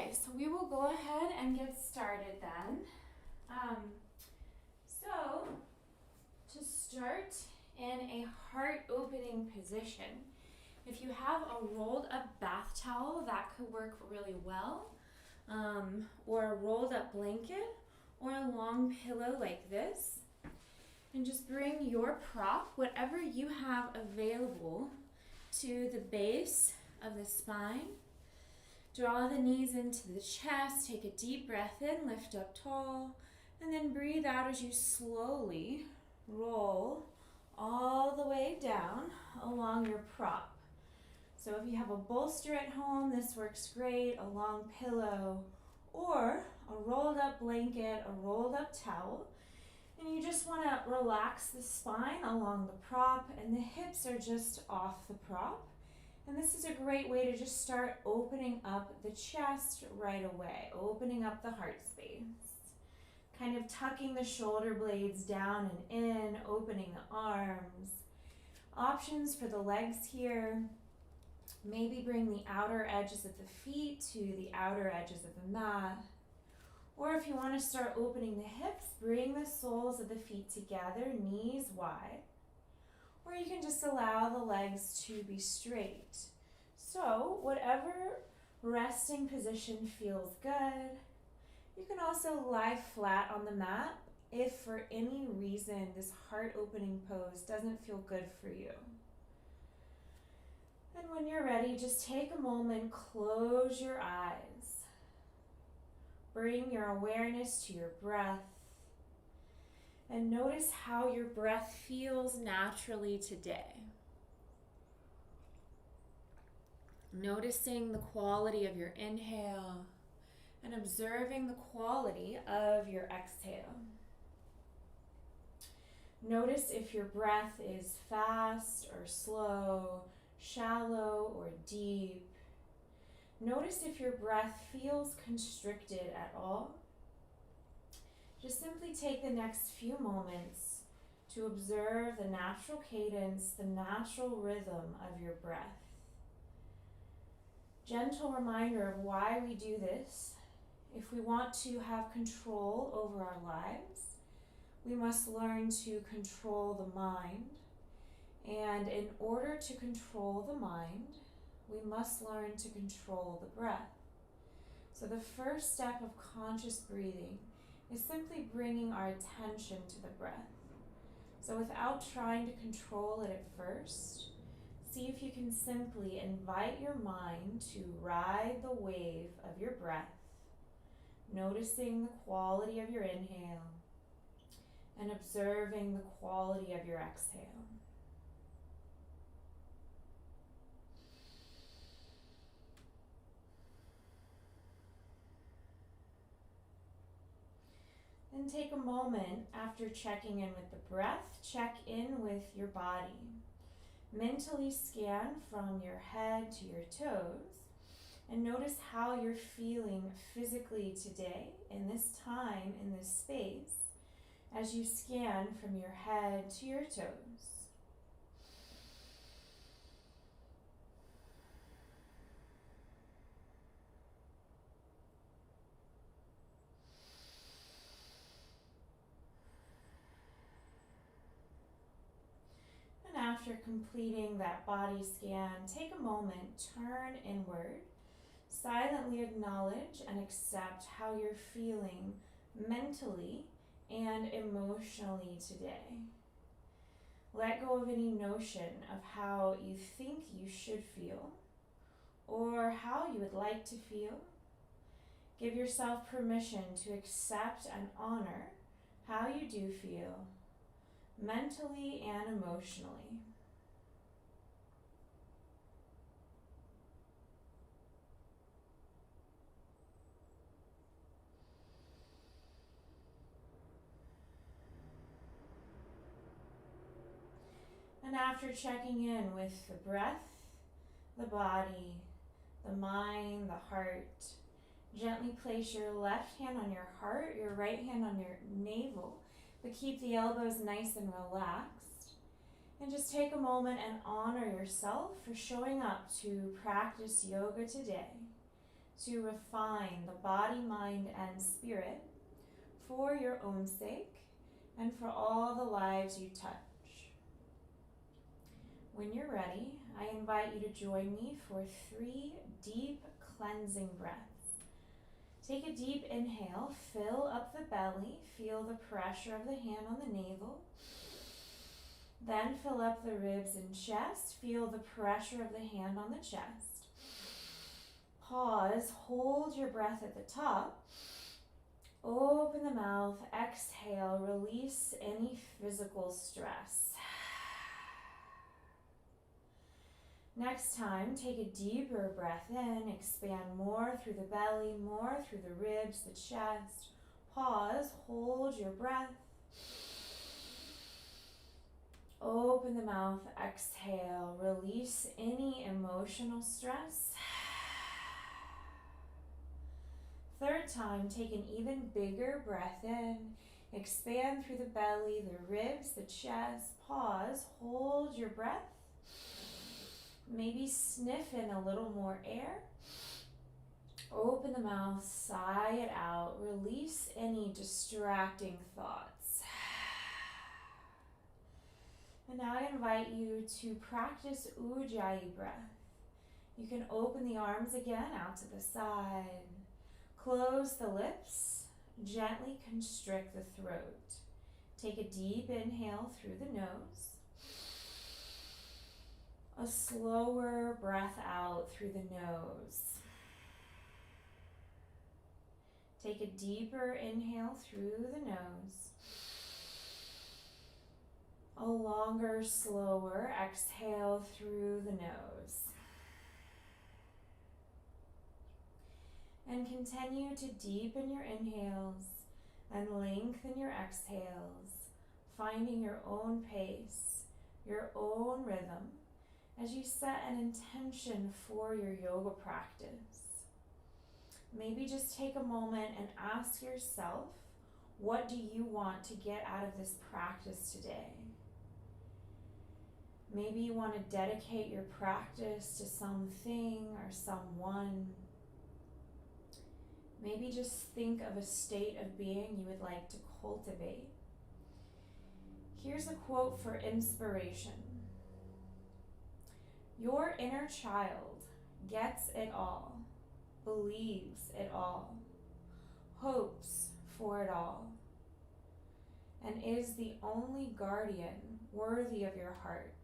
Okay, so we will go ahead and get started then. So to start in a heart opening position, if you have a rolled up bath towel, that could work really well, or a rolled up blanket, or a long pillow like this. And just bring your prop, whatever you have available, to the base of the spine. Draw the knees into the chest, take a deep breath in, lift up tall, and then breathe out as you slowly roll all the way down along your prop. So if you have a bolster at home, this works great, a long pillow, or a rolled up blanket, a rolled up towel. And you just want to relax the spine along the prop, and the hips are just off the prop. And this is a great way to just start opening up the chest right away, opening up the heart space. Kind of tucking the shoulder blades down and in, opening the arms. Options for the legs here. Maybe bring the outer edges of the feet to the outer edges of the mat. Or if you want to start opening the hips, bring the soles of the feet together, knees wide. Or you can just allow the legs to be straight. So whatever resting position feels good. You can also lie flat on the mat if for any reason this heart opening pose doesn't feel good for you. And when you're ready, just take a moment, close your eyes. Bring your awareness to your breath. And notice how your breath feels naturally today. Noticing the quality of your inhale and observing the quality of your exhale. Notice if your breath is fast or slow, shallow or deep. Notice if your breath feels constricted at all. Just simply take the next few moments to observe the natural cadence, the natural rhythm of your breath. Gentle reminder of why we do this. If we want to have control over our lives, we must learn to control the mind. And in order to control the mind, we must learn to control the breath. So the first step of conscious breathing is simply bringing our attention to the breath. So without trying to control it at first, see if you can simply invite your mind to ride the wave of your breath, noticing the quality of your inhale and observing the quality of your exhale. Then take a moment after checking in with the breath, check in with your body. Mentally scan from your head to your toes and notice how you're feeling physically today in this time, in this space, as you scan from your head to your toes. After completing that body scan, take a moment, turn inward, silently acknowledge and accept how you're feeling mentally and emotionally today. Let go of any notion of how you think you should feel or how you would like to feel. Give yourself permission to accept and honor how you do feel, mentally and emotionally. And after checking in with the breath, the body, the mind, the heart, gently place your left hand on your heart, your right hand on your navel, but keep the elbows nice and relaxed. And just take a moment and honor yourself for showing up to practice yoga today. to refine the body, mind, and spirit for your own sake and for all the lives you touch. When you're ready, I invite you to join me for 3 deep cleansing breaths. Take a deep inhale, fill up the belly, feel the pressure of the hand on the navel. Then fill up the ribs and chest, feel the pressure of the hand on the chest. Pause, hold your breath at the top. Open the mouth, exhale, release any physical stress. Next time, take a deeper breath in, expand more through the belly, more through the ribs, the chest. Pause, hold your breath. Open the mouth, exhale, release any emotional stress. Third time, take an even bigger breath in, expand through the belly, the ribs, the chest. Pause, hold your breath. Maybe sniff in a little more air. Open the mouth, sigh it out, release any distracting thoughts. And now I invite you to practice Ujjayi breath. You can open the arms again out to the side. Close the lips, gently constrict the throat. Take a deep inhale through the nose. A slower breath out through the nose. Take a deeper inhale through the nose. A longer, slower exhale through the nose. And continue to deepen your inhales and lengthen your exhales, finding your own pace, your own rhythm, as you set an intention for your yoga practice. Maybe just take a moment and ask yourself, what do you want to get out of this practice today? Maybe you want to dedicate your practice to something or someone. Maybe just think of a state of being you would like to cultivate. Here's a quote for inspiration. Your inner child gets it all, believes it all, hopes for it all, and is the only guardian worthy of your heart.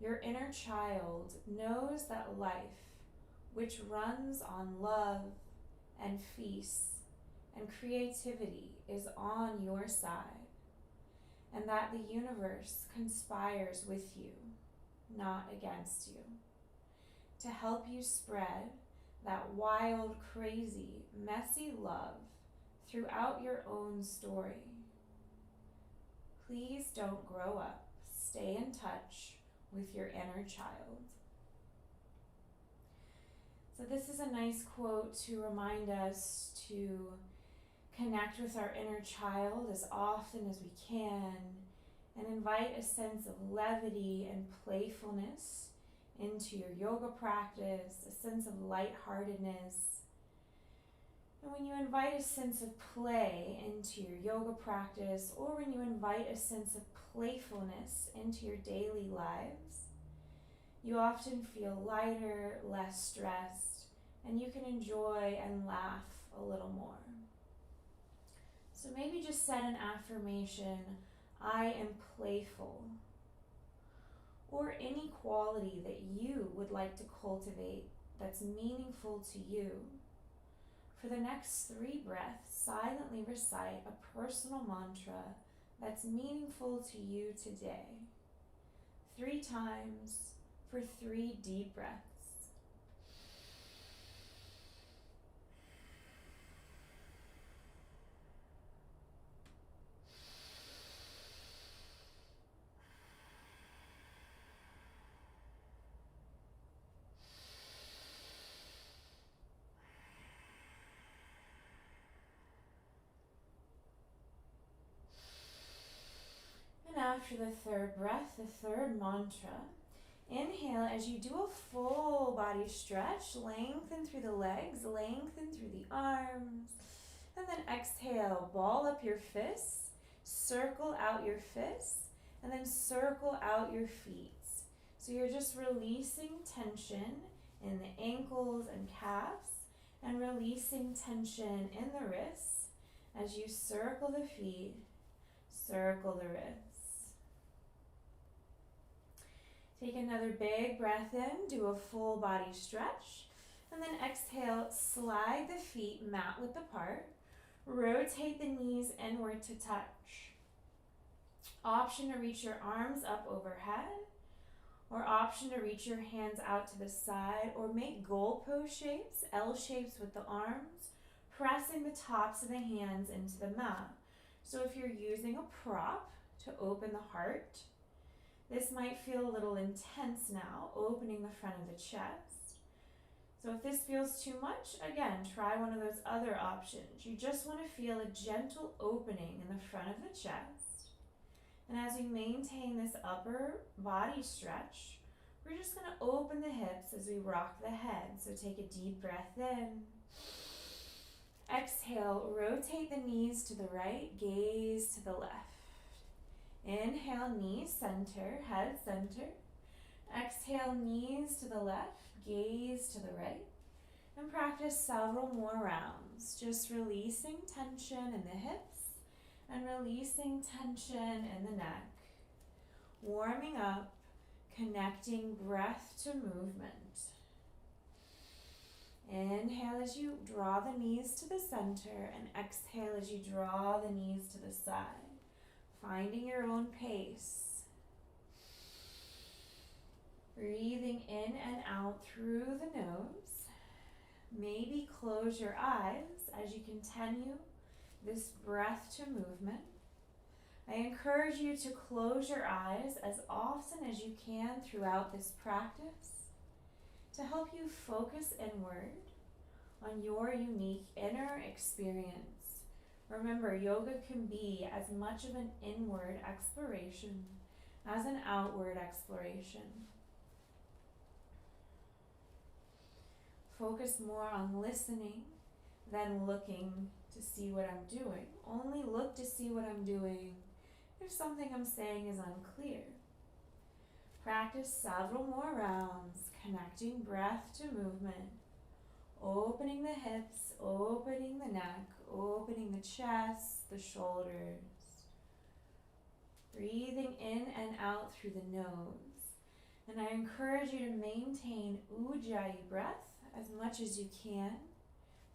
Your inner child knows that life, which runs on love and feasts and creativity, is on your side, and that the universe conspires with you, not against you, to help you spread that wild, crazy, messy love throughout your own story. Please don't grow up. Stay in touch with your inner child. So this is a nice quote to remind us to connect with our inner child as often as we can and invite a sense of levity and playfulness into your yoga practice, a sense of lightheartedness. And when you invite a sense of play into your yoga practice, or when you invite a sense of playfulness into your daily lives, you often feel lighter, less stressed, and you can enjoy and laugh a little more. So maybe just set an affirmation, I am playful, or any quality that you would like to cultivate that's meaningful to you. For the next 3 breaths, silently recite a personal mantra that's meaningful to you today. 3 times for 3 deep breaths. And after the 3rd breath, the 3rd mantra Inhale as you do a full body stretch. Lengthen through the legs, lengthen through the arms. And then exhale, ball up your fists, circle out your fists, and then circle out your feet. So you're just releasing tension in the ankles and calves and releasing tension in the wrists as you circle the feet, circle the wrists. Take another big breath in, do a full body stretch, and then exhale, slide the feet mat width apart. Rotate the knees inward to touch. Option to reach your arms up overhead, or option to reach your hands out to the side, or make goalpost shapes, L shapes with the arms, pressing the tops of the hands into the mat. So if you're using a prop to open the heart, this might feel a little intense now, opening the front of the chest. So if this feels too much, again, try one of those other options. You just want to feel a gentle opening in the front of the chest. And as we maintain this upper body stretch, we're just going to open the hips as we rock the head. So take a deep breath in. Exhale, rotate the knees to the right, gaze to the left. Inhale, knees center, head center. Exhale, knees to the left, gaze to the right. And practice several more rounds, just releasing tension in the hips and releasing tension in the neck. Warming up, connecting breath to movement. Inhale as you draw the knees to the center, and exhale as you draw the knees to the side, finding your own pace. Breathing in and out through the nose. Maybe close your eyes as you continue this breath to movement. I encourage you to close your eyes as often as you can throughout this practice to help you focus inward on your unique inner experience. Remember, yoga can be as much of an inward exploration as an outward exploration. Focus more on listening than looking to see what I'm doing. Only look to see what I'm doing if something I'm saying is unclear. Practice several more rounds, connecting breath to movement, opening the hips, opening the neck, opening the chest, the shoulders. Breathing in and out through the nose. And I encourage you to maintain Ujjayi breath as much as you can.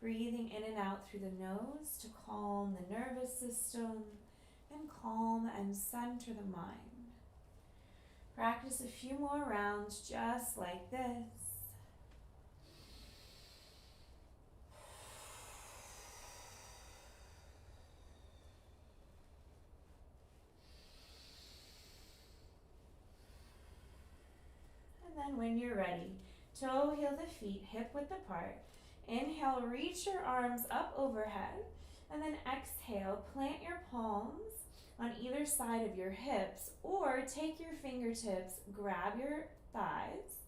Breathing in and out through the nose to calm the nervous system and calm and center the mind. Practice a few more rounds just like this. And then when you're ready, toe heel the feet hip width apart. Inhale, reach your arms up overhead, and then exhale, plant your palms on either side of your hips, or take your fingertips, grab your thighs,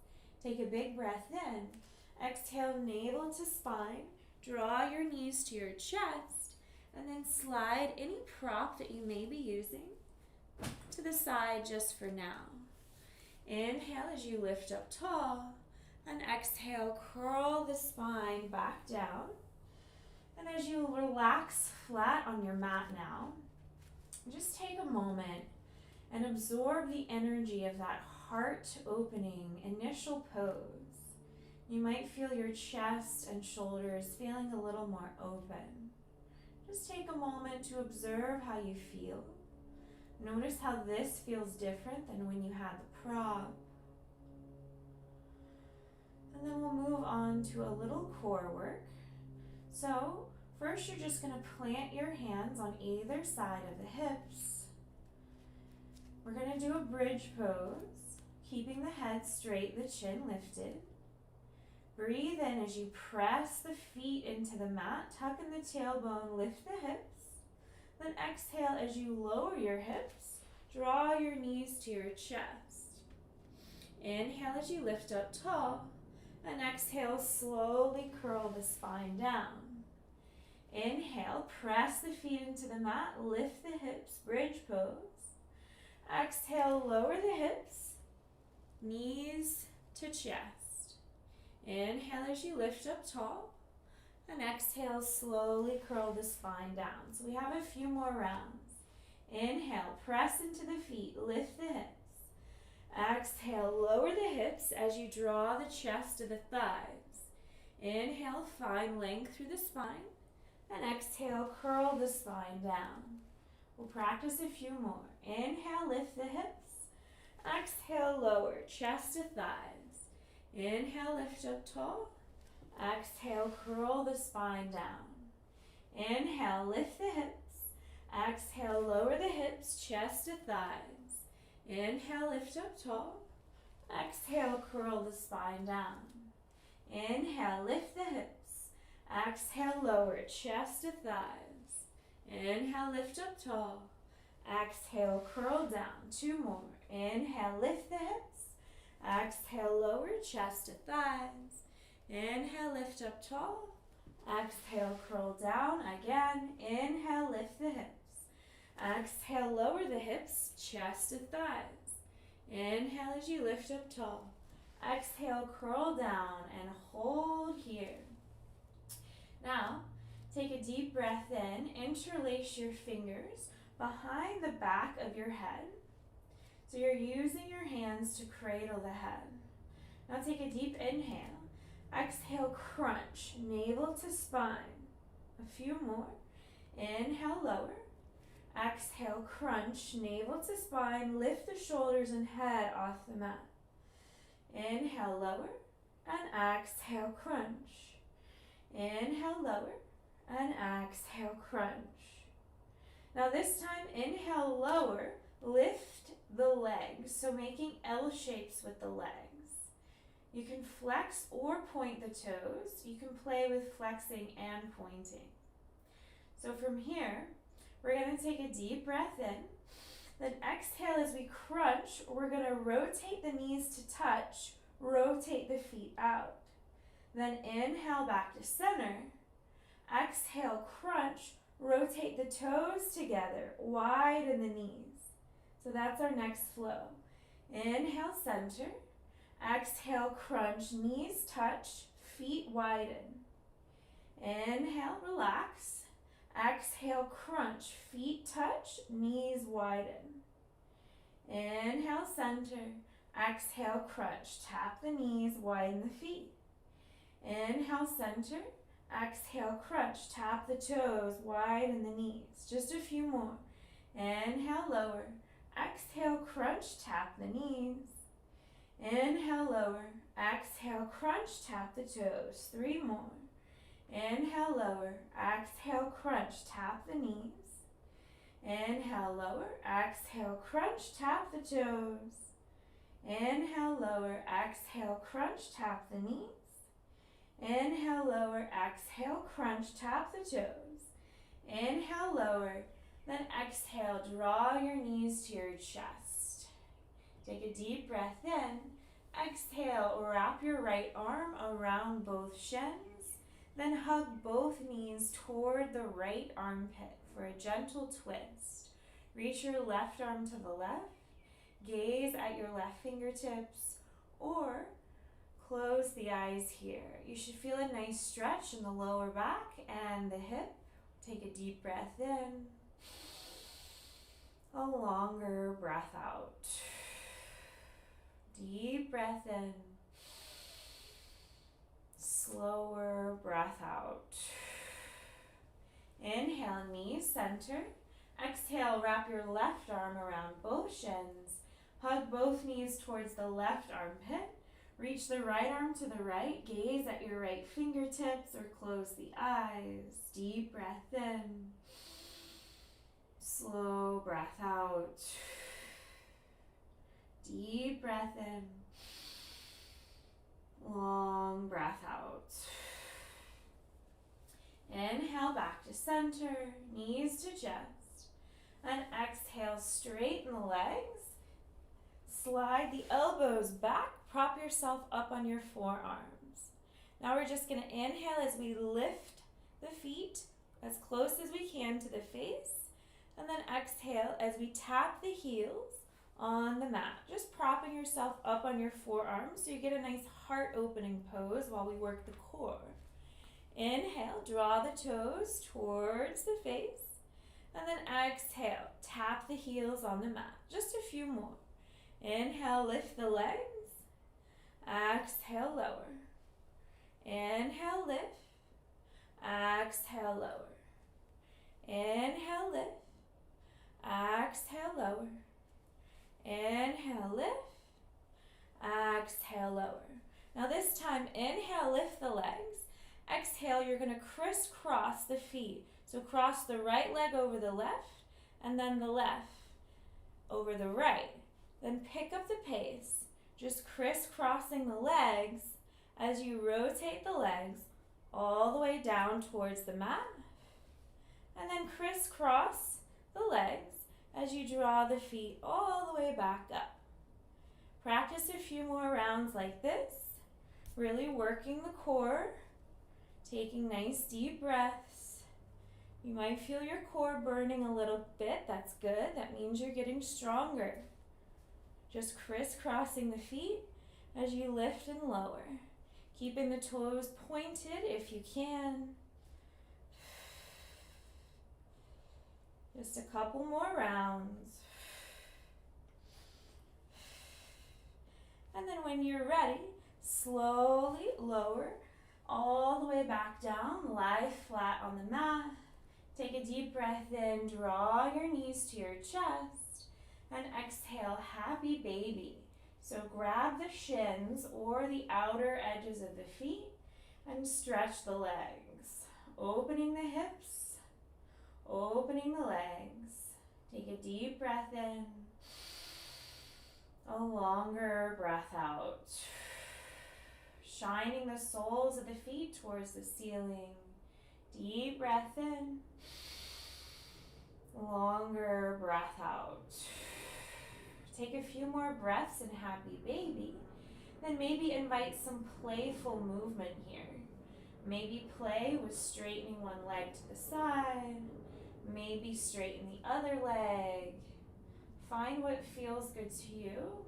take a big breath in, exhale, navel to spine, draw your knees to your chest, and then slide any prop that you may be using to the side just for now. Inhale as you lift up tall, and exhale, curl the spine back down. And as you relax flat on your mat now, just take a moment and absorb the energy of that heart opening initial pose. You might feel your chest and shoulders feeling a little more open. Just take a moment to observe how you feel. Notice how this feels different than when you had the prop. And then we'll move on to a little core work. So first you're just going to plant your hands on either side of the hips. We're going to do a bridge pose, keeping the head straight, the chin lifted. Breathe in as you press the feet into the mat, tuck in the tailbone, lift the hips. Then exhale as you lower your hips, draw your knees to your chest. Inhale as you lift up tall. And exhale, slowly curl the spine down. Inhale, press the feet into the mat, lift the hips, bridge pose. Exhale, lower the hips, knees to chest. Inhale as you lift up tall. And exhale, slowly curl the spine down. So we have a few more rounds. Inhale, press into the feet, lift the hips. Exhale, lower the hips as you draw the chest to the thighs. Inhale, find length through the spine. And exhale, curl the spine down. We'll practice a few more. Inhale, lift the hips. Exhale, lower, chest to thighs. Inhale, lift up tall. Exhale, curl the spine down. Inhale, lift the hips. Exhale, lower the hips, chest to thighs. Inhale, lift up tall. Exhale, curl the spine down. Inhale, lift the hips. Exhale, lower, chest to thighs. Inhale, lift up tall. Exhale, curl down. Two more. Inhale, lift the hips. Exhale, lower, chest to thighs. Inhale, lift up tall. Exhale, curl down. Again. Inhale, lift the hips. Exhale, lower the hips, chest to thighs. Inhale as you lift up tall. Exhale, curl down and hold here. Now, take a deep breath in. Interlace your fingers behind the back of your head. So you're using your hands to cradle the head. Now take a deep inhale. Exhale, crunch, navel to spine. A few more. Inhale, lower. Exhale, crunch, navel to spine. Lift the shoulders and head off the mat. Inhale, lower. And exhale, crunch. Inhale, lower. And exhale, crunch. Now this time, inhale, lower. Lift the legs, so making L shapes with the legs. You can flex or point the toes. You can play with flexing and pointing. So from here, we're going to take a deep breath in. Then exhale as we crunch. We're going to rotate the knees to touch. Rotate the feet out. Then inhale back to center. Exhale, crunch. Rotate the toes together. Widen the knees. So that's our next flow. Inhale, center. Exhale, crunch. Knees touch. Feet widen. Inhale, relax. Exhale, crunch, feet touch, knees widen. Inhale, center. Exhale, crunch, tap the knees, widen the feet. Inhale, center. Exhale, crunch, tap the toes, widen the knees. Just a few more. Inhale, lower. Exhale, crunch, tap the knees. Inhale, lower. Exhale, crunch, tap the toes. Three more. Inhale, lower. Exhale, crunch, tap the knees. Inhale, lower. Exhale, crunch, tap the toes. Inhale, lower. Exhale, crunch, tap the knees. Inhale, lower. Exhale, crunch, tap the toes. Inhale, lower. Then exhale, draw your knees to your chest. Take a deep breath in. Exhale, wrap your right arm around both shins. Then hug both knees toward the right armpit for a gentle twist. Reach your left arm to the left. Gaze at your left fingertips or close the eyes here. You should feel a nice stretch in the lower back and the hip. Take a deep breath in. A longer breath out. Deep breath in. Slower breath out. Inhale, knees center. Exhale, wrap your left arm around both shins. Hug both knees towards the left armpit. Reach the right arm to the right. Gaze at your right fingertips or close the eyes. Deep breath in. Slow breath out. Deep breath in. Long breath out. Inhale back to center, knees to chest. And exhale, straighten the legs. Slide the elbows back prop yourself up on your forearms. Now we're just going to inhale as we lift the feet as close as we can to the face, and then exhale as we tap the heels on the mat. Just propping yourself up on your forearms so you get a nice heart opening pose while we work the core. Inhale, draw the toes towards the face, and then exhale, tap the heels on the mat. Just a few more. Inhale, lift the legs. Exhale, lower. Inhale, lift. Exhale, lower. Inhale, lift. Exhale, lower. Inhale, lift. Exhale, lower. Now this time, inhale, lift the legs. Exhale, you're going to crisscross the feet. So cross the right leg over the left, and then the left over the right. Then pick up the pace, just crisscrossing the legs as you rotate the legs all the way down towards the mat. And then crisscross the legs as you draw the feet all the way back up. Practice a few more rounds like this, really working the core, taking nice deep breaths. You might feel your core burning a little bit. That's good. That means you're getting stronger. Just crisscrossing the feet as you lift and lower. Keeping the toes pointed if you can. Just a couple more rounds. And then when you're ready, slowly lower all the way back down, lie flat on the mat. Take a deep breath in, draw your knees to your chest, and exhale, happy baby. So grab the shins or the outer edges of the feet and stretch the legs, opening the hips, opening the legs. Take a deep breath in, a longer breath out. Shining the soles of the feet towards the ceiling. Deep breath in, longer breath out. Take a few more breaths in happy baby. Then maybe invite some playful movement here. Maybe play with straightening one leg to the side. Maybe straighten the other leg. Find what feels good to you.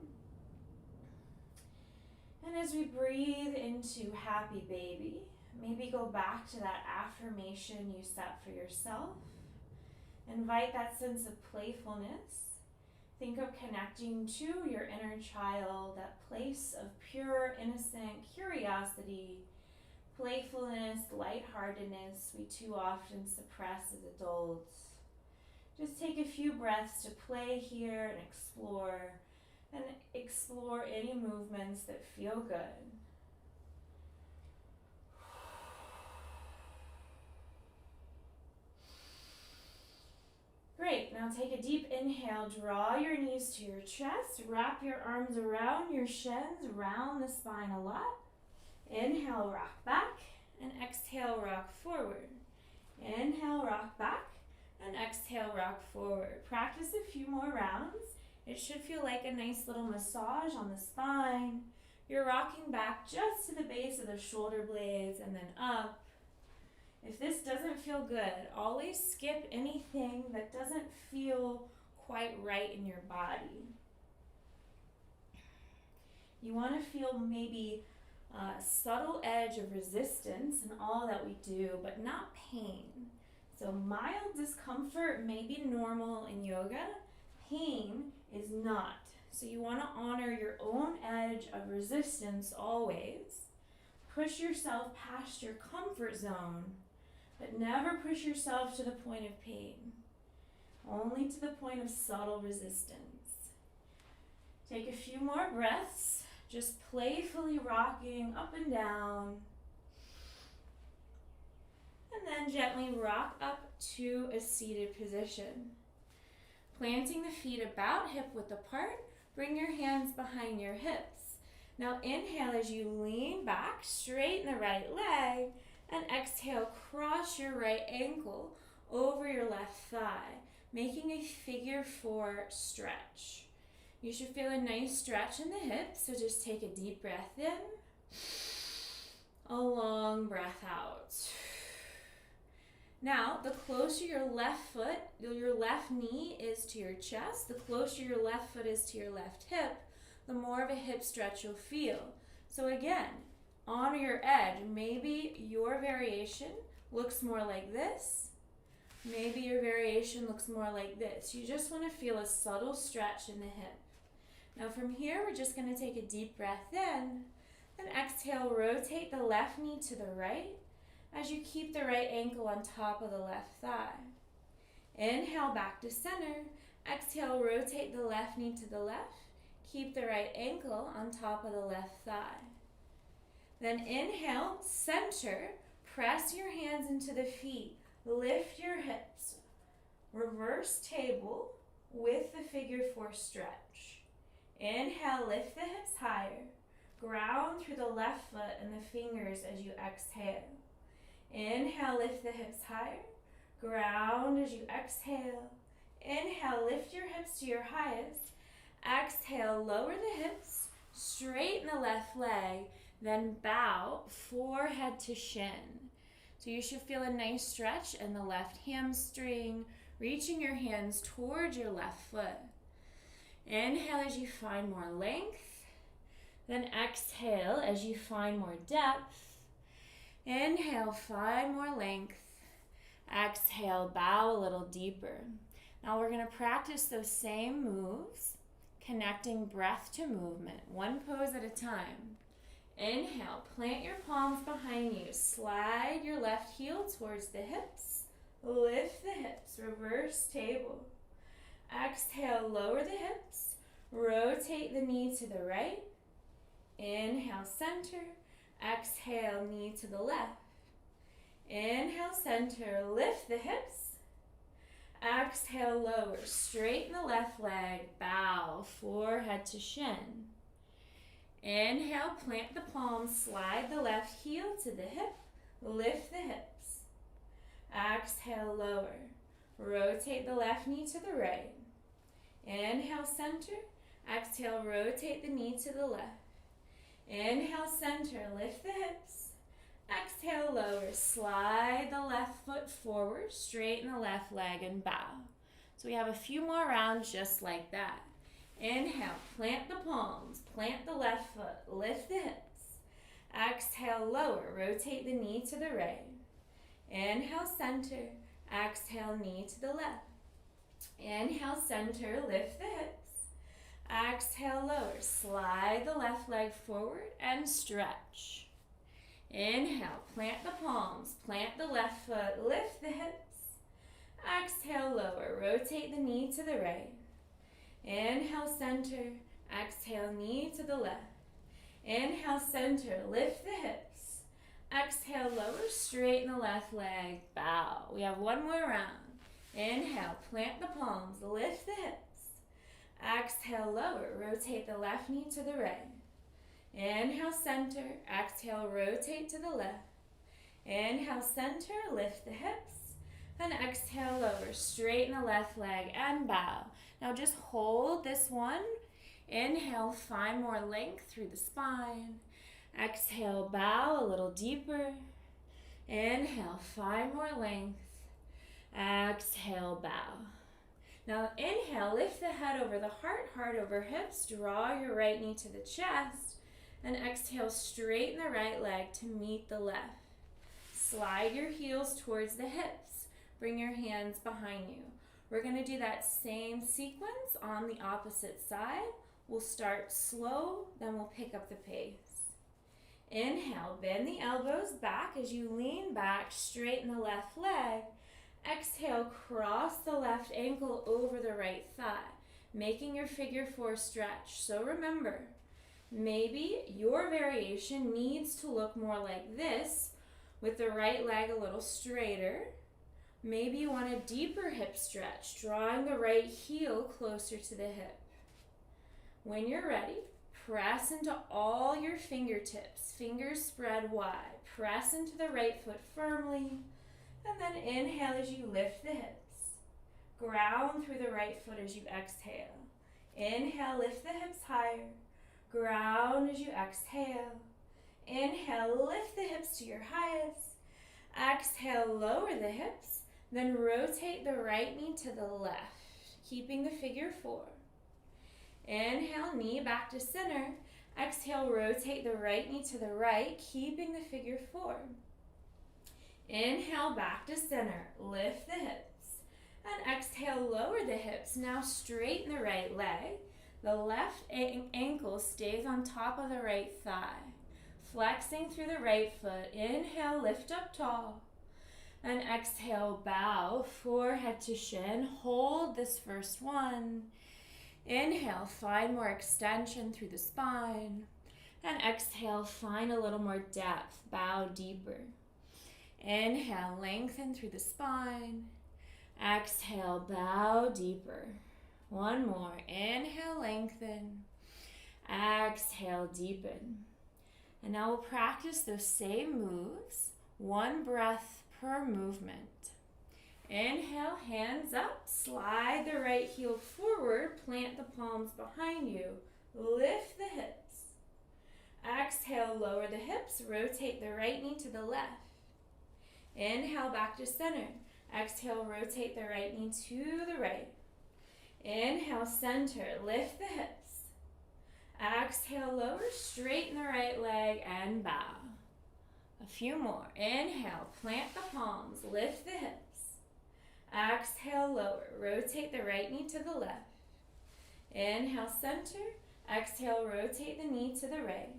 And as we breathe into happy baby, maybe go back to that affirmation you set for yourself. Invite that sense of playfulness. Think of connecting to your inner child, that place of pure, innocent curiosity, playfulness, lightheartedness we too often suppress as adults. Just take a few breaths to play here and explore any movements that feel good. Great, now take a deep inhale, draw your knees to your chest, wrap your arms around your shins, round the spine a lot. Inhale, rock back, and exhale, rock forward. Inhale, rock back, and exhale, rock forward. Practice a few more rounds. It should feel like a nice little massage on the spine. You're rocking back just to the base of the shoulder blades and then up. If this doesn't feel good, always skip anything that doesn't feel quite right in your body. You want to feel maybe a subtle edge of resistance in all that we do, but not pain. So mild discomfort may be normal in yoga. Pain is not. So you want to honor your own edge of resistance always. Push yourself past your comfort zone, but never push yourself to the point of pain. Only to the point of subtle resistance. Take a few more breaths, just playfully rocking up and down. And then gently rock up to a seated position. Planting the feet about hip-width apart, bring your hands behind your hips. Now inhale as you lean back, straighten the right leg, and exhale, cross your right ankle over your left thigh, making a figure 4 stretch. You should feel a nice stretch in the hips, so just take a deep breath in, a long breath out. Now, the closer your left foot, your left knee is to your chest, the closer your left foot is to your left hip, the more of a hip stretch you'll feel. So again, honor your edge. Maybe your variation looks more like this. Maybe your variation looks more like this. You just want to feel a subtle stretch in the hip. Now from here, we're just going to take a deep breath in. Then exhale, rotate the left knee to the right as you keep the right ankle on top of the left thigh. Inhale, back to center. Exhale, rotate the left knee to the left. Keep the right ankle on top of the left thigh. Then inhale, center. Press your hands into the feet. Lift your hips. Reverse table with the figure 4 stretch. Inhale, lift the hips higher. Ground through the left foot and the fingers as you exhale. Inhale, lift the hips higher. Ground as you exhale. Inhale, lift your hips to your highest. Exhale, lower the hips. Straighten the left leg. Then bow, forehead to shin. So you should feel a nice stretch in the left hamstring, reaching your hands towards your left foot. Inhale as you find more length. Then exhale as you find more depth. Inhale, find more length. Exhale, bow a little deeper. Now we're going to practice those same moves, connecting breath to movement, one pose at a time. Inhale, plant your palms behind you. Slide your left heel towards the hips. Lift the hips, reverse table. Exhale, lower the hips. Rotate the knee to the right. Inhale, center. Exhale, knee to the left. Inhale, center. Lift the hips. Exhale, lower. Straighten the left leg. Bow, forehead to shin. Inhale, plant the palms. Slide the left heel to the hip. Lift the hips. Exhale, lower. Rotate the left knee to the right. Inhale, center. Exhale, rotate the knee to the left. Inhale, center. Lift the hips. Exhale, lower. Slide the left foot forward. Straighten the left leg and bow. So we have a few more rounds just like that. Inhale, plant the palms. Plant the left foot. Lift the hips. Exhale, lower. Rotate the knee to the right. Inhale, center. Exhale, knee to the left. Inhale, center. Lift the hips. Exhale, lower. Slide the left leg forward and stretch. Inhale, plant the palms. Plant the left foot. Lift the hips. Exhale, lower. Rotate the knee to the right. Inhale, center. Exhale, knee to the left. Inhale, center. Lift the hips. Exhale, lower. Straighten the left leg. Bow. We have one more round. Inhale, plant the palms. Lift the hips. Exhale, lower. Rotate the left knee to the right. Inhale, center. Exhale, rotate to the left. Inhale, center. Lift the hips. Then exhale, lower. Straighten the left leg and bow. Now just hold this one. Inhale, find more length through the spine. Exhale, bow a little deeper. Inhale, find more length. Exhale, bow. Now inhale, lift the head over the heart over hips. Draw your right knee to the chest. And exhale, straighten the right leg to meet the left. Slide your heels towards the hips. Bring your hands behind you. We're going to do that same sequence on the opposite side. We'll start slow, then we'll pick up the pace. Inhale, bend the elbows back as you lean back, straighten the left leg. Exhale, cross the left ankle over the right thigh, making your figure 4 stretch. So remember, maybe your variation needs to look more like this, with the right leg a little straighter. Maybe you want a deeper hip stretch, drawing the right heel closer to the hip. When you're ready, press into all your fingertips, fingers spread wide. Press into the right foot firmly, and then inhale as you lift the hips. Ground through the right foot as you exhale. Inhale, lift the hips higher. Ground as you exhale. Inhale, lift the hips to your highest. Exhale, lower the hips. Then rotate the right knee to the left, keeping the figure 4. Inhale, knee back to center. Exhale, rotate the right knee to the right, keeping the figure 4. Inhale, back to center. Lift the hips. And exhale, lower the hips. Now straighten the right leg. The left ankle stays on top of the right thigh. Flexing through the right foot. Inhale, lift up tall. And exhale, bow, forehead to shin. Hold this first one. Inhale, find more extension through the spine. And exhale, find a little more depth. Bow deeper. Inhale, lengthen through the spine. Exhale, bow deeper. One more. Inhale, lengthen. Exhale, deepen. And now we'll practice those same moves. One breath per movement. Inhale, hands up. Slide the right heel forward. Plant the palms behind you. Lift the hips. Exhale, lower the hips. Rotate the right knee to the left. Inhale, back to center. Exhale, rotate the right knee to the right. Inhale, center, lift the hips. Exhale, lower, straighten the right leg and bow. A few more. Inhale, plant the palms, lift the hips. Exhale, lower, rotate the right knee to the left. Inhale, center. Exhale, rotate the knee to the right.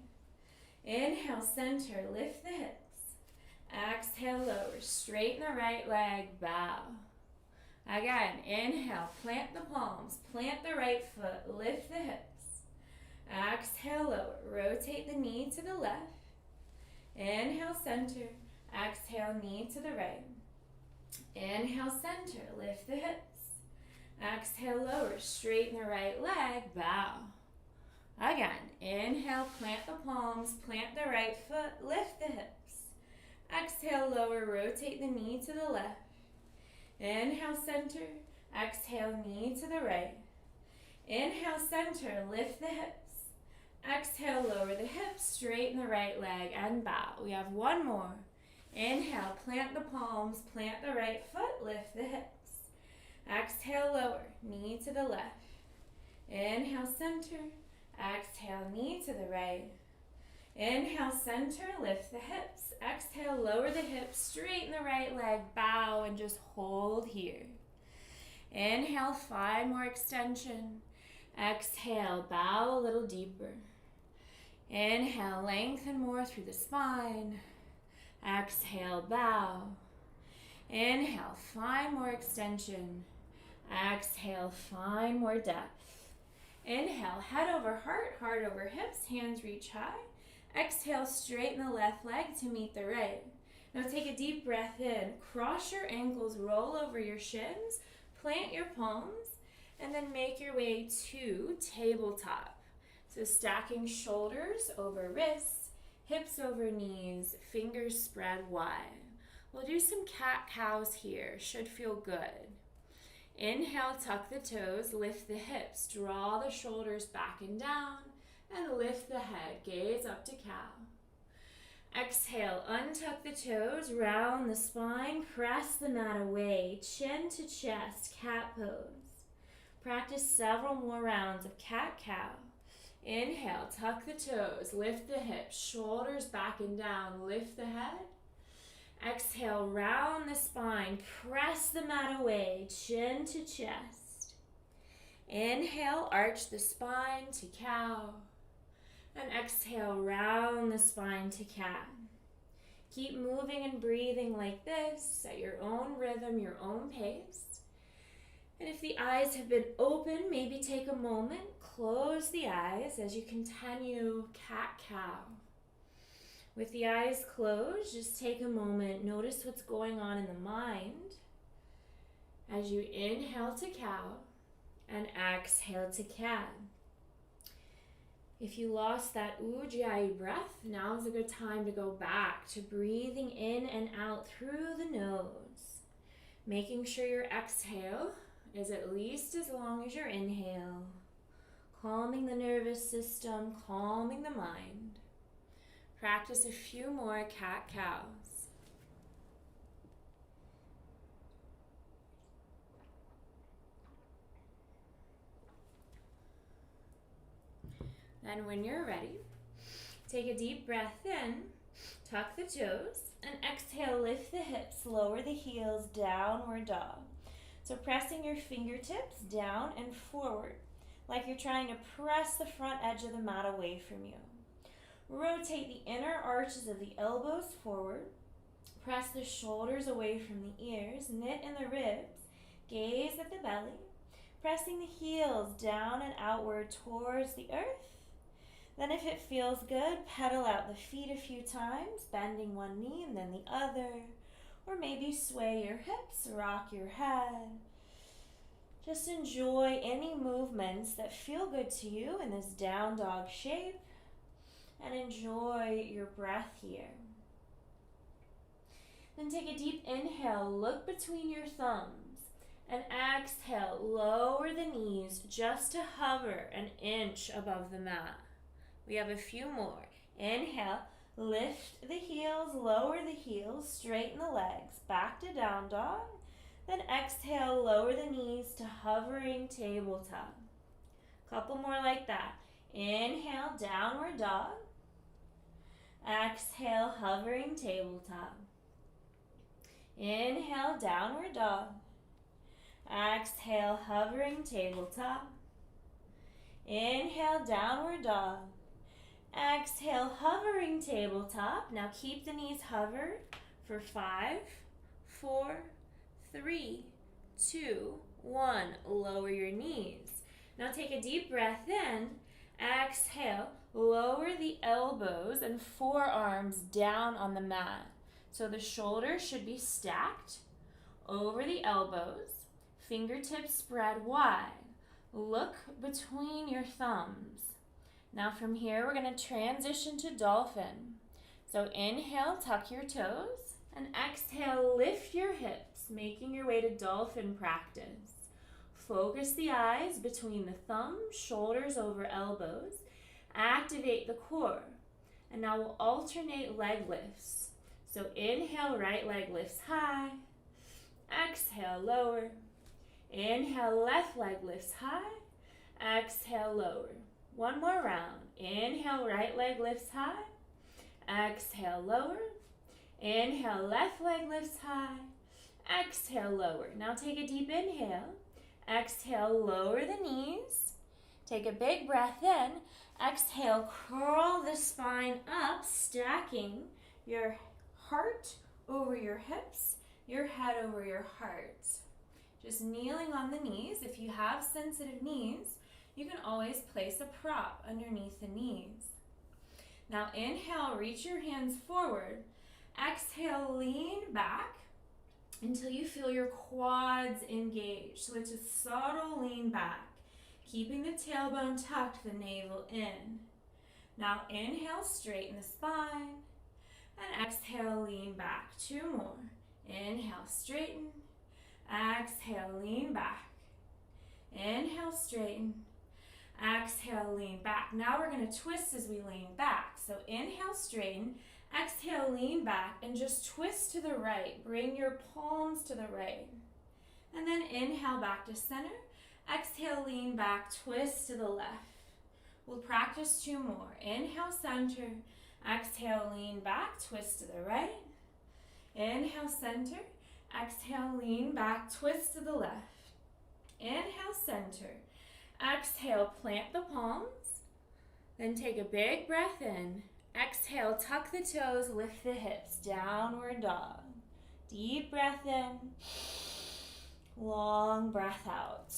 Inhale, center, lift the hips. Exhale, lower, straighten the right leg, bow. Again, inhale, plant the palms, plant the right foot, lift the hips. Exhale, lower, rotate the knee to the left. Inhale, center. Exhale, knee to the right. Inhale, center, lift the hips. Exhale, lower, straighten the right leg, bow. Again, inhale, plant the palms, plant the right foot, lift the hips. Exhale, lower, rotate the knee to the left. Inhale, center. Exhale, knee to the right. Inhale, center, lift the hips. Exhale, lower the hips, straighten the right leg and bow. We have one more. Inhale, plant the palms, plant the right foot, lift the hips. Exhale, lower, knee to the left. Inhale, center. Exhale, knee to the right. Inhale, center, lift the hips. Exhale, lower the hips, straighten the right leg, bow, and just hold here. Inhale, find more extension. Exhale, bow a little deeper. Inhale, lengthen more through the spine. Exhale, bow. Inhale, find more extension. Exhale, find more depth. Inhale, head over heart, heart over hips, hands reach high. Exhale, straighten the left leg to meet the right. Now take a deep breath in. Cross your ankles, roll over your shins, plant your palms, and then make your way to tabletop. So stacking shoulders over wrists, hips over knees, fingers spread wide. We'll do some cat-cows here. Should feel good. Inhale, tuck the toes, lift the hips, draw the shoulders back and down, and lift the head, gaze up to cow. Exhale, untuck the toes, round the spine, press the mat away, chin to chest, cat pose. Practice several more rounds of cat-cow. Inhale, tuck the toes, lift the hips, shoulders back and down, lift the head. Exhale, round the spine, press the mat away, chin to chest. Inhale, arch the spine to cow. And exhale, round the spine to cat. Keep moving and breathing like this at your own rhythm, your own pace. And if the eyes have been open, maybe take a moment, close the eyes as you continue cat-cow. With the eyes closed, just take a moment, notice what's going on in the mind as you inhale to cow and exhale to cat. If you lost that ujjayi breath, now's a good time to go back to breathing in and out through the nose. Making sure your exhale is at least as long as your inhale. calming the nervous system, calming the mind. Practice a few more cat-cows. Then when you're ready, take a deep breath in, tuck the toes, and exhale, lift the hips, lower the heels, downward dog. So pressing your fingertips down and forward, like you're trying to press the front edge of the mat away from you. Rotate the inner arches of the elbows forward, press the shoulders away from the ears, knit in the ribs, gaze at the belly, pressing the heels down and outward towards the earth. Then if it feels good, pedal out the feet a few times, bending one knee and then the other, or maybe sway your hips, rock your head. Just enjoy any movements that feel good to you in this down dog shape, and enjoy your breath here. Then take a deep inhale, look between your thumbs, and exhale, lower the knees just to hover an inch above the mat. We have a few more. Inhale, lift the heels, lower the heels, straighten the legs, back to down dog. Then exhale, lower the knees to hovering tabletop. Couple more like that. Inhale, downward dog. Exhale, hovering tabletop. Inhale, downward dog. Exhale, hovering tabletop. Inhale, downward dog. Exhale, hovering tabletop. Now keep the knees hovered for 5, 4, 3, 2, 1. Lower your knees. Now take a deep breath in. Exhale, lower the elbows and forearms down on the mat. So the shoulders should be stacked over the elbows. Fingertips spread wide. Look between your thumbs. Now from here, we're going to transition to dolphin. So inhale, tuck your toes, and exhale, lift your hips, making your way to dolphin practice. Focus the eyes between the thumbs, shoulders over elbows. Activate the core. And now we'll alternate leg lifts. So inhale, right leg lifts high. Exhale, lower. Inhale, left leg lifts high. Exhale, lower. One more round. Inhale, right leg lifts high. Exhale, lower. Inhale, left leg lifts high. Exhale, lower. Now take a deep inhale. Exhale, lower the knees. Take a big breath in. Exhale, curl the spine up, stacking your heart over your hips, your head over your heart. Just kneeling on the knees. If you have sensitive knees, you can always place a prop underneath the knees. Now inhale, reach your hands forward. Exhale, lean back until you feel your quads engaged. So it's a subtle lean back, keeping the tailbone tucked, the navel in. Now inhale, straighten the spine, and exhale, lean back. 2 more. Inhale, straighten. Exhale, lean back. Inhale, straighten. Exhale, lean back. Now we're going to twist as we lean back. So inhale, straighten. Exhale, lean back, and just twist to the right. Bring your palms to the right. And then inhale back to center. Exhale, lean back, twist to the left. We'll practice 2 more. Inhale, center. Exhale, lean back, twist to the right. Inhale, center. Exhale, lean back, twist to the left. Inhale, center. Exhale, plant the palms. Then take a big breath in. Exhale, tuck the toes, lift the hips, downward dog. Deep breath in, long breath out.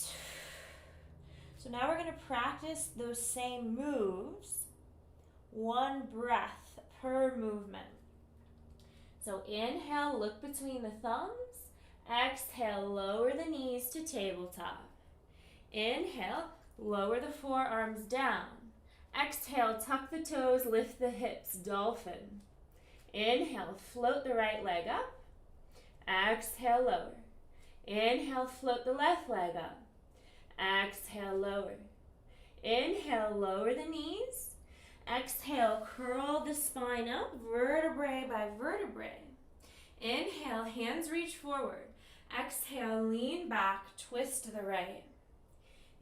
So now we're going to practice those same moves, 1 breath per movement. So inhale, look between the thumbs. Exhale, lower the knees to tabletop. Inhale, lower the forearms down. Exhale, tuck the toes, lift the hips, dolphin. Inhale, float the right leg up. Exhale, lower. Inhale, float the left leg up. Exhale, lower. Inhale, lower the knees. Exhale, curl the spine up, vertebrae by vertebrae. Inhale, hands reach forward. Exhale, lean back, twist to the right.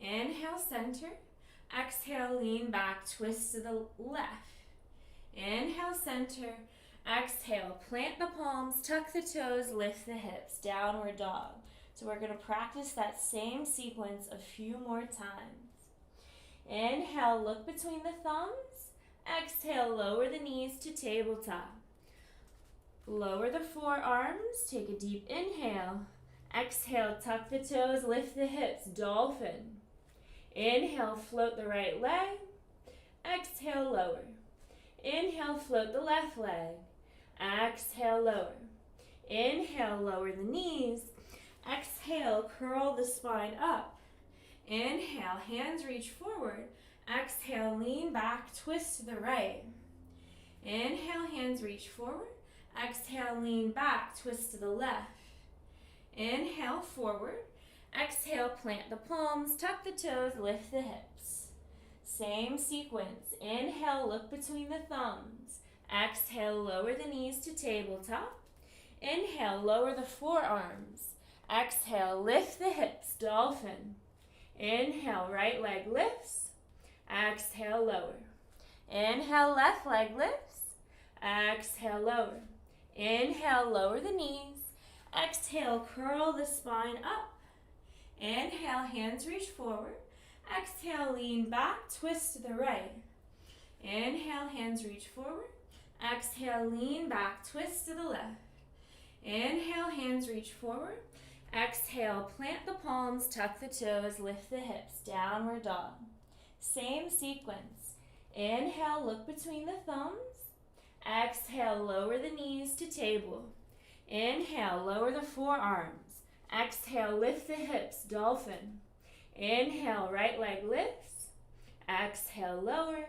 Inhale, center. Exhale, lean back, twist to the left. Inhale, center. Exhale, plant the palms, tuck the toes, lift the hips, downward dog. So we're going to practice that same sequence a few more times. Inhale, look between the thumbs. Exhale, lower the knees to tabletop. Lower the forearms, take a deep inhale. Exhale, tuck the toes, lift the hips, dolphin. Inhale, float the right leg. Exhale, lower. Inhale, float the left leg. Exhale, lower. Inhale, lower the knees. Exhale, curl the spine up. Inhale, hands reach forward. Exhale, lean back, twist to the right. Inhale, hands reach forward. Exhale, lean back, twist to the left. Inhale, forward. Exhale, plant the palms, tuck the toes, lift the hips. Same sequence. Inhale, look between the thumbs. Exhale, lower the knees to tabletop. Inhale, lower the forearms. Exhale, lift the hips, dolphin. Inhale, right leg lifts. Exhale, lower. Inhale, left leg lifts. Exhale, lower. Inhale, lower the knees. Exhale, curl the spine up. Inhale, hands reach forward. Exhale, lean back, twist to the right. Inhale, hands reach forward. Exhale, lean back, twist to the left. Inhale, hands reach forward. Exhale, plant the palms, tuck the toes, lift the hips, downward dog. Same sequence. Inhale, look between the thumbs. Exhale, lower the knees to table. Inhale, lower the forearms. Exhale, lift the hips, dolphin. Inhale, right leg lifts. Exhale, lower.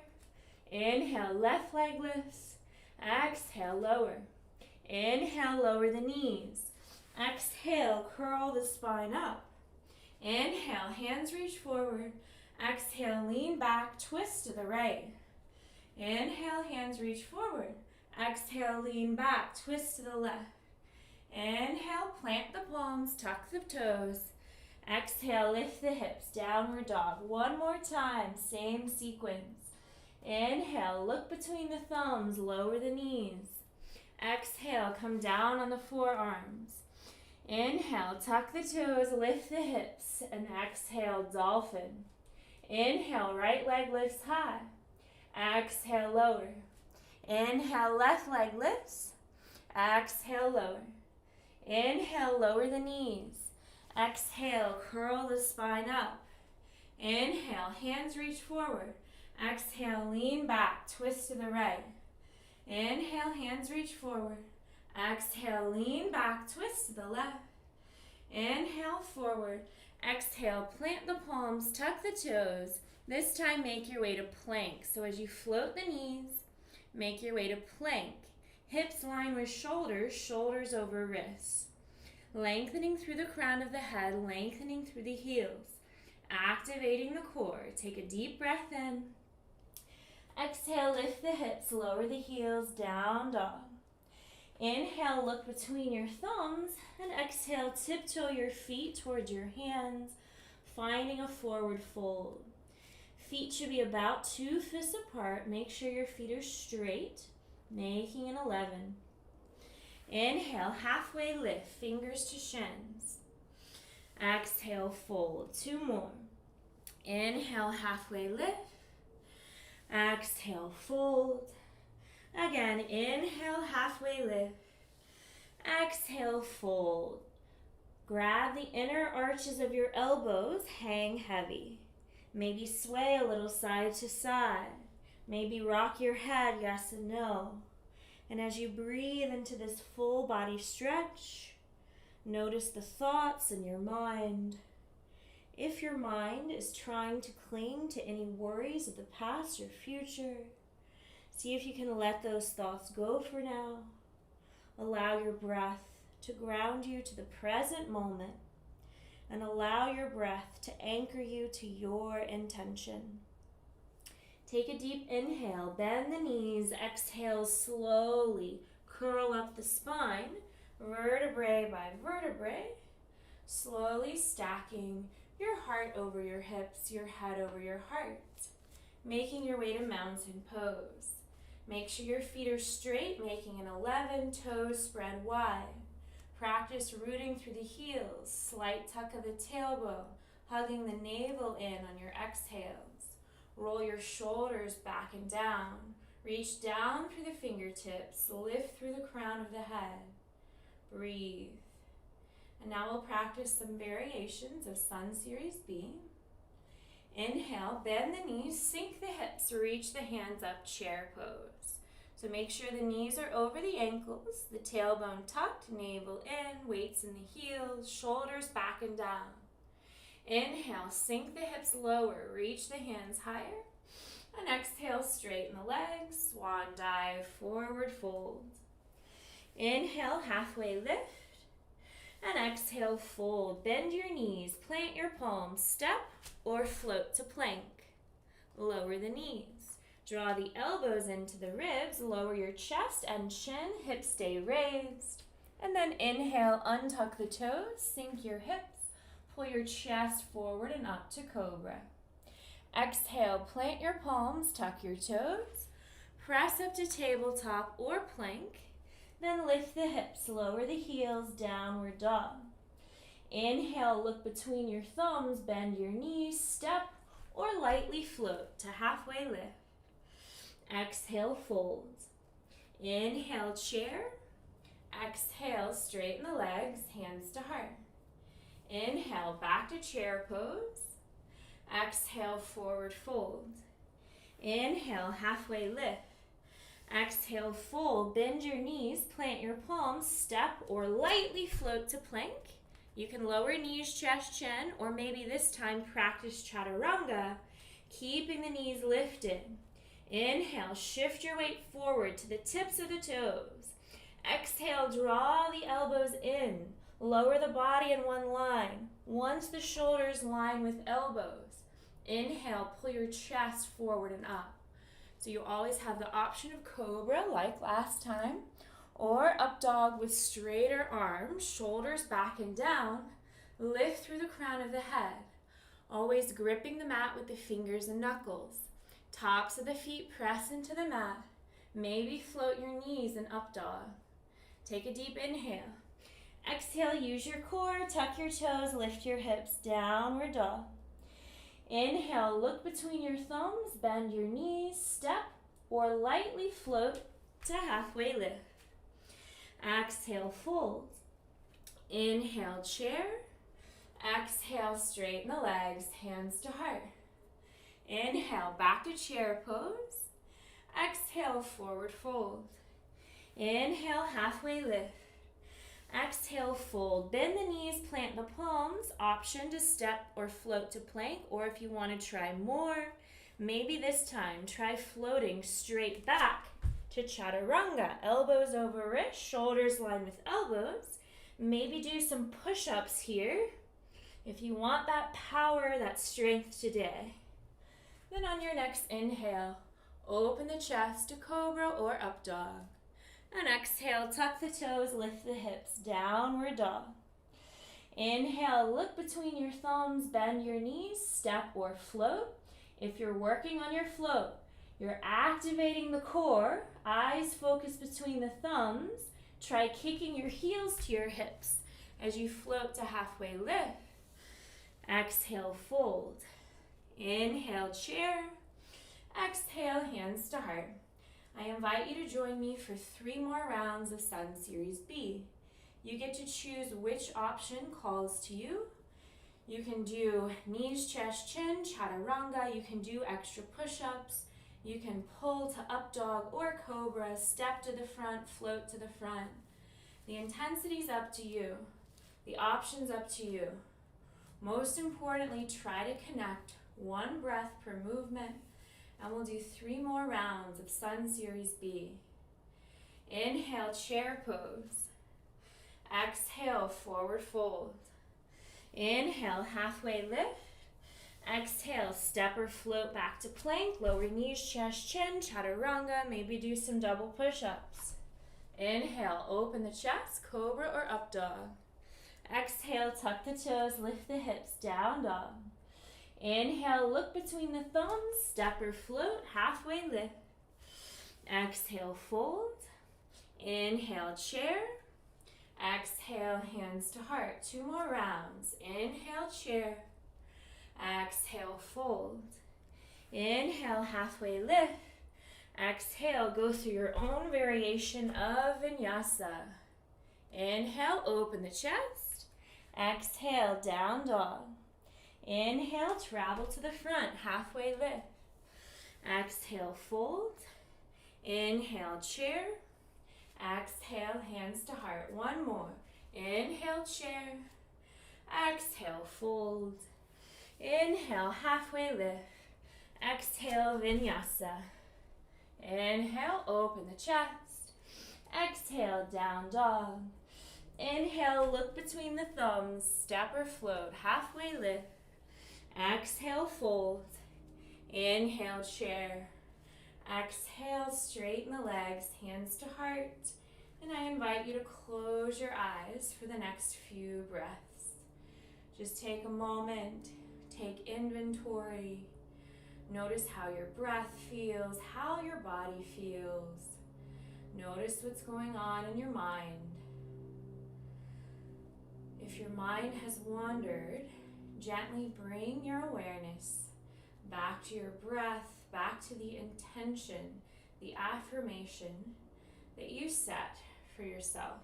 Inhale, left leg lifts. Exhale, lower. Inhale, lower the knees. Exhale, curl the spine up. Inhale, hands reach forward. Exhale, lean back, twist to the right. Inhale, hands reach forward. Exhale, lean back, twist to the left. Inhale, plant the palms, tuck the toes. Exhale, lift the hips, downward dog. One more time, same sequence. Inhale, look between the thumbs, lower the knees. Exhale, come down on the forearms. Inhale, tuck the toes, lift the hips, and exhale, dolphin. Inhale, right leg lifts high. Exhale, lower. Inhale, left leg lifts. Exhale, lower. Inhale, lower the knees. Exhale, curl the spine up. Inhale, hands reach forward. Exhale, lean back, twist to the right. Inhale, hands reach forward. Exhale, lean back, twist to the left. Inhale, forward. Exhale, plant the palms, tuck the toes. This time, make your way to plank. So as you float the knees, make your way to plank. Hips line with shoulders, shoulders over wrists. Lengthening through the crown of the head, lengthening through the heels. Activating the core. Take a deep breath in. Exhale, lift the hips, lower the heels, down dog. Inhale, look between your thumbs, and exhale, tiptoe your feet towards your hands, finding a forward fold. Feet should be about 2 fists apart. Make sure your feet are straight, making an 11. Inhale, halfway lift, fingers to shins. Exhale, fold. 2 more. Inhale, halfway lift. Exhale, fold. Again, inhale, halfway lift. Exhale, fold. Grab the inner arches of your elbows, hang heavy. Maybe sway a little side to side. Maybe rock your head, yes and no. And as you breathe into this full body stretch, notice the thoughts in your mind. If your mind is trying to cling to any worries of the past or future, see if you can let those thoughts go for now. Allow your breath to ground you to the present moment, and allow your breath to anchor you to your intention. Take a deep inhale, bend the knees, exhale slowly, curl up the spine, vertebrae by vertebrae, slowly stacking your heart over your hips, your head over your heart, making your way to mountain pose. Make sure your feet are straight, making an 11 toes spread wide. Practice rooting through the heels, slight tuck of the tailbone, hugging the navel in on your exhales. Roll your shoulders back and down. Reach down through the fingertips, lift through the crown of the head. Breathe. And now we'll practice some variations of Sun Series B. Inhale, bend the knees, sink the hips, reach the hands up, chair pose. So make sure the knees are over the ankles, the tailbone tucked, navel in, weights in the heels, shoulders back and down. Inhale, sink the hips lower, reach the hands higher. And exhale, straighten the legs, swan dive, forward fold. Inhale, halfway lift. And exhale, fold. Bend your knees, plant your palms, step or float to plank. Lower the knees. Draw the elbows into the ribs, lower your chest and chin, hips stay raised. And then inhale, untuck the toes, sink your hips. Pull your chest forward and up to cobra. Exhale, plant your palms, tuck your toes. Press up to tabletop or plank. Then lift the hips, lower the heels, downward dog. Inhale, look between your thumbs, bend your knees, step or lightly float to halfway lift. Exhale, fold. Inhale, chair. Exhale, straighten the legs, hands to heart. Inhale, back to chair pose. Exhale, forward fold. Inhale, halfway lift. Exhale, fold, bend your knees, plant your palms, step or lightly float to plank. You can lower knees, chest, chin, or maybe this time practice chaturanga, keeping the knees lifted. Inhale, shift your weight forward to the tips of the toes. Exhale, draw the elbows in. Lower the body in one line. Once the shoulders line with elbows, inhale, pull your chest forward and up. So you always have the option of cobra like last time, or up dog with straighter arms, shoulders back and down. Lift through the crown of the head, always gripping the mat with the fingers and knuckles. Tops of the feet press into the mat. Maybe float your knees in up dog. Take a deep inhale. Exhale, use your core, tuck your toes, lift your hips, downward dog. Inhale, look between your thumbs, bend your knees, step or lightly float to halfway lift. Exhale, fold. Inhale, chair. Exhale, straighten the legs, hands to heart. Inhale, back to chair pose. Exhale, forward fold. Inhale, halfway lift. Exhale, fold. Bend the knees, plant the palms. Option to step or float to plank, or if you want to try more, maybe this time try floating straight back to chaturanga. Elbows over wrists, shoulders line with elbows. Maybe do some push-ups here if you want that power, that strength today. Then on your next inhale, open the chest to cobra or up dog. And exhale, tuck the toes, lift the hips, downward dog. Inhale, look between your thumbs, bend your knees, step or float. If you're working on your float, you're activating the core, eyes focus between the thumbs. Try kicking your heels to your hips as you float to halfway lift. Exhale, fold. Inhale, chair. Exhale, hands to heart. I invite you to join me for 3 more rounds of Sun Series B. You get to choose which option calls to you. You can do knees, chest, chin, chaturanga. You can do extra push-ups. You can pull to up dog or cobra, step to the front, float to the front. The intensity's up to you. The option's up to you. Most importantly, try to connect 1 breath per movement. And we'll do 3 more rounds of Sun Series B. Inhale, chair pose. Exhale, forward fold. Inhale, halfway lift. Exhale, step or float back to plank. Lower knees, chest, chin, chaturanga. Maybe do some double push-ups. Inhale, open the chest, cobra or up dog. Exhale, tuck the toes, lift the hips, down dog. Inhale, look between the thumbs, step or float, halfway lift. Exhale, fold. Inhale, chair. Exhale, hands to heart. 2 more rounds. Inhale, chair. Exhale, fold. Inhale, halfway lift. Exhale, go through your own variation of vinyasa. Inhale, open the chest. Exhale, down dog. Inhale, travel to the front, halfway lift. Exhale, fold. Inhale, chair. Exhale, hands to heart. 1 more. Inhale, chair. Exhale, fold. Inhale, halfway lift. Exhale, vinyasa. Inhale, open the chest. Exhale, down dog. Inhale, look between the thumbs, step or float, halfway lift. Exhale, fold. Inhale, chair. Exhale, straighten the legs, hands to heart. And I invite you to close your eyes for the next few breaths. Just take a moment, take inventory. Notice how your breath feels, how your body feels. Notice what's going on in your mind. If your mind has wandered, gently bring your awareness back to your breath, back to the intention, the affirmation that you set for yourself.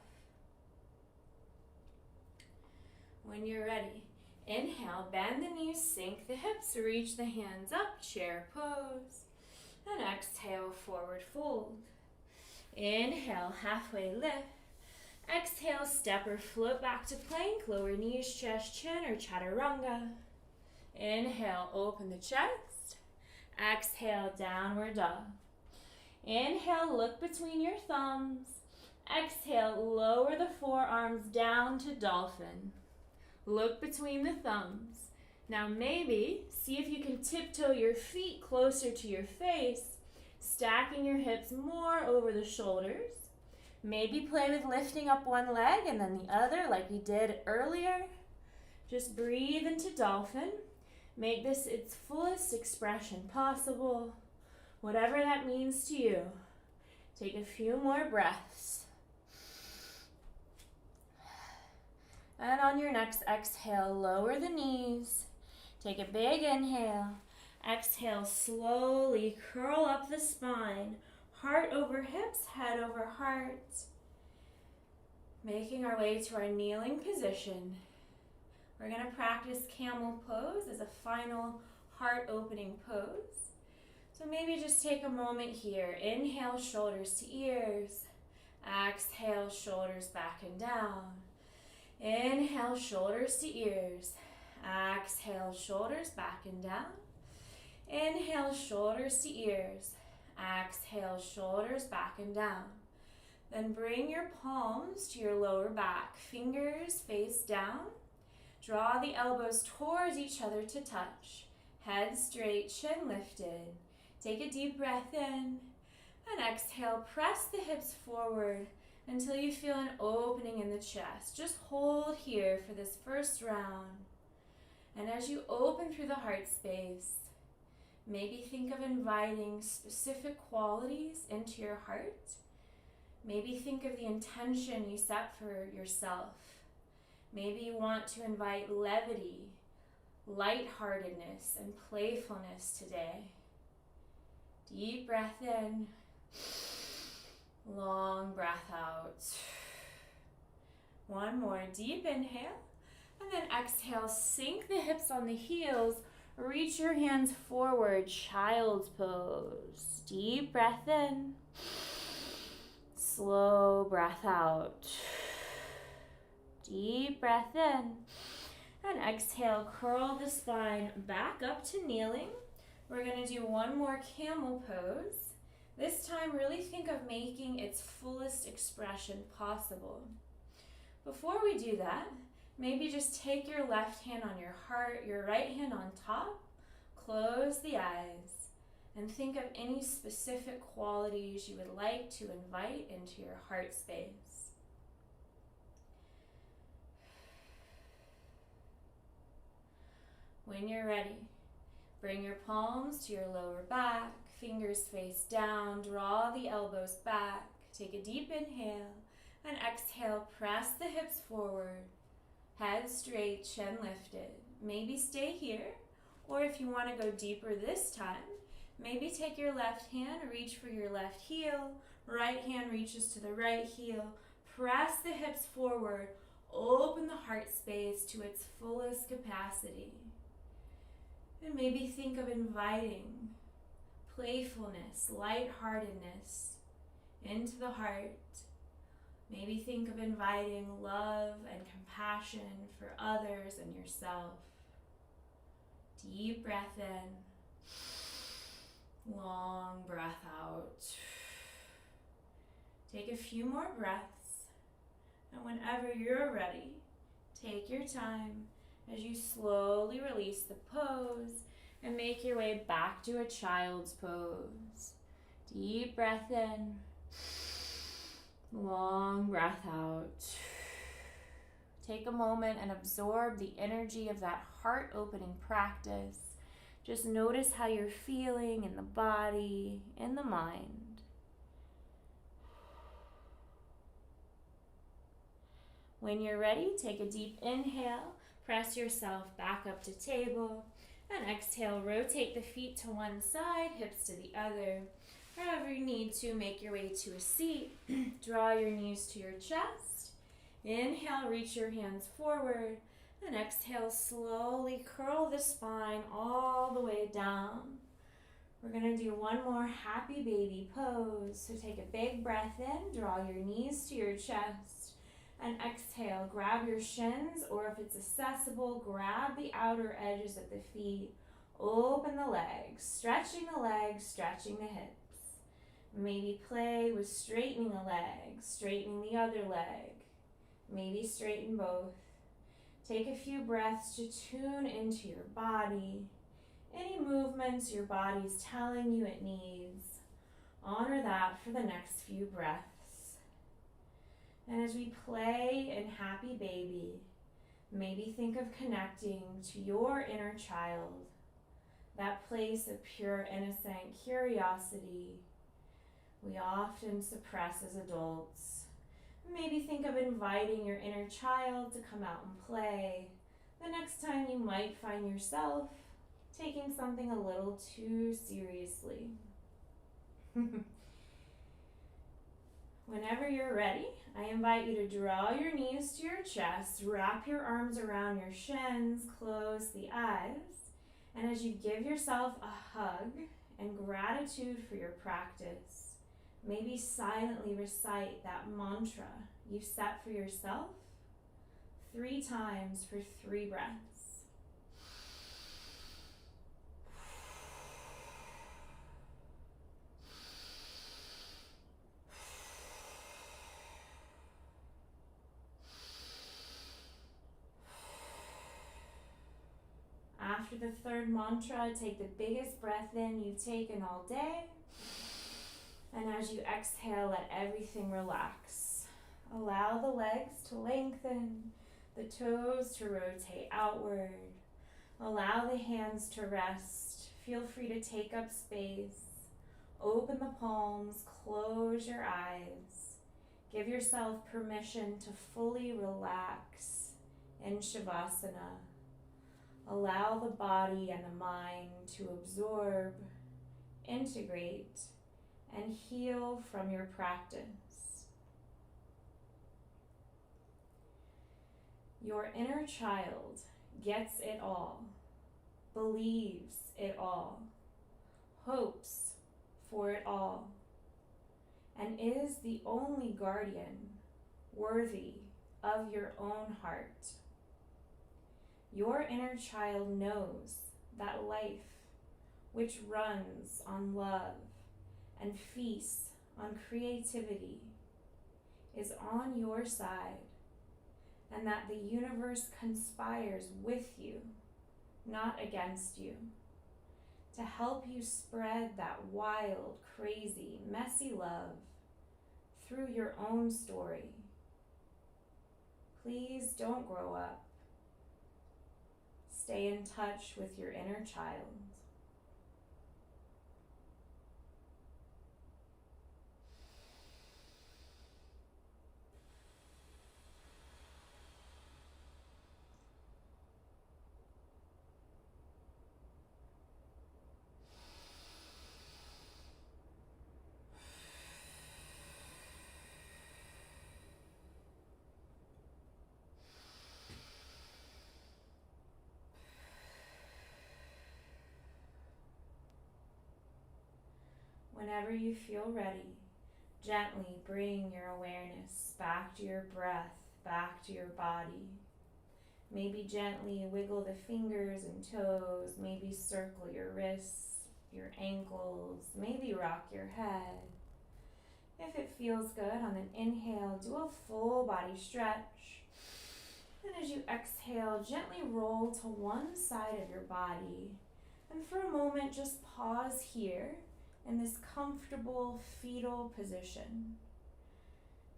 When you're ready, inhale, bend the knees, sink the hips, reach the hands up, chair pose. And exhale, forward fold. Inhale, halfway lift. Exhale, step or float back to plank, lower knees, chest, chin, or chaturanga. Inhale, open the chest. Exhale, downward dog. Inhale, look between your thumbs. Exhale, lower the forearms down to dolphin. Look between the thumbs. Now maybe see if you can tiptoe your feet closer to your face, stacking your hips more over the shoulders. Maybe play with lifting up one leg and then the other like we did earlier. Just breathe into dolphin. Make this its fullest expression possible, whatever that means to you. Take a few more breaths. And on your next exhale, lower the knees. Take a big inhale. Exhale, slowly curl up the spine. Heart over hips, head over heart. Making our way to our kneeling position. We're going to practice camel pose as a final heart opening pose. So maybe just take a moment here. Inhale, shoulders to ears. Exhale, shoulders back and down. Inhale, shoulders to ears. Exhale, shoulders back and down. Inhale, shoulders to ears. Exhale, shoulders back and down. Then bring your palms to your lower back. Fingers face down. Draw the elbows towards each other to touch. Head straight, chin lifted. Take a deep breath in. And exhale, press the hips forward until you feel an opening in the chest. Just hold here for this first round. And as you open through the heart space, maybe think of inviting specific qualities into your heart. Maybe think of the intention you set for yourself. Maybe you want to invite levity, lightheartedness, and playfulness today. Deep breath in, long breath out. One more deep inhale, and then exhale, sink the hips on the heels. Reach your hands forward, child's pose. Deep breath in. Slow breath out. Deep breath in. And exhale, curl the spine back up to kneeling. We're going to do one more camel pose. This time, really think of making its fullest expression possible. Before we do that, maybe just take your left hand on your heart, your right hand on top. close the eyes and think of any specific qualities you would like to invite into your heart space. When you're ready, bring your palms to your lower back, fingers face down, draw the elbows back. Take a deep inhale and exhale, press the hips forward, head straight, chin lifted. Maybe stay here, or if you want to go deeper this time, maybe take your left hand, reach for your left heel, right hand reaches to the right heel, press the hips forward, open the heart space to its fullest capacity. And maybe think of inviting playfulness, lightheartedness into the heart. Maybe think of inviting love and compassion for others and yourself. Deep breath in, long breath out. Take a few more breaths, and whenever you're ready, take your time as you slowly release the pose and make your way back to a child's pose. Deep breath in, long breath out. Take a moment and absorb the energy of that heart-opening practice. Just notice how you're feeling in the body, in the mind. When you're ready, take a deep inhale, press yourself back up to table, and exhale, rotate the feet to one side, hips to the other. However you need to, make your way to a seat. Draw your knees to your chest. Inhale, reach your hands forward. And exhale, slowly curl the spine all the way down. We're going to do one more happy baby pose. So take a big breath in, draw your knees to your chest. And exhale, grab your shins, or if it's accessible, grab the outer edges of the feet. Open the legs, stretching the hips. Maybe play with straightening a leg, straightening the other leg. Maybe straighten both. Take a few breaths to tune into your body. Any movements your body's telling you it needs, honor that for the next few breaths. And as we play in Happy Baby, maybe think of connecting to your inner child, that place of pure, innocent curiosity we often suppress as adults. Maybe think of inviting your inner child to come out and play. The next time you might find yourself taking something a little too seriously. Whenever you're ready, I invite you to draw your knees to your chest, wrap your arms around your shins, close the eyes, and as you give yourself a hug and gratitude for your practice, maybe silently recite that mantra you set for yourself 3 times for 3 breaths. After the 3rd mantra, take the biggest breath in you've taken all day. And as you exhale, let everything relax. Allow the legs to lengthen, the toes to rotate outward. Allow the hands to rest. Feel free to take up space. Open the palms, close your eyes. Give yourself permission to fully relax in Shavasana. Allow the body and the mind to absorb, integrate, and heal from your practice. Your inner child gets it all, believes it all, hopes for it all, and is the only guardian worthy of your own heart. Your inner child knows that life, which runs on love and feasts on creativity, is on your side, and that the universe conspires with you, not against you. to help you spread that wild, crazy, messy love through your own story. Please don't grow up. Stay in touch with your inner child. Whenever you feel ready, gently bring your awareness back to your breath, back to your body. Maybe gently wiggle the fingers and toes, maybe circle your wrists, your ankles, maybe rock your head. If it feels good, on an inhale, do a full body stretch. And as you exhale, gently roll to one side of your body. And for a moment, just pause here in this comfortable fetal position.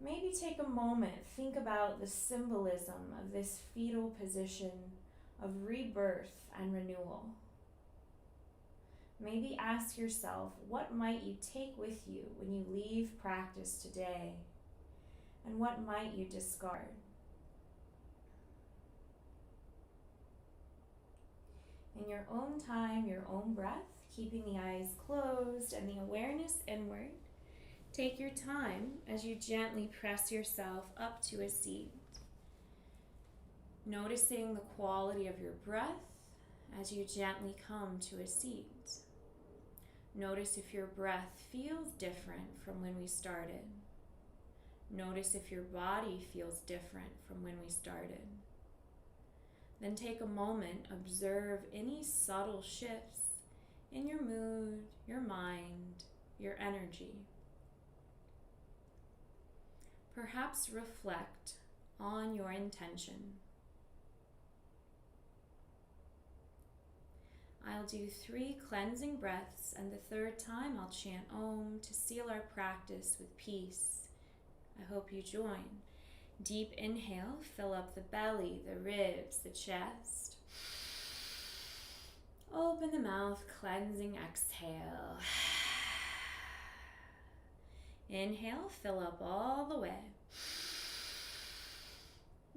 Maybe take a moment, think about the symbolism of this fetal position of rebirth and renewal. Maybe ask yourself, what might you take with you when you leave practice today? And what might you discard? In your own time, your own breath, keeping the eyes closed and the awareness inward, take your time as you gently press yourself up to a seat. Noticing the quality of your breath as you gently come to a seat. Notice if your breath feels different from when we started. Notice if your body feels different from when we started. Then take a moment, observe any subtle shifts in your mood, your mind, your energy. Perhaps reflect on your intention. I'll do 3 cleansing breaths, and the third time I'll chant Om to seal our practice with peace. I hope you join. Deep inhale, fill up the belly, the ribs, the chest. Open the mouth, cleansing exhale. Inhale, fill up all the way.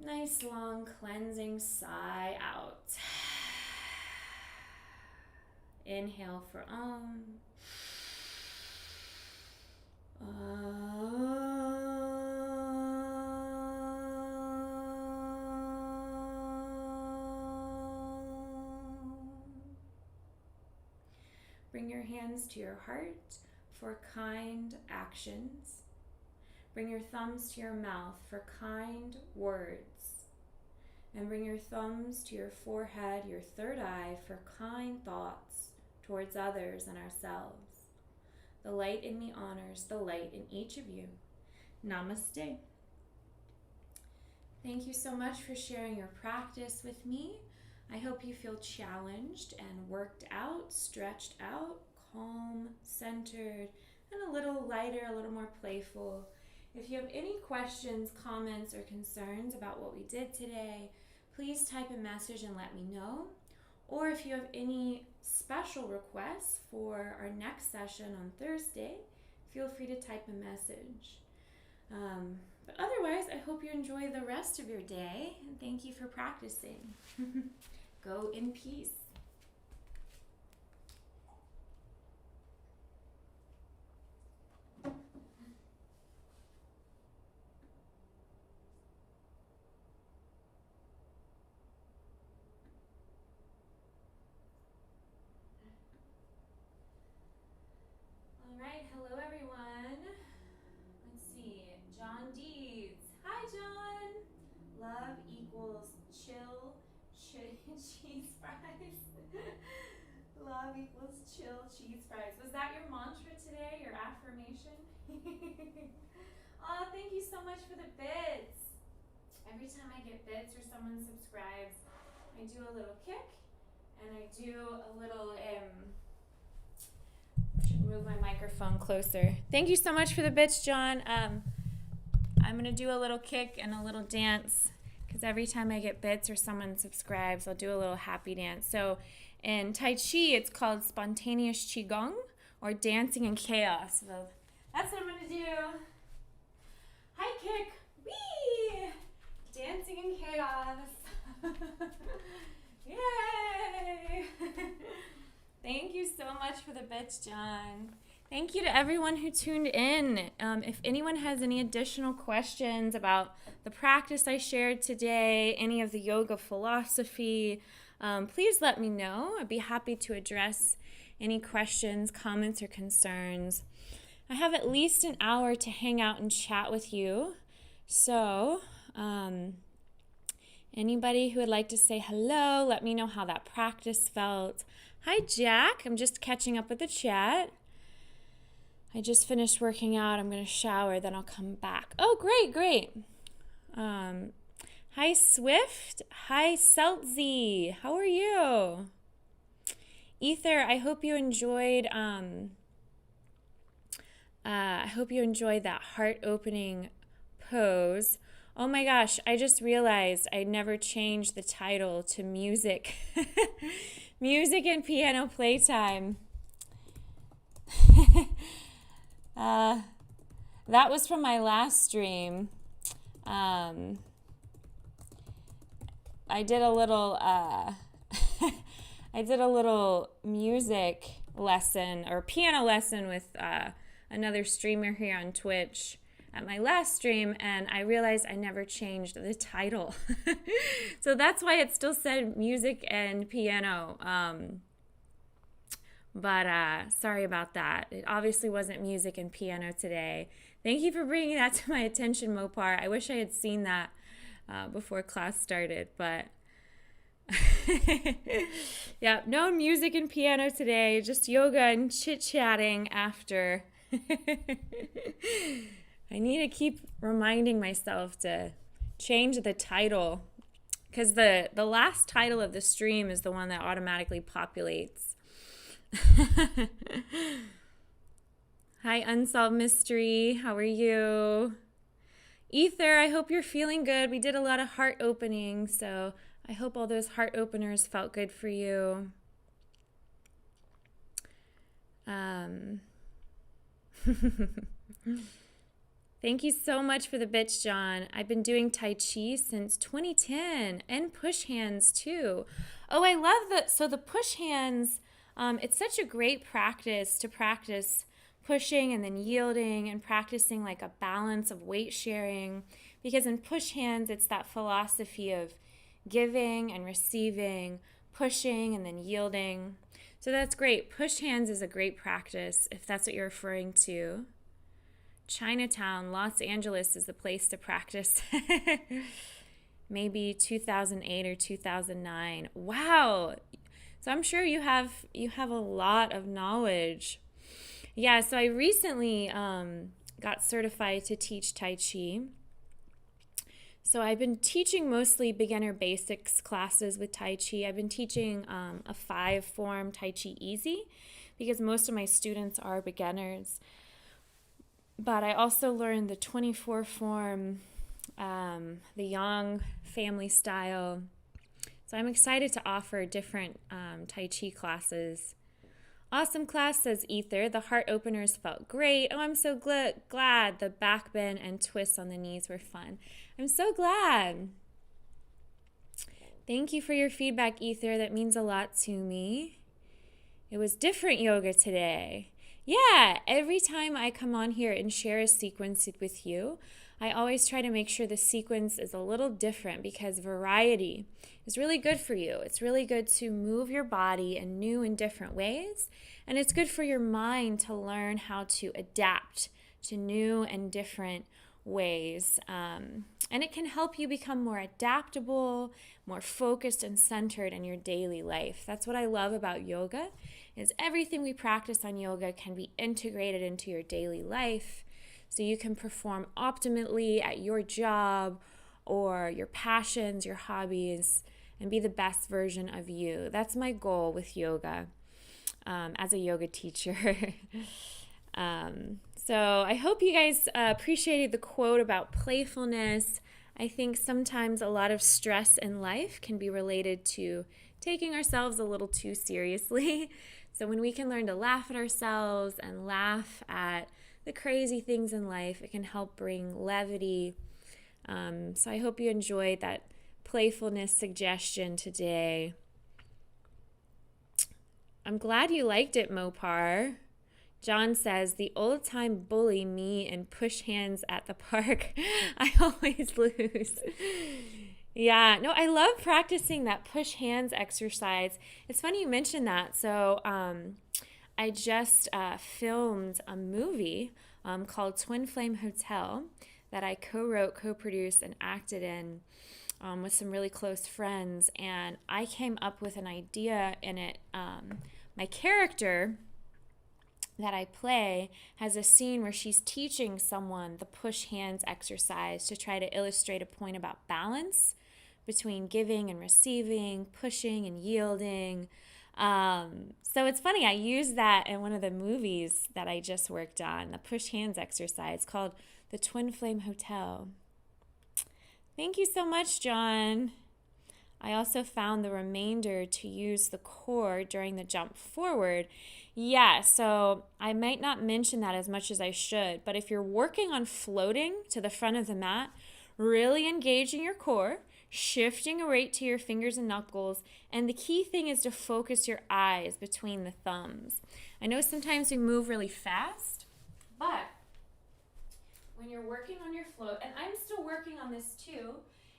Nice long cleansing sigh out. Inhale for Om. Bring your hands to your heart for kind actions. Bring your thumbs to your mouth for kind words. And bring your thumbs to your forehead, your third eye, for kind thoughts towards others and ourselves. The light in me honors the light in each of you. Namaste. Thank you so much for sharing your practice with me. I hope you feel challenged and worked out, stretched out, calm, centered, and a little lighter, a little more playful. If you have any questions, comments, or concerns about what we did today, please type a message and let me know. Or if you have any special requests for our next session on Thursday, feel free to type a message. But otherwise, I hope you enjoy the rest of your day, and thank you for practicing. Go in peace. All right, hello everyone. Let's see, John Deeds. Hi, John. Love equals chill cheese fries. Love equals chill cheese fries. Was that your mantra today, your affirmation? Oh, thank you so much for the bits. Every time I get bits or someone subscribes, I do a little kick and I do a little move my microphone closer. Thank you so much for the bits, John. I'm going to do a little kick and a little dance because every time I get bits or someone subscribes, I'll do a little happy dance. So in Tai Chi, it's called spontaneous Qigong or dancing in chaos. So that's what I'm going to do. High kick. Whee! Dancing in chaos. Yay! Thank you so much for the bits, John. Thank you to everyone who tuned in. If anyone has any additional questions about the practice I shared today, any of the yoga philosophy, please let me know. I'd be happy to address any questions, comments, or concerns. I have at least an hour to hang out and chat with you. So, anybody who would like to say hello, let me know how that practice felt. Hi, Jack. I'm just catching up with the chat. I just finished working out. I'm going to shower, then I'll come back. Oh, great. Hi, Swift. Hi, Seltzy. How are you? Ether, I hope you enjoyed that heart-opening pose. Oh my gosh, I just realized I never changed the title to music. Music and piano playtime. That was from my last stream. I did a little music lesson or piano lesson with another streamer here on Twitch at my last stream, and I realized I never changed the title. So that's why it still said music and piano. But sorry about that. It obviously wasn't music and piano today. Thank you for bringing that to my attention, Mopar. I wish I had seen that before class started, but yeah, no music and piano today, just yoga and chit-chatting after. I need to keep reminding myself to change the title because the last title of the stream is the one that automatically populates. Hi, Unsolved Mystery. How are you? Ether, I hope you're feeling good. We did a lot of heart opening, so I hope all those heart openers felt good for you. Thank you so much for the bits, John. I've been doing Tai Chi since 2010 and push hands too. Oh, I love that. So the push hands, it's such a great practice to practice pushing and then yielding and practicing like a balance of weight sharing, because in push hands, it's that philosophy of giving and receiving, pushing and then yielding. So that's great. Push hands is a great practice if that's what you're referring to. Chinatown, Los Angeles is the place to practice. Maybe 2008 or 2009. Wow. So I'm sure you have a lot of knowledge. Yeah, so I recently got certified to teach Tai Chi. So I've been teaching mostly beginner basics classes with Tai Chi. I've been teaching a 5-form Tai Chi Easy because most of my students are beginners. But I also learned the 24-form, the Yang family style. So I'm excited to offer different Tai Chi classes. Awesome class, says Ether. The heart openers felt great. Oh, I'm so glad. The back bend and twists on the knees were fun. I'm so glad. Thank you for your feedback, Ether. That means a lot to me. It was different yoga today. Yeah, every time I come on here and share a sequence with you, I always try to make sure the sequence is a little different because variety is really good for you. It's really good to move your body in new and different ways, and it's good for your mind to learn how to adapt to new and different ways. And it can help you become more adaptable, more focused and centered in your daily life. That's what I love about yoga, is everything we practice on yoga can be integrated into your daily life so you can perform optimally at your job or your passions, your hobbies, and be the best version of you. That's my goal with yoga. as a yoga teacher. So I hope you guys appreciated the quote about playfulness. I think sometimes a lot of stress in life can be related to taking ourselves a little too seriously. So when we can learn to laugh at ourselves and laugh at the crazy things in life, it can help bring levity. So I hope you enjoyed that playfulness suggestion today. I'm glad you liked it, Mopar. John says, the old-time bully me and push hands at the park. I always lose. Yeah, no, I love practicing that push hands exercise. It's funny you mentioned that. So I just filmed a movie called Twin Flame Hotel that I co-wrote, co-produced, and acted in with some really close friends. And I came up with an idea in it. My character that I play has a scene where she's teaching someone the push hands exercise to try to illustrate a point about balance between giving and receiving, pushing and yielding. So it's funny, I used that in one of the movies that I just worked on, the push hands exercise called the Twin Flame Hotel. Thank you so much, John. I also found the remainder to use the core during the jump forward. Yeah, so I might not mention that as much as I should, but if you're working on floating to the front of the mat, really engaging your core, shifting your weight to your fingers and knuckles, and the key thing is to focus your eyes between the thumbs. I know sometimes we move really fast, but when you're working on your float, and I'm still working on this too,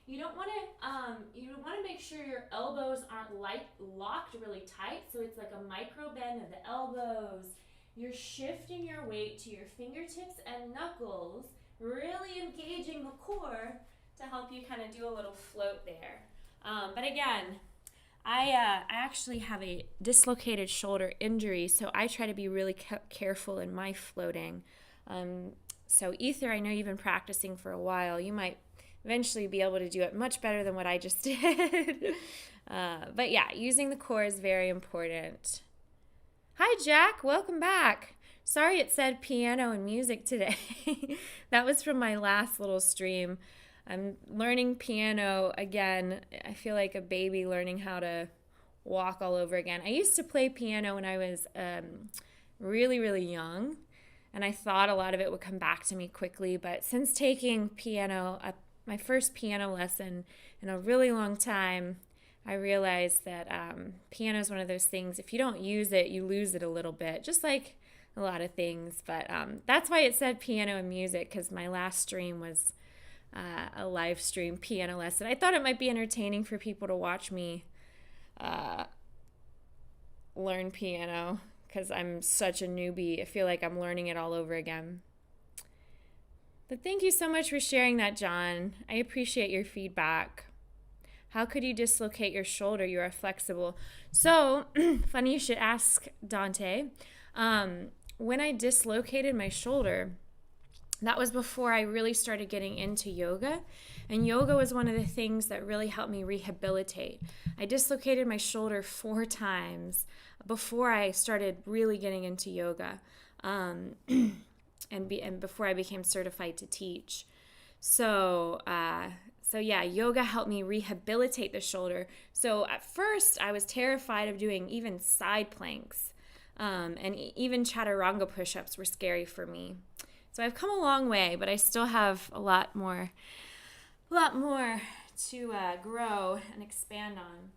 you want to make sure your elbows aren't locked really tight, so it's like a micro bend of the elbows. You're shifting your weight to your fingertips and knuckles, really engaging the core to help you kind of do a little float there. But again, I actually have a dislocated shoulder injury, so I try to be really careful in my floating. So Ether, I know you've been practicing for a while. You might eventually be able to do it much better than what I just did. But yeah, using the core is very important. Hi, Jack. Welcome back. Sorry it said piano and music today. That was from my last little stream. I'm learning piano again. I feel like a baby learning how to walk all over again. I used to play piano when I was really, really young, and I thought a lot of it would come back to me quickly. But since taking piano, my first piano lesson in a really long time, I realized that piano is one of those things, if you don't use it, you lose it a little bit, just like a lot of things. But that's why it said piano and music, because my last stream was a live stream piano lesson. I thought it might be entertaining for people to watch me learn piano, because I'm such a newbie. I feel like I'm learning it all over again. But thank you so much for sharing that, John. I appreciate your feedback. How could you dislocate your shoulder? You are flexible. So, funny you should ask, Dante. When I dislocated my shoulder, that was before I really started getting into yoga. And yoga was one of the things that really helped me rehabilitate. I dislocated my shoulder 4 times before I started really getting into yoga. And before I became certified to teach. So yeah, yoga helped me rehabilitate the shoulder. So at first, I was terrified of doing even side planks. And even chaturanga push-ups were scary for me. So I've come a long way, but I still have a lot more to grow and expand on.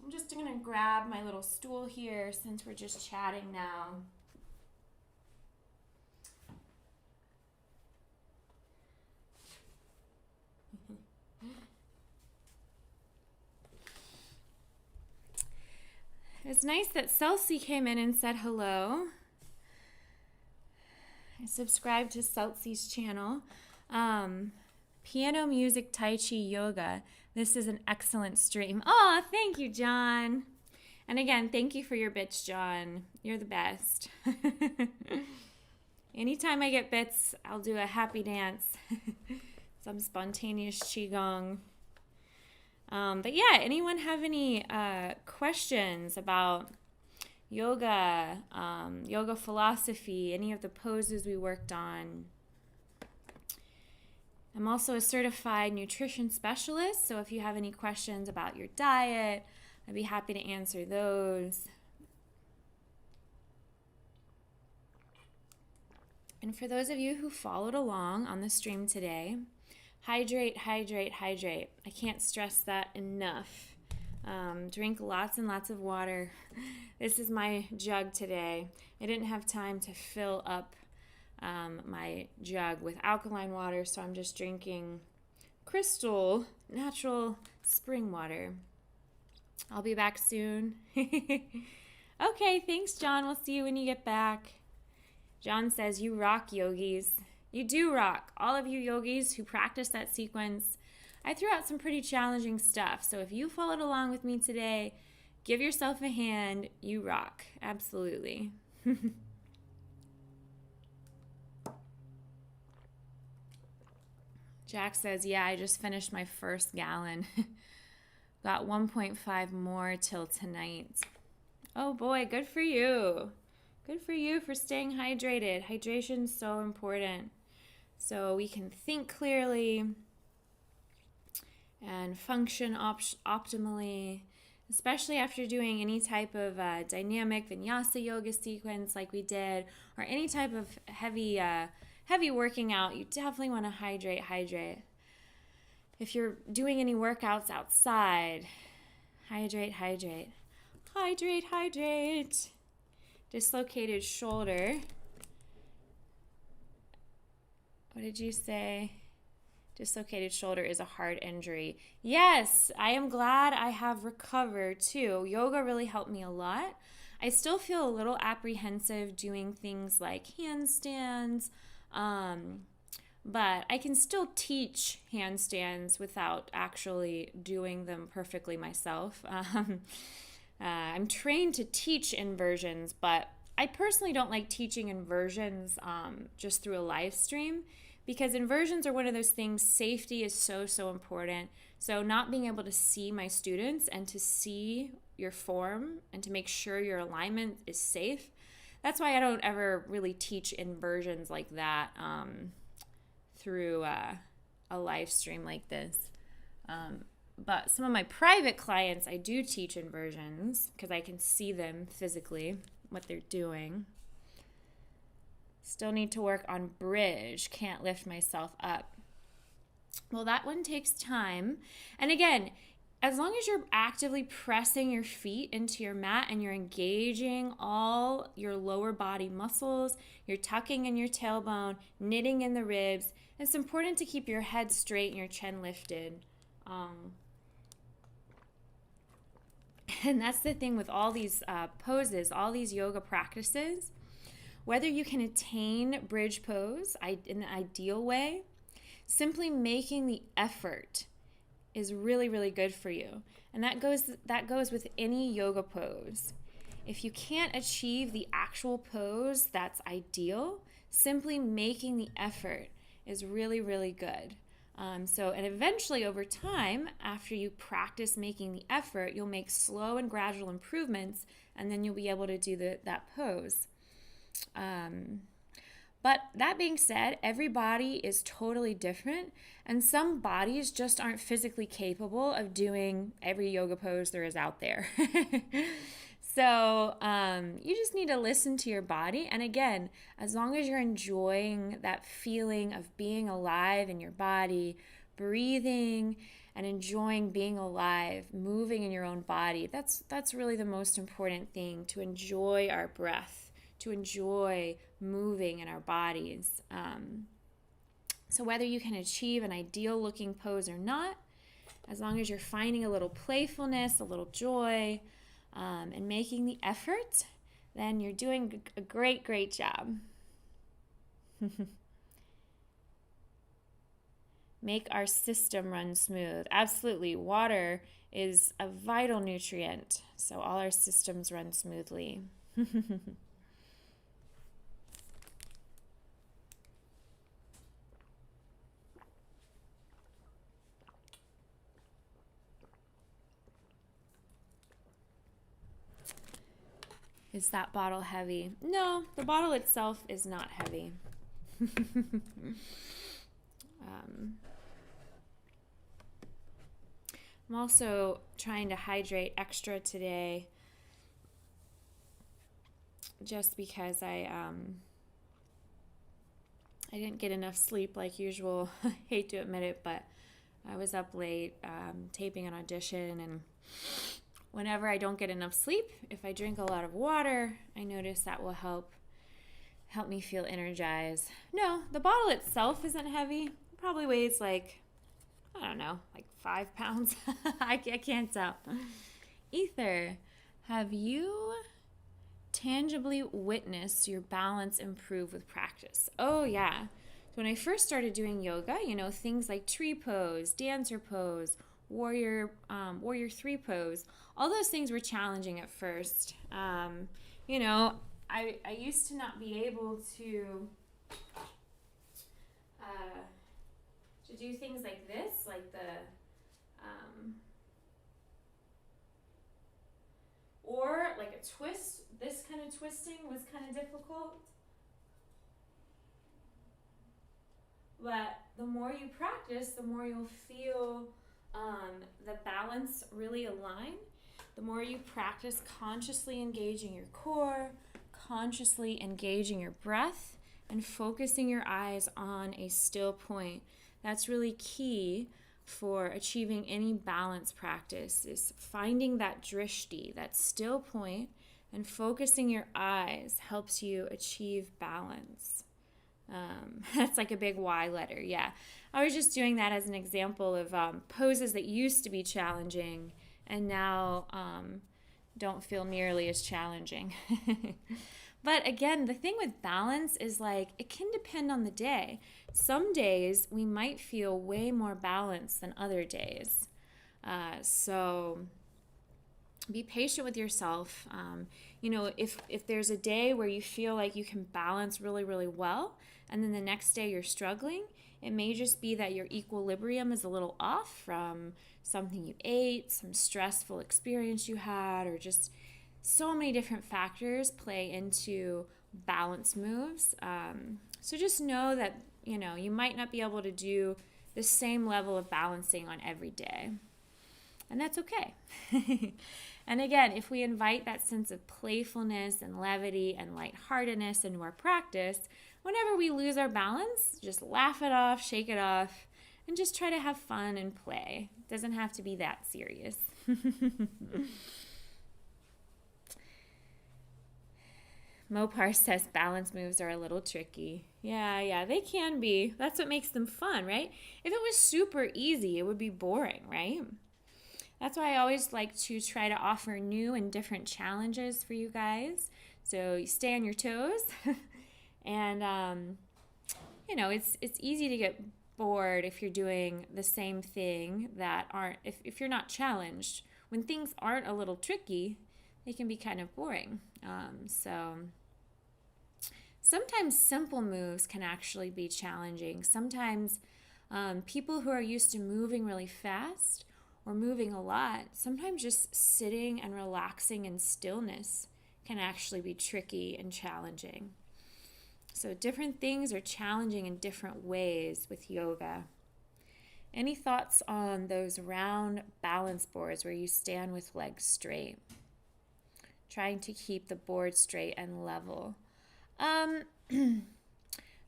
I'm just going to grab my little stool here since we're just chatting now. It's nice that Celsi came in and said hello. I subscribed to Celsi's channel. Piano, music, Tai Chi, yoga. This is an excellent stream. Oh, thank you, John. And again, thank you for your bits, John. You're the best. Anytime I get bits, I'll do a happy dance. Some spontaneous qigong. But yeah, anyone have any questions about yoga, yoga philosophy, any of the poses we worked on. I'm also a certified nutrition specialist, so if you have any questions about your diet, I'd be happy to answer those. And for those of you who followed along on the stream today, hydrate, hydrate, hydrate. I can't stress that enough. Drink lots and lots of water. This is my jug today. I didn't have time to fill up my jug with alkaline water, so I'm just drinking crystal, natural spring water. I'll be back soon. Okay, thanks, John. We'll see you when you get back. John says, you rock, yogis. You do rock. All of you yogis who practice that sequence. I threw out some pretty challenging stuff, so if you followed along with me today, give yourself a hand. You rock. Absolutely. Jack says, yeah, I just finished my first gallon. Got 1.5 more till tonight. Oh boy, good for you. Good for you for staying hydrated. Hydration is so important. So we can think clearly and function optimally, especially after doing any type of dynamic vinyasa yoga sequence like we did, or any type of heavy working out. You definitely want to hydrate. If you're doing any workouts outside, hydrate. Dislocated shoulder. What did you say? Dislocated shoulder is a hard injury. Yes, I am glad I have recovered too. Yoga really helped me a lot. I still feel a little apprehensive doing things like handstands, but I can still teach handstands without actually doing them perfectly myself. I'm trained to teach inversions, but I personally don't like teaching inversions just through a live stream, because inversions are one of those things, safety is so important. So not being able to see my students and to see your form and to make sure your alignment is safe, that's why I don't ever really teach inversions like that through a live stream like this. But some of my private clients, I do teach inversions because I can see them physically, what they're doing. Still need to work on bridge. Can't lift myself up. Well, that one takes time. And again, as long as you're actively pressing your feet into your mat and you're engaging all your lower body muscles, you're tucking in your tailbone, knitting in the ribs, it's important to keep your head straight and your chin lifted. And that's the thing with all these poses, all these yoga practices. Whether you can attain bridge pose in the ideal way, simply making the effort is really good for you. And that goes with any yoga pose. If you can't achieve the actual pose that's ideal, simply making the effort is really good. And eventually over time, after you practice making the effort, you'll make slow and gradual improvements, and then you'll be able to do that pose. But that being said, every body is totally different, and some bodies just aren't physically capable of doing every yoga pose there is out there. So you just need to listen to your body. And again, as long as you're enjoying that feeling of being alive in your body, breathing and enjoying being alive, moving in your own body, that's really the most important thing, to enjoy our breath, to enjoy moving in our bodies. So whether you can achieve an ideal looking pose or not, as long as you're finding a little playfulness, a little joy, and making the effort, then you're doing a great job. Make our system run smooth. Absolutely. Water is a vital nutrient, so all our systems run smoothly. Is that bottle heavy? No, the bottle itself is not heavy. I'm also trying to hydrate extra today just because I didn't get enough sleep like usual. I hate to admit it, but I was up late taping an audition, and whenever I don't get enough sleep, if I drink a lot of water, I notice that will help me feel energized. No, the bottle itself isn't heavy. It probably weighs like 5 pounds. I can't tell. Ether, have you tangibly witnessed your balance improve with practice? Oh, yeah. So when I first started doing yoga, things like tree pose, dancer pose, warrior 3 pose, all those things were challenging at first. I used to not be able to do things like this, like or like a twist. This kind of twisting was kind of difficult. But the more you practice, the more you'll feel the balance really align. The more you practice consciously engaging your core, consciously engaging your breath, and focusing your eyes on a still point. That's really key for achieving any balance practice, is finding that drishti, that still point, and focusing your eyes helps you achieve balance. That's like a big Y letter, yeah. I was just doing that as an example of poses that used to be challenging and now don't feel nearly as challenging. But again, the thing with balance is like it can depend on the day. Some days we might feel way more balanced than other days. So be patient with yourself. If there's a day where you feel like you can balance really, really well, and then the next day you're struggling, it may just be that your equilibrium is a little off from something you ate, some stressful experience you had, or just so many different factors play into balance moves. So just know that, you might not be able to do the same level of balancing on every day. And that's okay. And again, if we invite that sense of playfulness and levity and lightheartedness into our practice, whenever we lose our balance, just laugh it off, shake it off, and just try to have fun and play. It doesn't have to be that serious. Mopar says balance moves are a little tricky. Yeah, they can be. That's what makes them fun, right? If it was super easy, it would be boring, right? That's why I always like to try to offer new and different challenges for you guys. So you stay on your toes. And, it's easy to get bored if you're doing the same thing if you're not challenged. When things aren't a little tricky, they can be kind of boring. So sometimes simple moves can actually be challenging. Sometimes people who are used to moving really fast or moving a lot, sometimes just sitting and relaxing in stillness can actually be tricky and challenging. So different things are challenging in different ways with yoga. Any thoughts on those round balance boards where you stand with legs straight, trying to keep the board straight and level?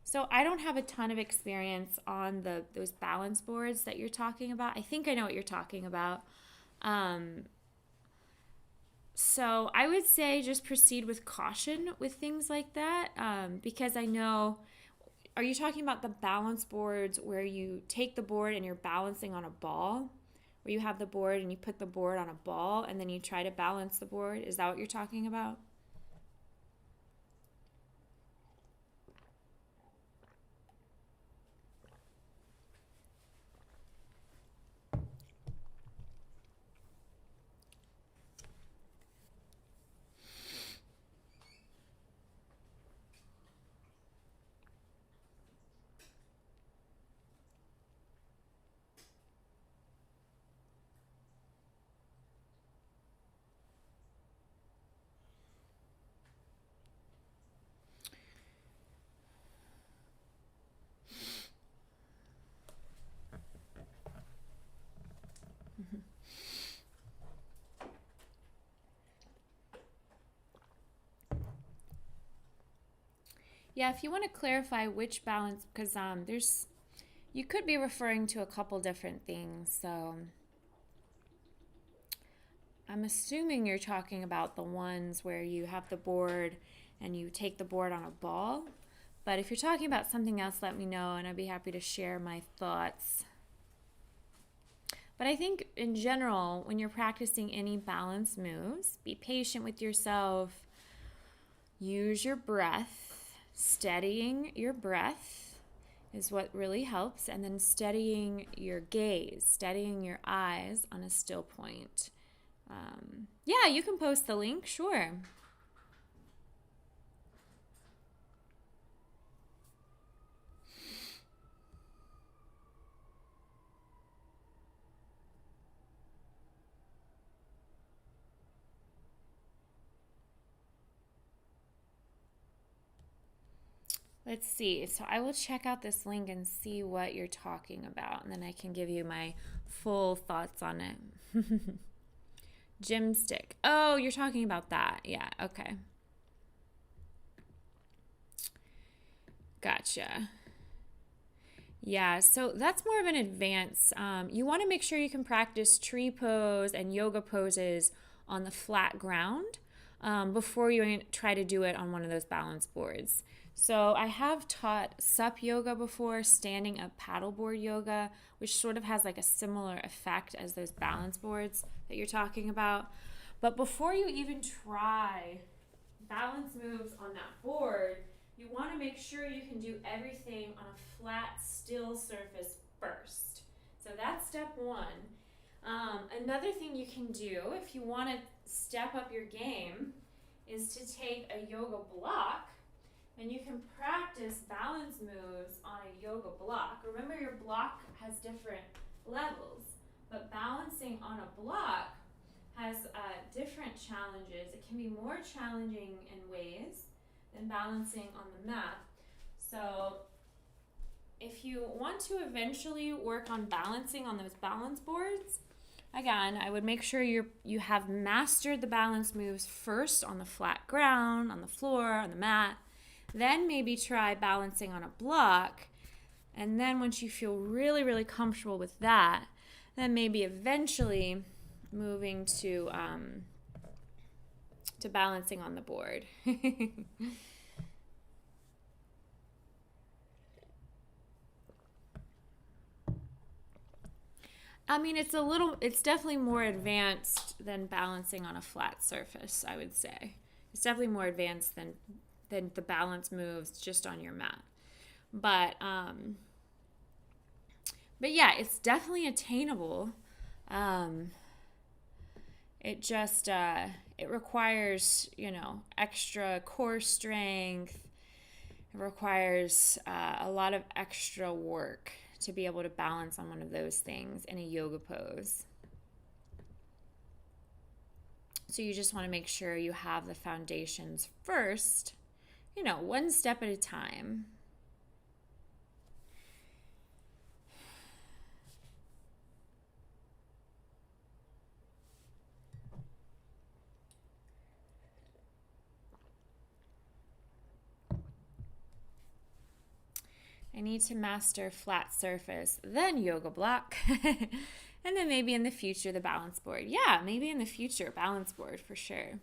So I don't have a ton of experience on those balance boards that you're talking about. I think I know what you're talking about. So I would say just proceed with caution with things like that, because I know, are you talking about the balance boards where you take the board and you're balancing on a ball? Where you have the board and you put the board on a ball and then you try to balance the board? Is that what you're talking about? Yeah, if you want to clarify which balance, because you could be referring to a couple different things. So I'm assuming you're talking about the ones where you have the board and you take the board on a ball. But if you're talking about something else, let me know and I'd be happy to share my thoughts. But I think in general, when you're practicing any balance moves, be patient with yourself. Use your breath. Steadying your breath is what really helps. And then steadying your gaze, steadying your eyes on a still point. Yeah, you can post the link, sure. Let's see. So I will check out this link and see what you're talking about, and then I can give you my full thoughts on it. Gym stick. Oh, you're talking about that. Yeah, okay. Gotcha. Yeah, so that's more of an advance. You want to make sure you can practice tree pose and yoga poses on the flat ground before you try to do it on one of those balance boards. So I have taught sup yoga before, standing up paddleboard yoga, which sort of has like a similar effect as those balance boards that you're talking about. But before you even try balance moves on that board, you want to make sure you can do everything on a flat, still surface first. So that's step one. Another thing you can do if you want to step up your game is to take a yoga block and you can practice balance moves on a yoga block. Remember, your block has different levels, but balancing on a block has different challenges. It can be more challenging in ways than balancing on the mat. So if you want to eventually work on balancing on those balance boards, again, I would make sure you have mastered the balance moves first on the flat ground, on the floor, on the mat. Then maybe try balancing on a block. And then once you feel really, really comfortable with that, then maybe eventually moving to balancing on the board. I mean, it's definitely more advanced than balancing on a flat surface, I would say. It's definitely more advanced than the balance moves just on your mat. But yeah, it's definitely attainable. It just it requires, extra core strength. It requires a lot of extra work to be able to balance on one of those things in a yoga pose. So you just want to make sure you have the foundations first, one step at a time. I need to master flat surface, then yoga block, and then maybe in the future the balance board. Yeah, maybe in the future balance board for sure.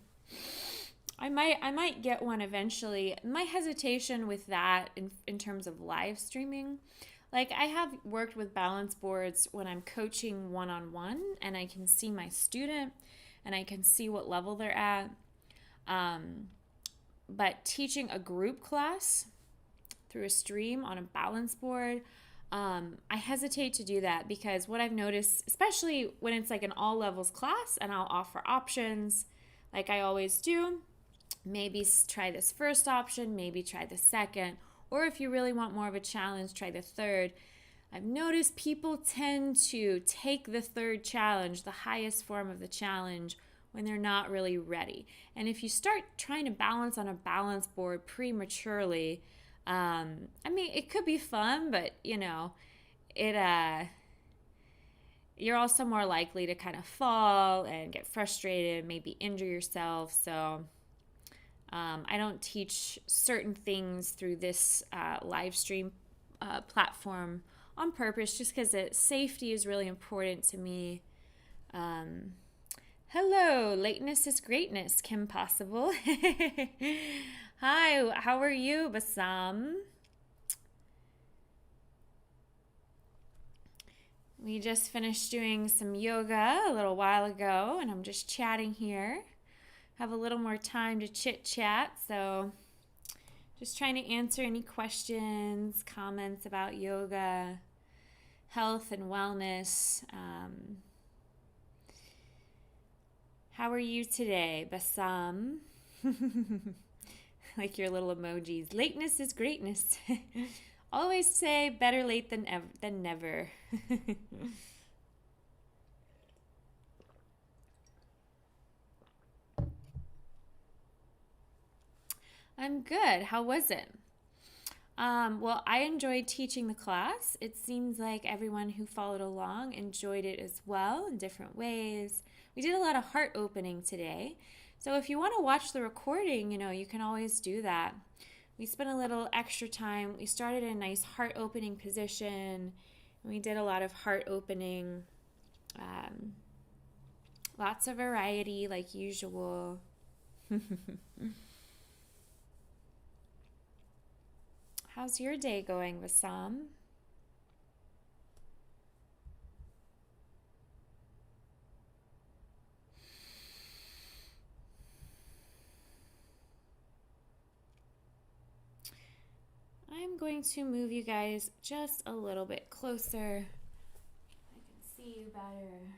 I might get one eventually. My hesitation with that in terms of live streaming, like I have worked with balance boards when I'm coaching one-on-one and I can see my student and I can see what level they're at. But teaching a group class through a stream on a balance board, I hesitate to do that because what I've noticed, especially when it's like an all levels class and I'll offer options like I always do, maybe try this first option, maybe try the second, or if you really want more of a challenge, try the third. I've noticed people tend to take the third challenge, the highest form of the challenge, when they're not really ready. And if you start trying to balance on a balance board prematurely, it could be fun, but you're also more likely to kind of fall and get frustrated, maybe injure yourself. So I don't teach certain things through this live stream platform on purpose, just because safety is really important to me. Hello, lateness is greatness, Kim Possible. Hi, how are you, Basam? We just finished doing some yoga a little while ago, and I'm just chatting here. Have a little more time to chit chat, so just trying to answer any questions, comments about yoga, health and wellness. How are you today, Basam? Like your little emojis. Lateness is greatness. Always say better late than never. I'm good. How was it? Well, I enjoyed teaching the class. It seems like everyone who followed along enjoyed it as well in different ways. We did a lot of heart opening today. So if you want to watch the recording, you can always do that. We spent a little extra time. We started in a nice heart opening position. We did a lot of heart opening. Lots of variety like usual. How's your day going, Vasam? I'm going to move you guys just a little bit closer. I can see you better.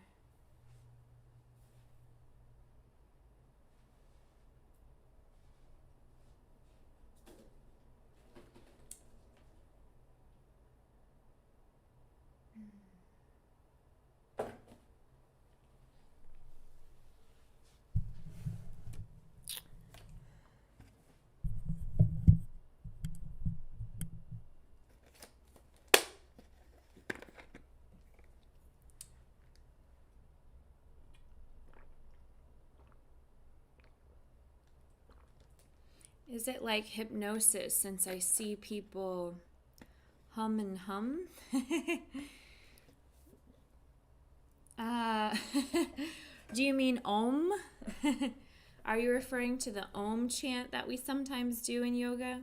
Is it like hypnosis since I see people hum and hum? Do you mean Om? Are you referring to the Om chant that we sometimes do in yoga?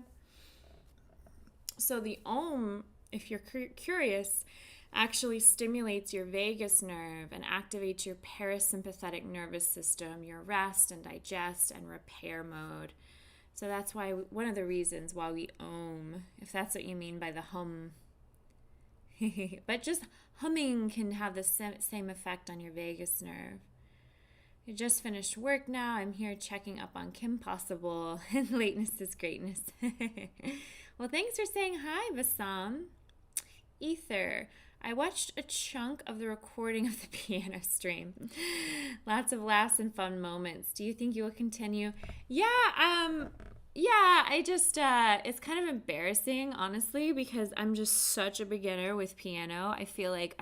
So the Om, if you're curious, actually stimulates your vagus nerve and activates your parasympathetic nervous system, your rest and digest and repair mode. So that's why one of the reasons why we Om, if that's what you mean by the hum. But just humming can have the same effect on your vagus nerve. I just finished work now. I'm here checking up on Kim Possible, and lateness is greatness. Well, thanks for saying hi, Vasam. Ether. I watched a chunk of the recording of the piano stream. Lots of laughs and fun moments. Do you think you will continue? Yeah, I just, it's kind of embarrassing, honestly, because I'm just such a beginner with piano. I feel like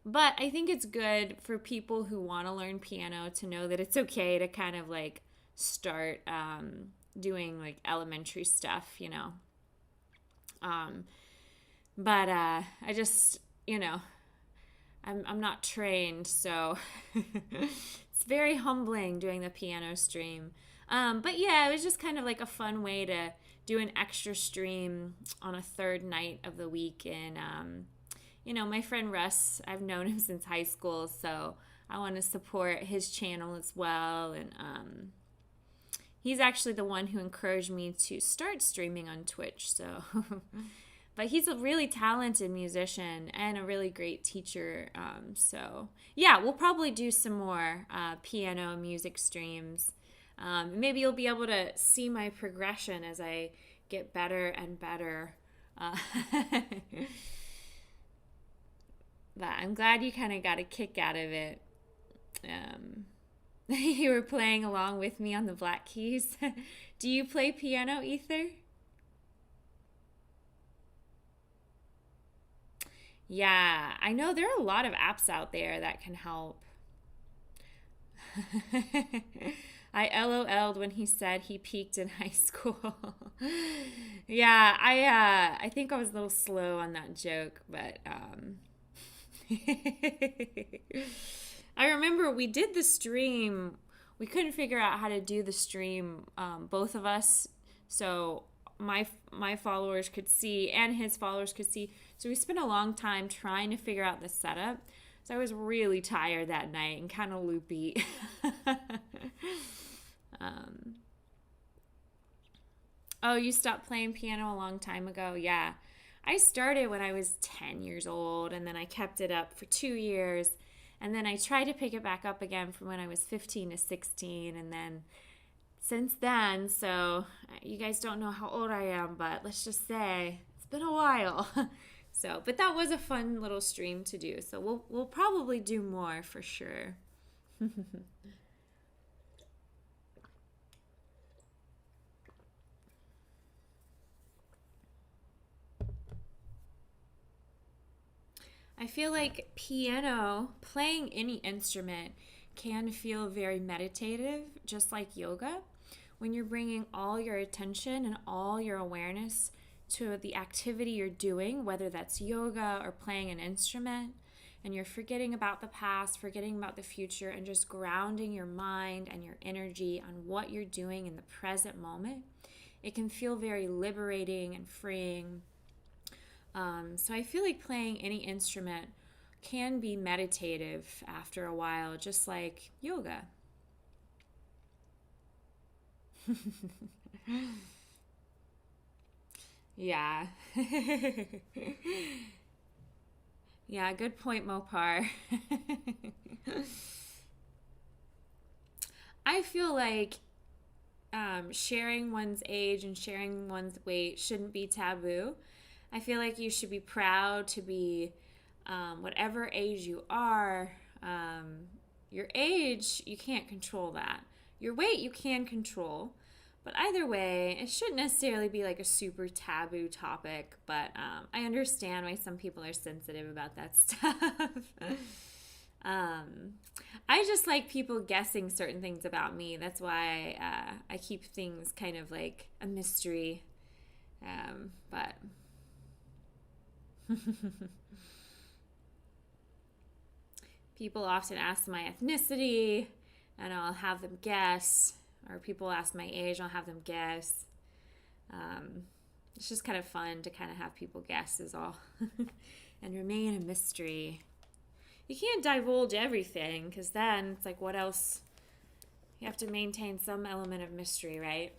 but I think it's good for people who want to learn piano to know that it's okay to kind of like start doing like elementary stuff, But I just, I'm not trained, so it's very humbling doing the piano stream. But yeah, it was just kind of like a fun way to do an extra stream on a third night of the week. And, my friend Russ, I've known him since high school, so I want to support his channel as well. And he's actually the one who encouraged me to start streaming on Twitch, so... But he's a really talented musician and a really great teacher. So, yeah, we'll probably do some more piano music streams. Maybe you'll be able to see my progression as I get better and better. But I'm glad you kind of got a kick out of it. You were playing along with me on the Black Keys. Do you play piano, Ether? Yeah, I know there are a lot of apps out there that can help. I LOL'd when he said he peaked in high school. Yeah, I think I was a little slow on that joke, but I remember we did the stream. We couldn't figure out how to do the stream, both of us, so my followers could see and his followers could see. So we spent a long time trying to figure out the setup. So I was really tired that night and kind of loopy. Oh, you stopped playing piano a long time ago? Yeah. I started when I was 10 years old, and then I kept it up for 2 years. And then I tried to pick it back up again from when I was 15 to 16. And then since then, so you guys don't know how old I am, but let's just say it's been a while. So, but that was a fun little stream to do. So we'll probably do more for sure. I feel like piano, playing any instrument, can feel very meditative, just like yoga. When you're bringing all your attention and all your awareness to the activity you're doing, whether that's yoga or playing an instrument, and you're forgetting about the past, forgetting about the future, and just grounding your mind and your energy on what you're doing in the present moment, it can feel very liberating and freeing. So I feel like playing any instrument can be meditative after a while, just like yoga. Yeah. Yeah, good point, Mopar. I feel like sharing one's age and sharing one's weight shouldn't be taboo. I feel like you should be proud to be whatever age you are. Your age, you can't control that. Your weight, you can control. But either way, it shouldn't necessarily be like a super taboo topic. But I understand why some people are sensitive about that stuff. I just like people guessing certain things about me. That's why I keep things kind of like a mystery. But people often ask my ethnicity, and I'll have them guess. Or people ask my age, I'll have them guess. It's just kind of fun to kind of have people guess is all. And remain a mystery. You can't divulge everything, because then it's like, what else? You have to maintain some element of mystery, right?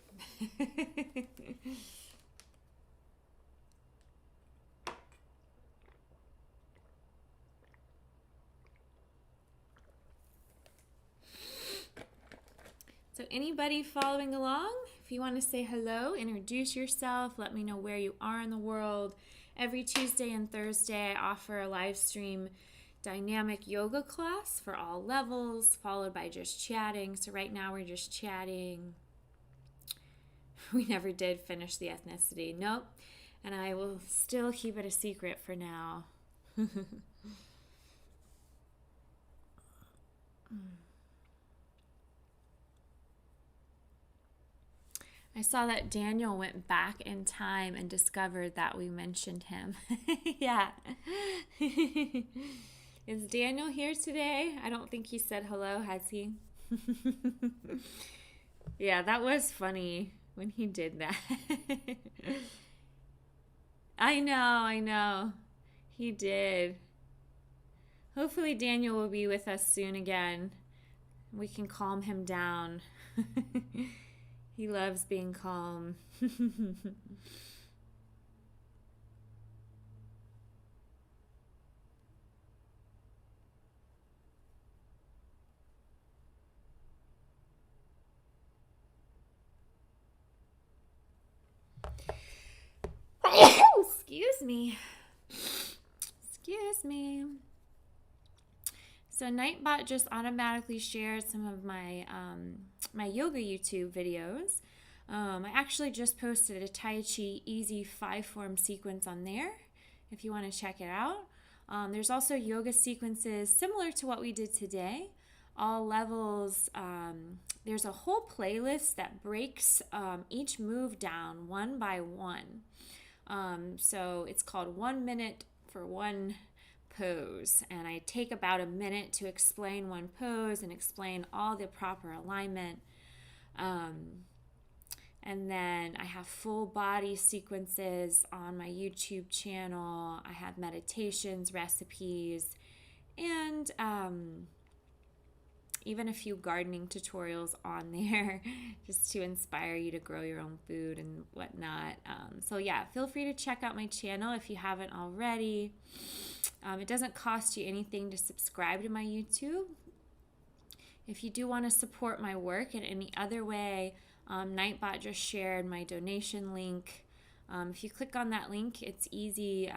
So anybody following along, if you want to say hello, introduce yourself, let me know where you are in the world. Every Tuesday and Thursday, I offer a live stream dynamic yoga class for all levels, followed by just chatting. So right now we're just chatting. We never did finish the ethnicity. Nope. And I will still keep it a secret for now. I saw that Daniel went back in time and discovered that we mentioned him. Yeah. Is Daniel here today? I don't think he said hello, has he? Yeah, that was funny when he did that. I know. He did. Hopefully Daniel will be with us soon again. We can calm him down. He loves being calm. Excuse me. So Nightbot just automatically shared some of my my yoga YouTube videos. I actually just posted a Tai Chi easy 5-form sequence on there if you want to check it out. There's also yoga sequences similar to what we did today, all levels, there's a whole playlist that breaks each move down one by one. So it's called 1 minute for one pose, and I take about a minute to explain one pose and explain all the proper alignment. And then I have full body sequences on my YouTube channel. I have meditations, recipes, and even a few gardening tutorials on there just to inspire you to grow your own food and whatnot. So yeah, feel free to check out my channel if you haven't already. It doesn't cost you anything to subscribe to my YouTube. If you do want to support my work in any other way, Nightbot just shared my donation link. If you click on that link, it's easy.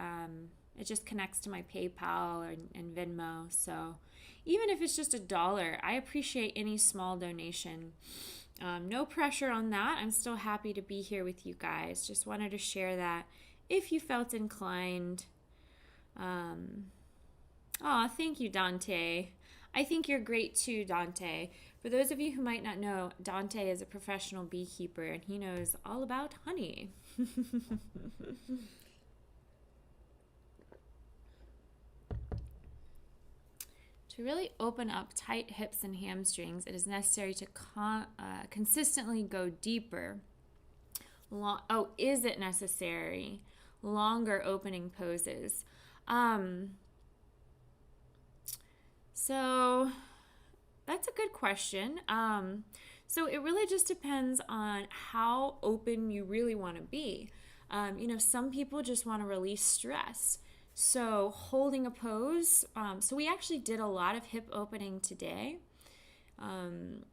It just connects to my PayPal and Venmo. So even if it's just $1, I appreciate any small donation. No pressure on that. I'm still happy to be here with you guys. Just wanted to share that if you felt inclined. Thank you, Dante. I think you're great too, Dante. For those of you who might not know, Dante is a professional beekeeper and he knows all about honey. To really open up tight hips and hamstrings, it is necessary to consistently go deeper. Is it necessary? Longer opening poses. So that's a good question. So it really just depends on how open you really want to be. Some people just want to release stress. So holding a pose, so we actually did a lot of hip opening today. And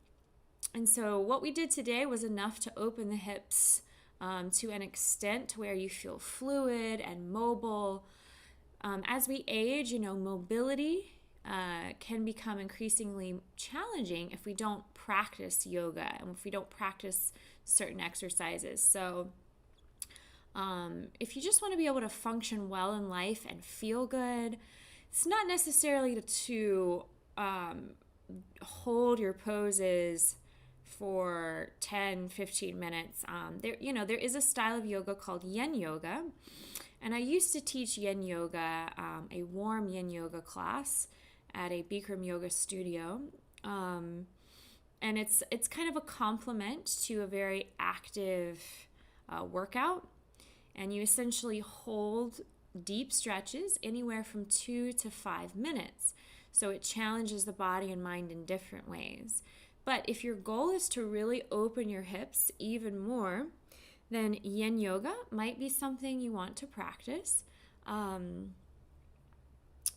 so what we did today was enough to open the hips to an extent where you feel fluid and mobile. As we age, mobility can become increasingly challenging if we don't practice yoga and if we don't practice certain exercises. So if you just want to be able to function well in life and feel good, it's not necessarily to hold your poses for 10, 15 minutes. There is a style of yoga called yin yoga, and I used to teach yin yoga, a warm yin yoga class at a Bikram yoga studio. And it's kind of a complement to a very active workout. And you essentially hold deep stretches anywhere from 2 to 5 minutes. So it challenges the body and mind in different ways. But if your goal is to really open your hips even more, then yin yoga might be something you want to practice.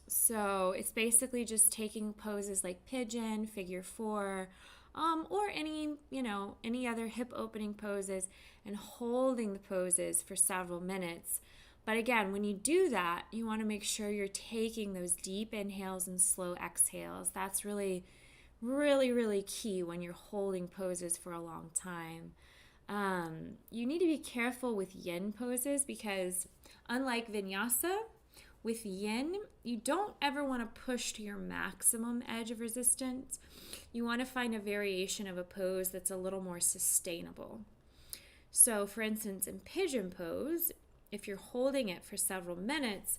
So it's basically just taking poses like pigeon, figure four, or any other hip opening poses and holding the poses for several minutes. But again, when you do that, you want to make sure you're taking those deep inhales and slow exhales. That's really, really, really key when you're holding poses for a long time. You need to be careful with yin poses because unlike vinyasa, with yin, you don't ever want to push to your maximum edge of resistance. You want to find a variation of a pose that's a little more sustainable. So for instance, in pigeon pose, if you're holding it for several minutes,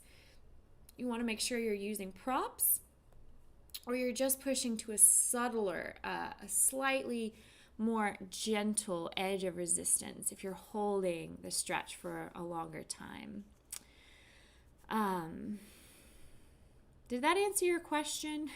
you want to make sure you're using props or you're just pushing to a subtler, a slightly more gentle edge of resistance if you're holding the stretch for a longer time. Did that answer your question?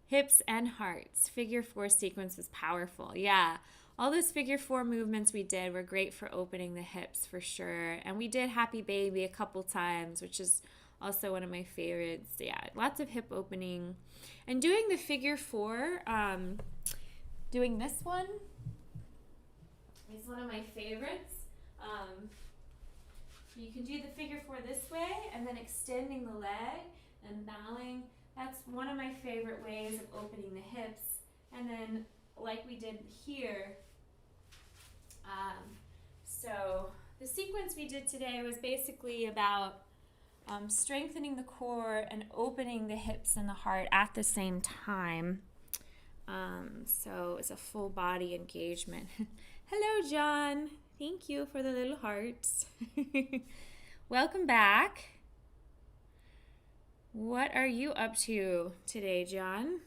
Hips and hearts. Figure four sequence was powerful. Yeah. All those figure four movements we did were great for opening the hips for sure. And we did Happy Baby a couple times, which is also one of my favorites. Yeah, lots of hip opening. And doing the figure four, doing this one is one of my favorites. You can do the figure four this way and then extending the leg and bowing. That's one of my favorite ways of opening the hips. And then like we did here, so the sequence we did today was basically about strengthening the core and opening the hips and the heart at the same time. So it's a full body engagement. Hello, John. Thank you for the little hearts. Welcome back. What are you up to today, John?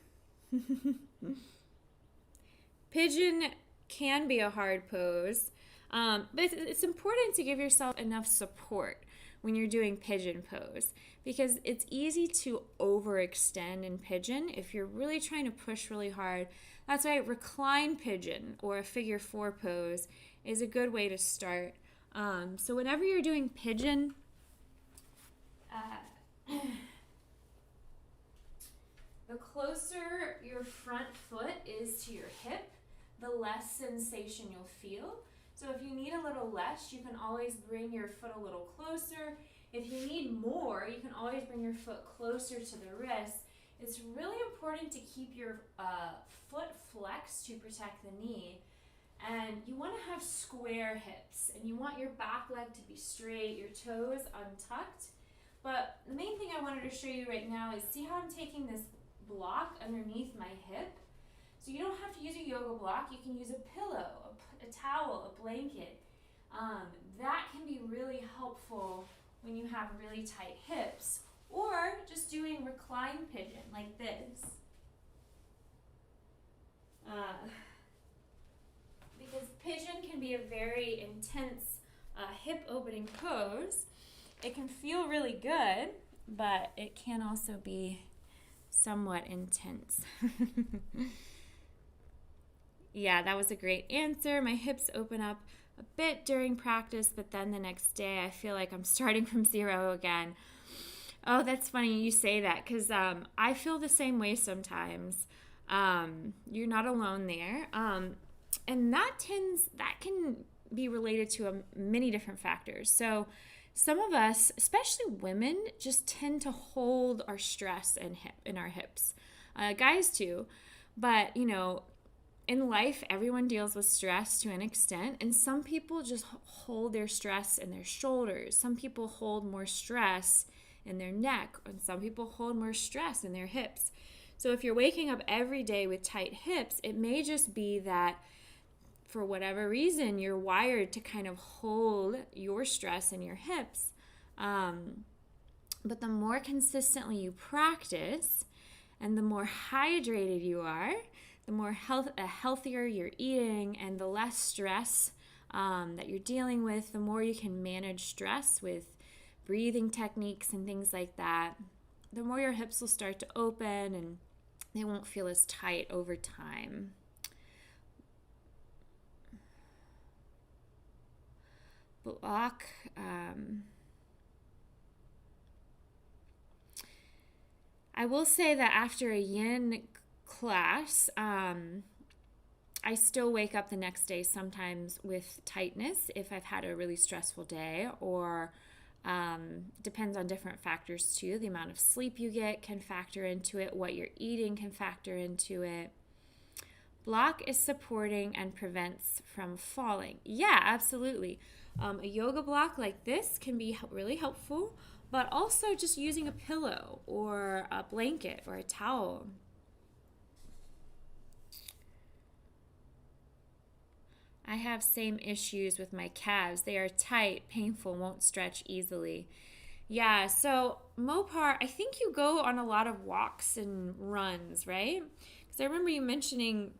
Pigeon can be a hard pose, but it's important to give yourself enough support when you're doing pigeon pose, because it's easy to overextend in pigeon if you're really trying to push really hard. That's why recline pigeon or a figure 4 pose is a good way to start. So whenever you're doing pigeon, the closer your front foot is to your hip, the less sensation you'll feel. So if you need a little less, you can always bring your foot a little closer. If you need more, you can always bring your foot closer to the wrist. It's really important to keep your foot flexed to protect the knee. And you want to have square hips, and you want your back leg to be straight, your toes untucked. But the main thing I wanted to show you right now is, see how I'm taking this block underneath my hip? So you don't have to use a yoga block. You can use a pillow, a towel, a blanket. That can be really helpful when you have really tight hips, or just doing recline pigeon like this. Because pigeon can be a very intense hip opening pose. It can feel really good, but it can also be somewhat intense. Yeah, that was a great answer. My hips open up a bit during practice, but then the next day I feel like I'm starting from zero again. Oh, that's funny you say that, because I feel the same way sometimes. You're not alone there. And that can be related to many different factors. So some of us, especially women, just tend to hold our stress in our hips. Guys too. But, in life, everyone deals with stress to an extent, and some people just hold their stress in their shoulders. Some people hold more stress in their neck, and some people hold more stress in their hips. So if you're waking up every day with tight hips, it may just be that for whatever reason, you're wired to kind of hold your stress in your hips. But the more consistently you practice, and the more hydrated you are, the more healthier you're eating, and the less stress that you're dealing with, the more you can manage stress with breathing techniques and things like that, the more your hips will start to open and they won't feel as tight over time. Block. I will say that after a yin class, I still wake up the next day sometimes with tightness if I've had a really stressful day, or depends on different factors too. The amount of sleep you get can factor into it. What you're eating can factor into it. Block is supporting and prevents from falling. Yeah, absolutely. A yoga block like this can be really helpful, but also just using a pillow or a blanket or a towel. I have same issues with my calves. They are tight, painful, won't stretch easily. Yeah, so Mopar, I think you go on a lot of walks and runs, right? Because I remember you mentioning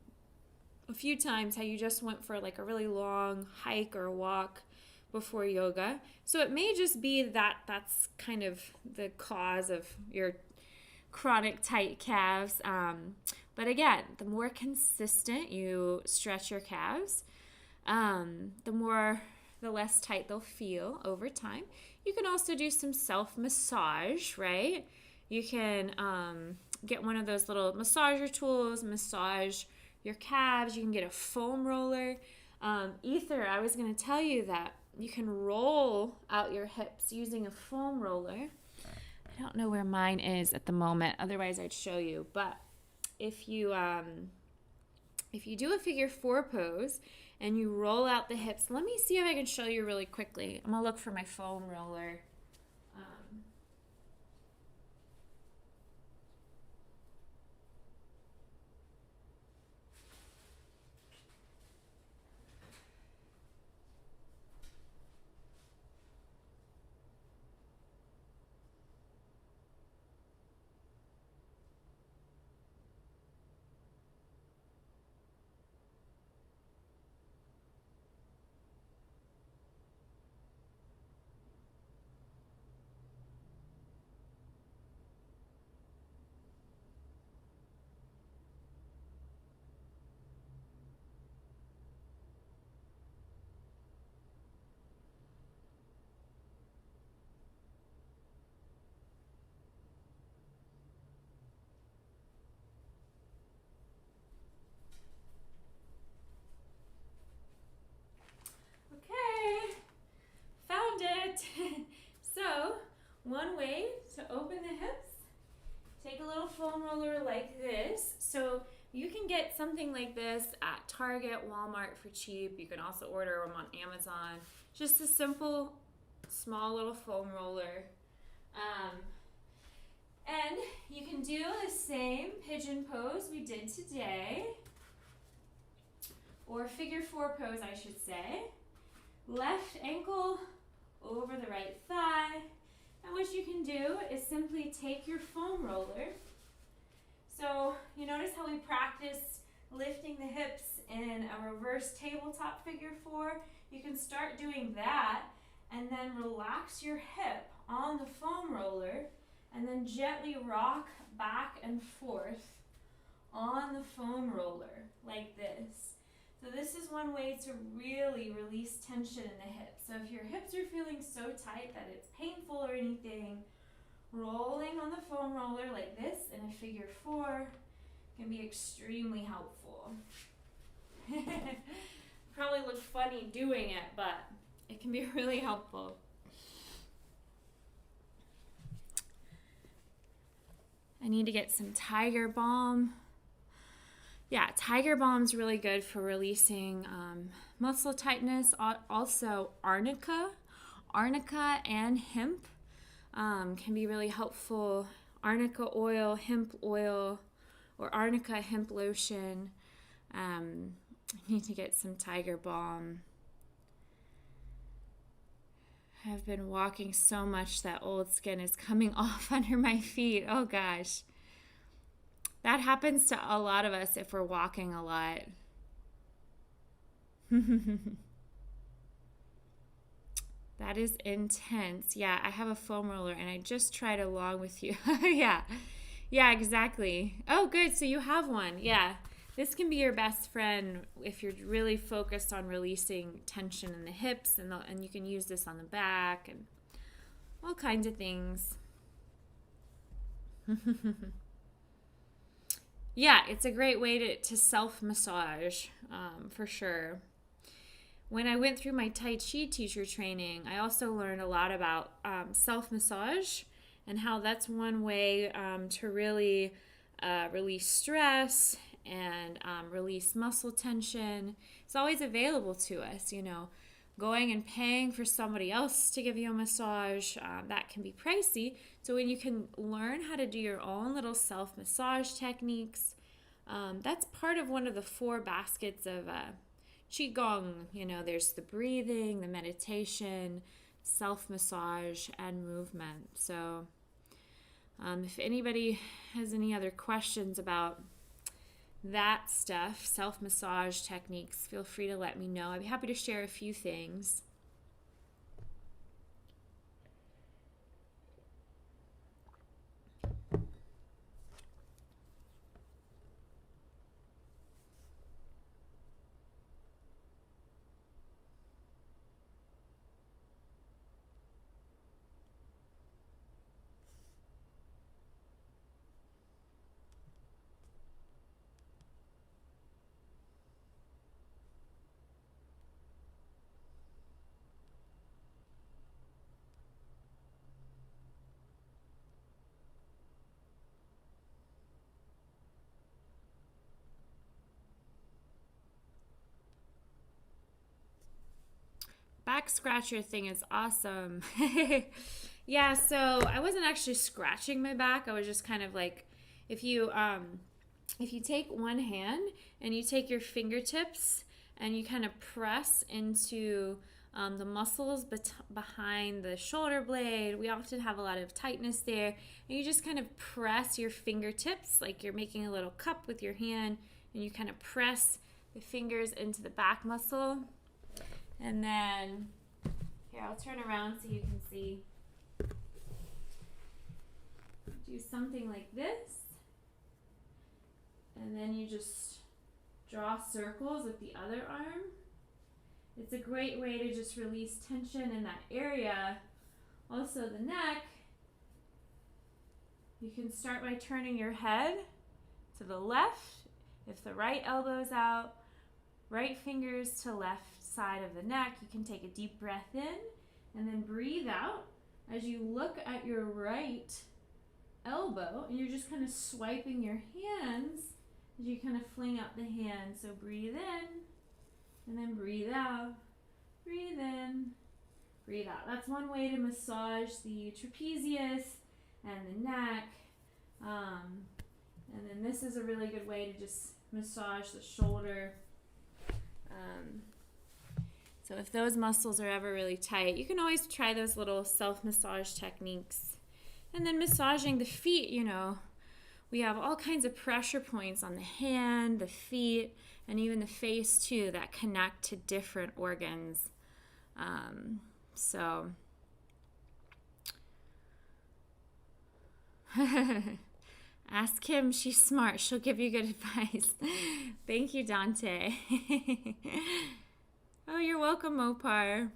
a few times how you just went for like a really long hike or walk before yoga. So it may just be that that's kind of the cause of your chronic tight calves. But again, the more consistent you stretch your calves, the less tight they'll feel over time. You can also do some self-massage, right? You can get one of those little massager tools, massage your calves. You can get a foam roller. Ether, I was going to tell you that you can roll out your hips using a foam roller. I don't know where mine is at the moment, otherwise I'd show you. But if you do a figure 4 pose and you roll out the hips, let me see if I can show you really quickly. I'm gonna look for my foam roller. can get something like this at Target, Walmart for cheap. You can also order them on Amazon. Just a simple, small little foam roller. And you can do the same pigeon pose we did today, or figure 4 pose, I should say. Left ankle over the right thigh. And what you can do is simply take your foam roller. So you notice how we practiced lifting the hips in a reverse tabletop figure 4? You can start doing that and then relax your hip on the foam roller and then gently rock back and forth on the foam roller like this. So this is one way to really release tension in the hips. So if your hips are feeling so tight that it's painful or anything, rolling on the foam roller like this in a figure 4 can be extremely helpful. Probably look funny doing it, but it can be really helpful. I need to get some Tiger Balm. Yeah, Tiger Balm's really good for releasing muscle tightness. Also, arnica and hemp can be really helpful. Arnica oil, hemp oil, or arnica hemp lotion. I need to get some Tiger Balm. I've been walking so much that old skin is coming off under my feet. Oh gosh. That happens to a lot of us if we're walking a lot. That is intense. Yeah, I have a foam roller and I just tried along with you. Yeah, exactly. Oh, good. So you have one. Yeah. This can be your best friend if you're really focused on releasing tension in the hips, and you can use this on the back and all kinds of things. Yeah, it's a great way to self-massage, for sure. When I went through my Tai Chi teacher training, I also learned a lot about self-massage and how that's one way to really release stress and release muscle tension. It's always available to us, Going and paying for somebody else to give you a massage, that can be pricey. So when you can learn how to do your own little self-massage techniques, that's part of one of the 4 baskets of Qigong. There's the breathing, the meditation, self-massage, and movement. So if anybody has any other questions about that stuff, self-massage techniques, feel free to let me know. I'd be happy to share a few things. Back scratcher thing is awesome. Yeah, so I wasn't actually scratching my back. I was just kind of like, if you take one hand and you take your fingertips and you kind of press into the muscles behind the shoulder blade, we often have a lot of tightness there, and you just kind of press your fingertips like you're making a little cup with your hand, and you kind of press the fingers into the back muscle. And then, here, I'll turn around so you can see. Do something like this. And then you just draw circles with the other arm. It's a great way to just release tension in that area. Also the neck. You can start by turning your head to the left. If the right elbow's out, right fingers to left side of the neck. You can take a deep breath in and then breathe out as you look at your right elbow, and you're just kind of swiping your hands as you kind of fling up the hands. So breathe in and then breathe out. Breathe in, breathe out. That's one way to massage the trapezius and the neck. And then this is a really good way to just massage the shoulder. So if those muscles are ever really tight, you can always try those little self-massage techniques. And then massaging the feet, you know, we have all kinds of pressure points on the hand, the feet, and even the face too that connect to different organs. So ask Kim, she's smart. She'll give you good advice. Thank you, Dante. Oh, you're welcome, Mopar.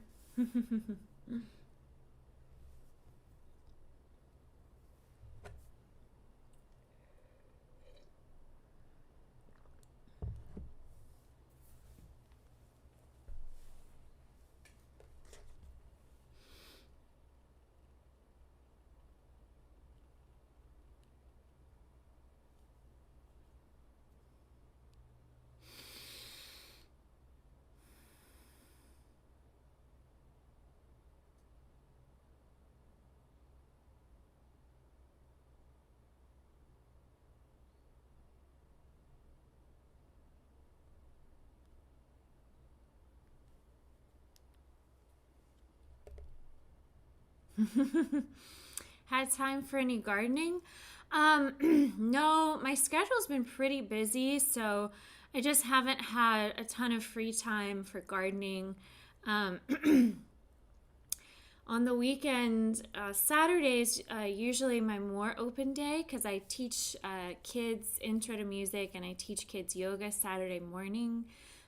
Had time for any gardening? No, my schedule's been pretty busy, so I just haven't had a ton of free time for gardening. On the weekend, Saturdays usually my more open day because I teach kids intro to music and I teach kids yoga Saturday morning.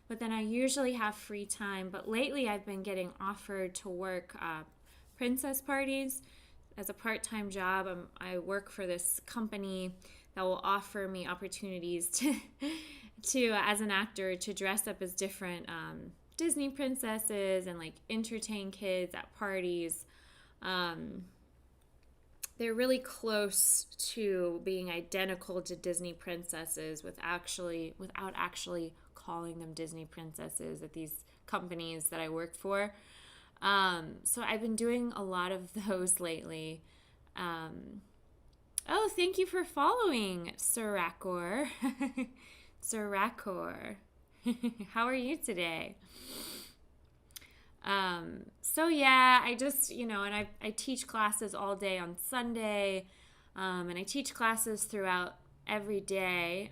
But then I usually have free time. But lately I've been getting offered to work princess parties as a part-time job. I work for this company that will offer me opportunities to as an actor to dress up as different Disney princesses and like entertain kids at parties. They're really close to being identical to Disney princesses without actually calling them Disney princesses at these companies that I work for. So I've been doing a lot of those lately. Oh, thank you for following, Sirakor. Sirakor. How are you today? So yeah, I just, and I teach classes all day on Sunday, and I teach classes throughout every day.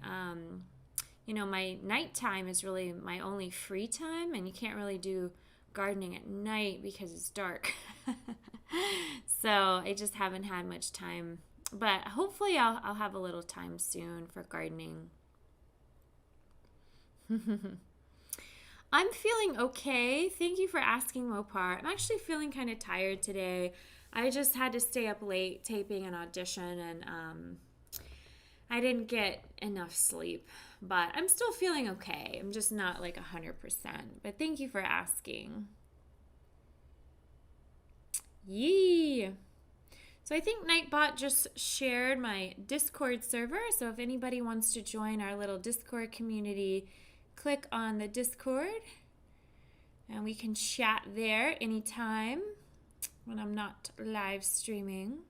My nighttime is really my only free time, and you can't really do gardening at night because it's dark. So I just haven't had much time, but hopefully I'll have a little time soon for gardening. I'm feeling okay. Thank you for asking, Mopar. I'm actually feeling kind of tired today. I just had to stay up late taping an audition, and I didn't get enough sleep, but I'm still feeling okay. I'm just not like 100%, but thank you for asking. Yee! So I think Nightbot just shared my Discord server, so if anybody wants to join our little Discord community, click on the Discord, and we can chat there anytime when I'm not live streaming.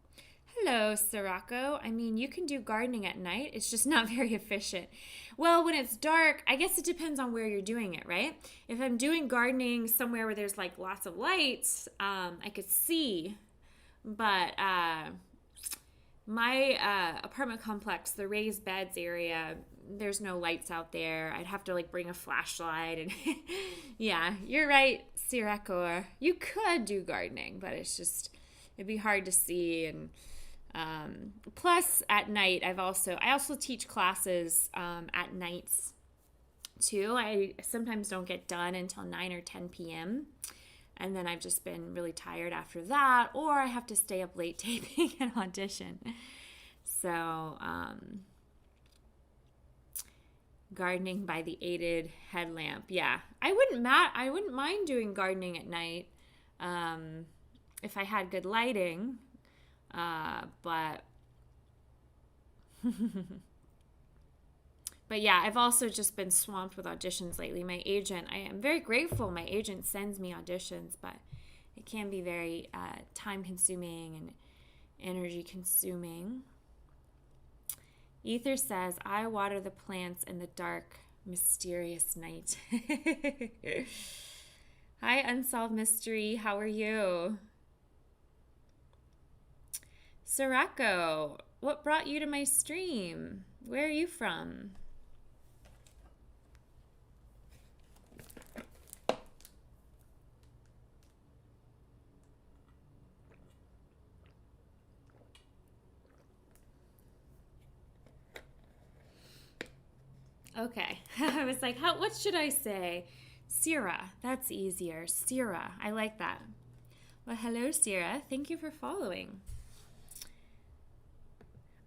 Hello, Sirocco. I mean, you can do gardening at night. It's just not very efficient. Well, when it's dark, I guess it depends on where you're doing it, right? If I'm doing gardening somewhere where there's like lots of lights, I could see. But my apartment complex, the raised beds area, there's no lights out there. I'd have to like bring a flashlight, and yeah, you're right, Sirakor. You could do gardening, but it'd be hard to see. And plus at night, I also teach classes at nights too. I sometimes don't get done until 9 or 10 p.m. And then I've just been really tired after that, or I have to stay up late taping an audition. So, gardening by the aided headlamp. Yeah, I wouldn't mind doing gardening at night if I had good lighting. But But yeah, I've also just been swamped with auditions lately. My agent, I am very grateful my agent sends me auditions, but it can be very time consuming and energy consuming. Ether says, I water the plants in the dark, mysterious night. Hi, Unsolved Mystery. How are you? Sirocco, what brought you to my stream? Where are you from? Okay. I was like, what should I say? Syrah. That's easier. Syrah. I like that. Well, hello, Syrah. Thank you for following.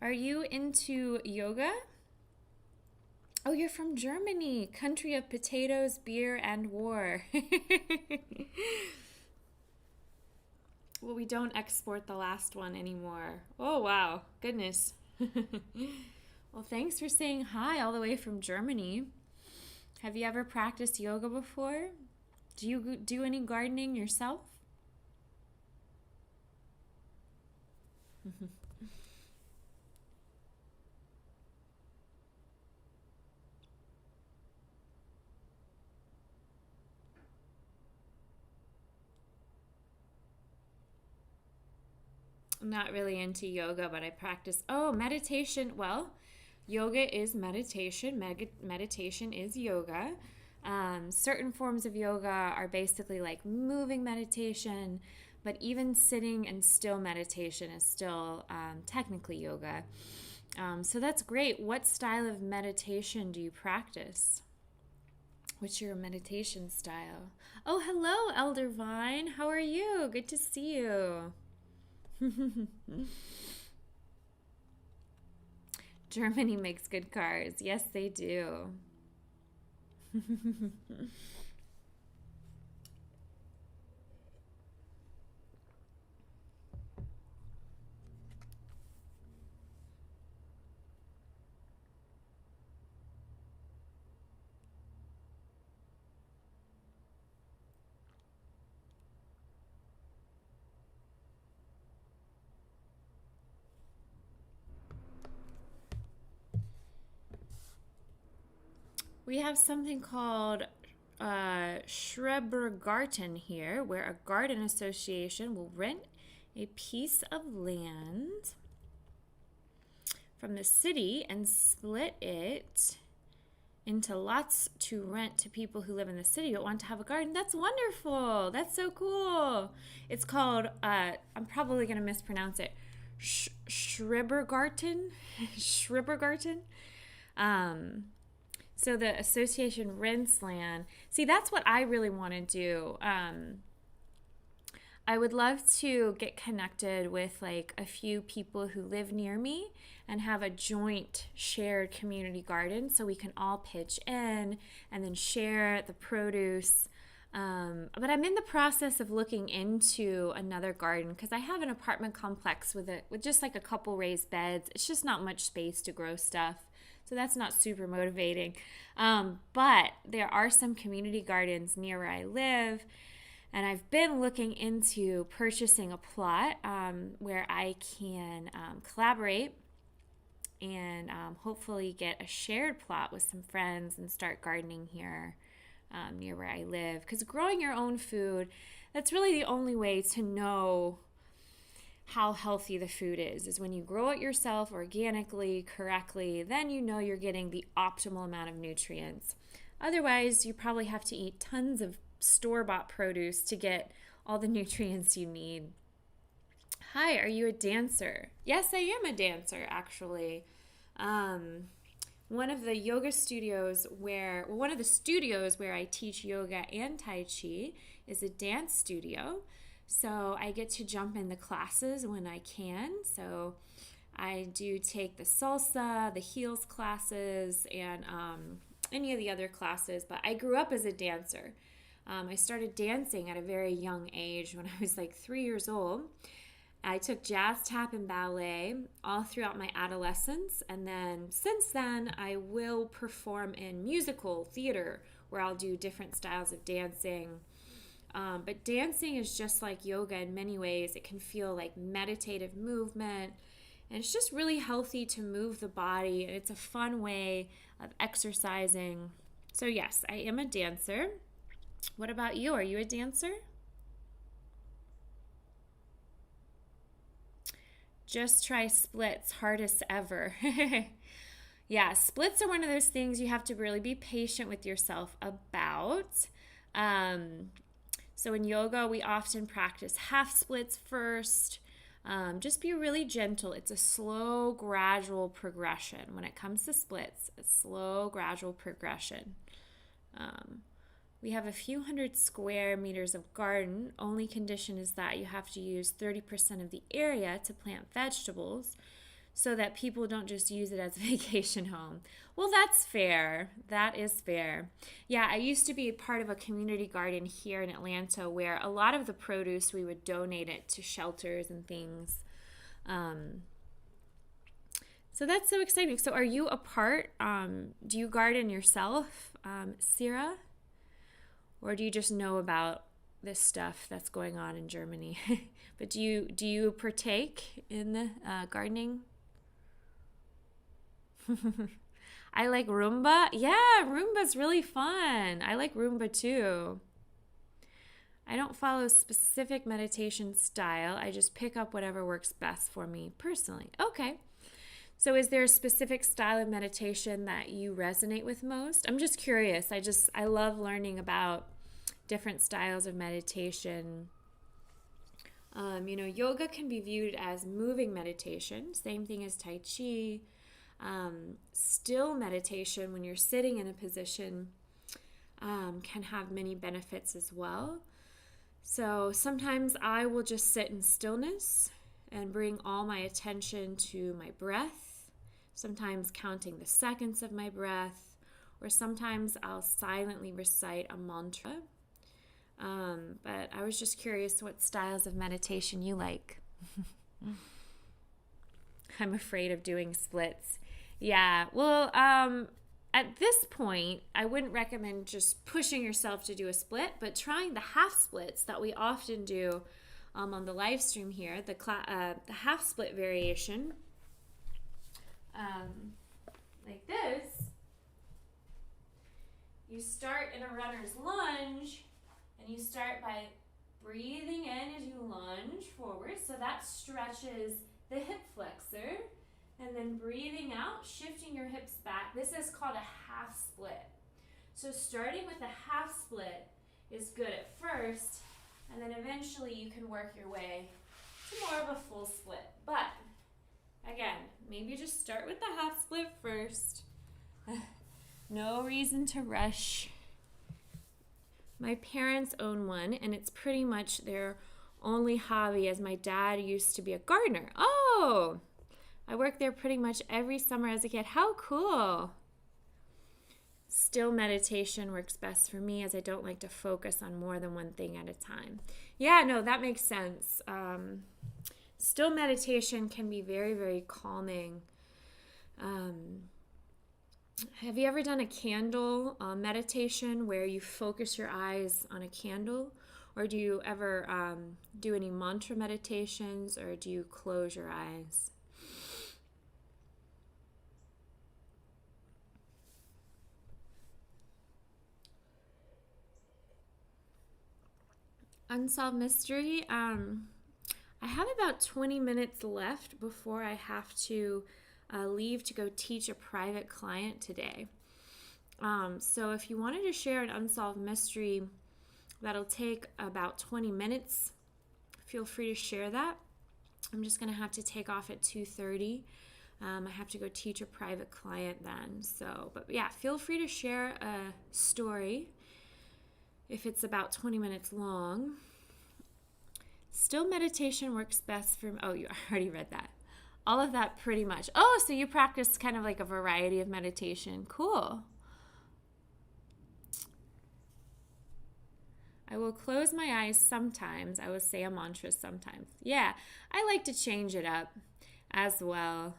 Are you into yoga? Oh, you're from Germany. Country of potatoes, beer, and war. Well, we don't export the last one anymore. Oh, wow. Goodness. Well, thanks for saying hi all the way from Germany. Have you ever practiced yoga before? Do you do any gardening yourself? I'm not really into yoga, but I practice. Oh, meditation. Well, yoga is meditation. Meditation is yoga. Certain forms of yoga are basically like moving meditation, but even sitting and still meditation is still technically yoga. So that's great. What style of meditation do you practice? What's your meditation style? Oh, hello, Elder Vine. How are you? Good to see you. Germany makes good cars. Yes, they do. We have something called Schrebergarten here, where a garden association will rent a piece of land from the city and split it into lots to rent to people who live in the city but want to have a garden. That's wonderful. That's so cool. It's called, I'm probably going to mispronounce it, Schrebergarten. Schrebergarten. So the association rents land. See, that's what I really want to do. I would love to get connected with like a few people who live near me and have a joint shared community garden so we can all pitch in and then share the produce. But I'm in the process of looking into another garden because I have an apartment complex with just like a couple raised beds. It's just not much space to grow stuff. So that's not super motivating. But there are some community gardens near where I live. And I've been looking into purchasing a plot where I can collaborate and hopefully get a shared plot with some friends and start gardening here near where I live. Because growing your own food, that's really the only way to know how healthy the food is when you grow it yourself organically, correctly, then you know you're getting the optimal amount of nutrients. Otherwise, you probably have to eat tons of store-bought produce to get all the nutrients you need. Hi, are you a dancer? Yes, I am a dancer, actually. One of the studios where I teach yoga and Tai Chi is a dance studio. So I get to jump in the classes when I can. So I do take the salsa, the heels classes, and any of the other classes. But I grew up as a dancer. I started dancing at a very young age when I was like 3 years old. I took jazz, tap, and ballet all throughout my adolescence. And then since then, I will perform in musical theater where I'll do different styles of dancing. But dancing is just like yoga in many ways. It can feel like meditative movement. And it's just really healthy to move the body. And it's a fun way of exercising. So yes, I am a dancer. What about you? Are you a dancer? Just try splits, hardest ever. Yeah, splits are one of those things you have to really be patient with yourself about. So in yoga, we often practice half splits first. Just be really gentle. It's a slow, gradual progression. When it comes to splits, a slow, gradual progression. We have a few hundred square meters of garden. Only condition is that you have to use 30% of the area to plant vegetables so that people don't just use it as a vacation home. Well, that's fair. That is fair. Yeah, I used to be part of a community garden here in Atlanta where a lot of the produce, we would donate it to shelters and things. So that's so exciting. So are you a part? Do you garden yourself, Sierra? Or do you just know about this stuff that's going on in Germany? But do you partake in the gardening? I like Roomba. Yeah, Roomba's really fun. I like Roomba too. I don't follow a specific meditation style. I just pick up whatever works best for me personally. Okay. So is there a specific style of meditation that you resonate with most? I'm just curious. I love learning about different styles of meditation. Yoga can be viewed as moving meditation, same thing as Tai Chi. Still meditation, when you're sitting in a position, can have many benefits as well. So sometimes I will just sit in stillness and bring all my attention to my breath. Sometimes counting the seconds of my breath, or sometimes I'll silently recite a mantra. But I was just curious what styles of meditation you like. I'm afraid of doing splits. Yeah, well, at this point, I wouldn't recommend just pushing yourself to do a split, but trying the half splits that we often do on the live stream here, the half split variation. Like this, you start in a runner's lunge, and you start by breathing in as you lunge forward, so that stretches the hip flexor, and then breathing out, shifting your hips back. This is called a half split. So starting with a half split is good at first, and then eventually you can work your way to more of a full split. But again, maybe just start with the half split first. No reason to rush. My parents own one, and it's pretty much their only hobby, as my dad used to be a gardener. Oh, I worked there pretty much every summer as a kid. How cool. Still meditation works best for me, as I don't like to focus on more than one thing at a time. Yeah, no, that makes sense. Still meditation can be very, very calming. Have you ever done a candle meditation where you focus your eyes on a candle? Or do you ever do any mantra meditations, or do you close your eyes? Unsolved mystery. I have about 20 minutes left before I have to leave to go teach a private client today. So if you wanted to share an unsolved mystery that'll take about 20 minutes, feel free to share that. I'm just going to have to take off at 2:30. I have to go teach a private client then. But yeah, feel free to share a story if it's about 20 minutes long. Still meditation works best for, oh, you already read that. All of that pretty much. Oh, so you practice kind of like a variety of meditation. Cool. I will close my eyes sometimes. I will say a mantra sometimes. Yeah, I like to change it up as well.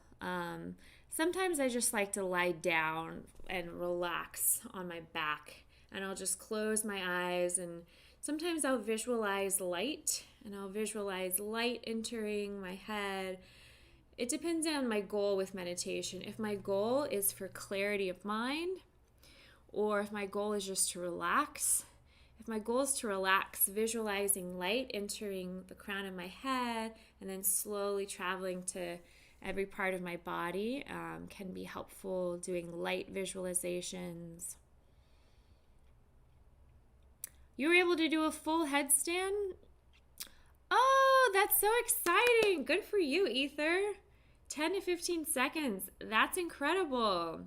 Sometimes I just like to lie down and relax on my back, and I'll just close my eyes, and sometimes I'll visualize light, and I'll visualize light entering my head. It depends on my goal with meditation. If my goal is for clarity of mind, or if my goal is just to relax. If my goal is to relax, visualizing light entering the crown of my head and then slowly traveling to every part of my body can be helpful. Doing light visualizations. You were able to do a full headstand? Oh, that's so exciting. Good for you, Ether. 10 to 15 seconds. That's incredible.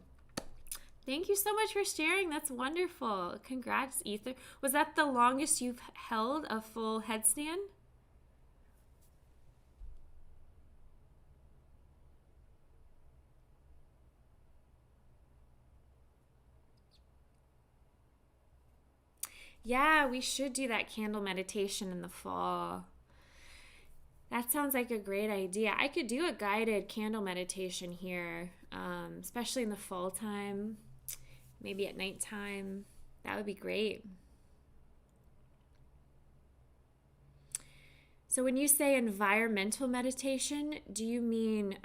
Thank you so much for sharing. That's wonderful. Congrats, Ether. Was that the longest you've held a full headstand? Yeah, we should do that candle meditation in the fall. That sounds like a great idea. I could do a guided candle meditation here, especially in the fall time, maybe at nighttime. That would be great. So when you say environmental meditation, do you mean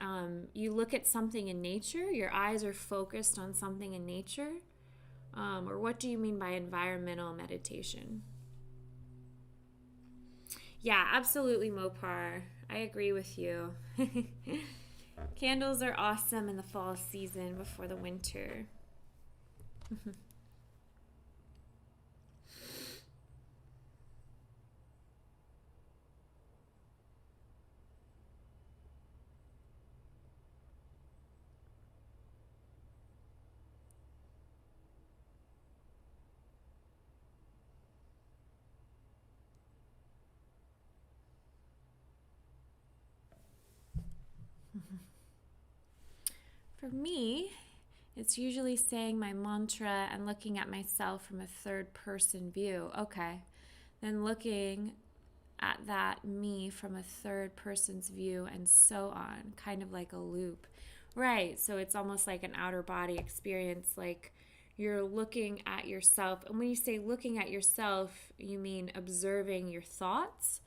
you look at something in nature? Your eyes are focused on something in nature? Or what do you mean by environmental meditation? Yeah, absolutely, Mopar. I agree with you. Candles are awesome in the fall season before the winter. For me, it's usually saying my mantra and looking at myself from a third person view. Okay. Then looking at that me from a third person's view and so on, kind of like a loop. Right. So it's almost like an outer body experience, like you're looking at yourself. And when you say looking at yourself, you mean observing your thoughts.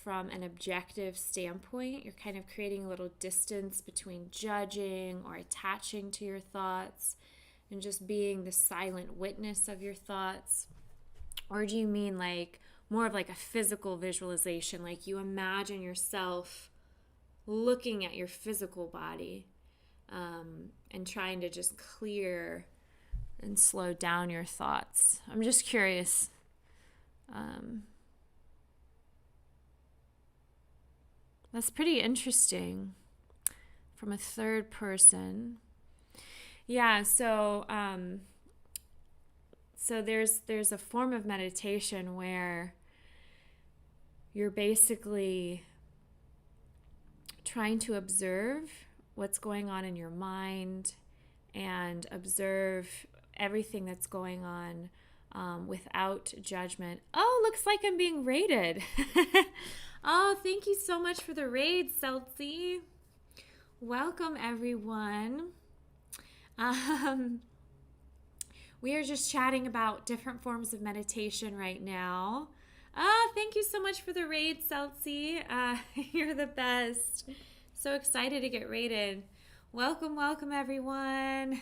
From an objective standpoint, you're kind of creating a little distance between judging or attaching to your thoughts and just being the silent witness of your thoughts. Or do you mean like more of like a physical visualization, like you imagine yourself looking at your physical body and trying to just clear and slow down your thoughts? I'm just curious. That's pretty interesting from a third person. Yeah, so there's a form of meditation where you're basically trying to observe what's going on in your mind and observe everything that's going on without judgment. Oh, looks like I'm being rated. Oh, thank you so much for the raid, Celtsy. Welcome, everyone. We are just chatting about different forms of meditation right now. Thank you so much for the raid, Celtsy. You're the best. So excited to get rated. Welcome, welcome, everyone.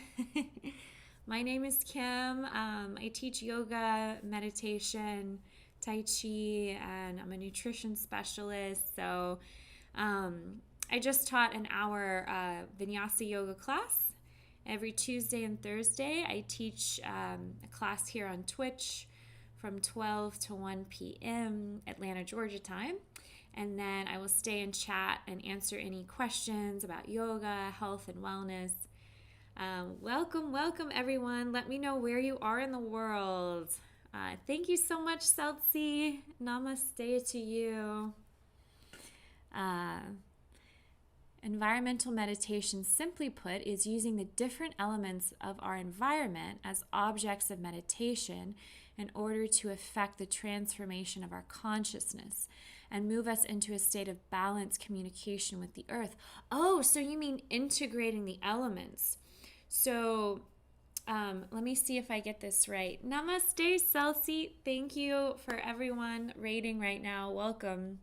My name is Kim. I teach yoga, meditation, Tai Chi, and I'm a nutrition specialist. So I just taught an hour Vinyasa Yoga class every Tuesday and Thursday. I teach a class here on Twitch from 12 to 1 p.m. Atlanta, Georgia time. And then I will stay and chat and answer any questions about yoga, health, and wellness. Welcome, welcome, everyone. Let me know where you are in the world. Thank you so much, Celtsy. Namaste to you. Environmental meditation, simply put, is using the different elements of our environment as objects of meditation in order to effect the transformation of our consciousness and move us into a state of balanced communication with the earth. Oh, so you mean integrating the elements. So let me see if I get this right. Namaste, Celsi. Thank you for everyone rating right now. Welcome.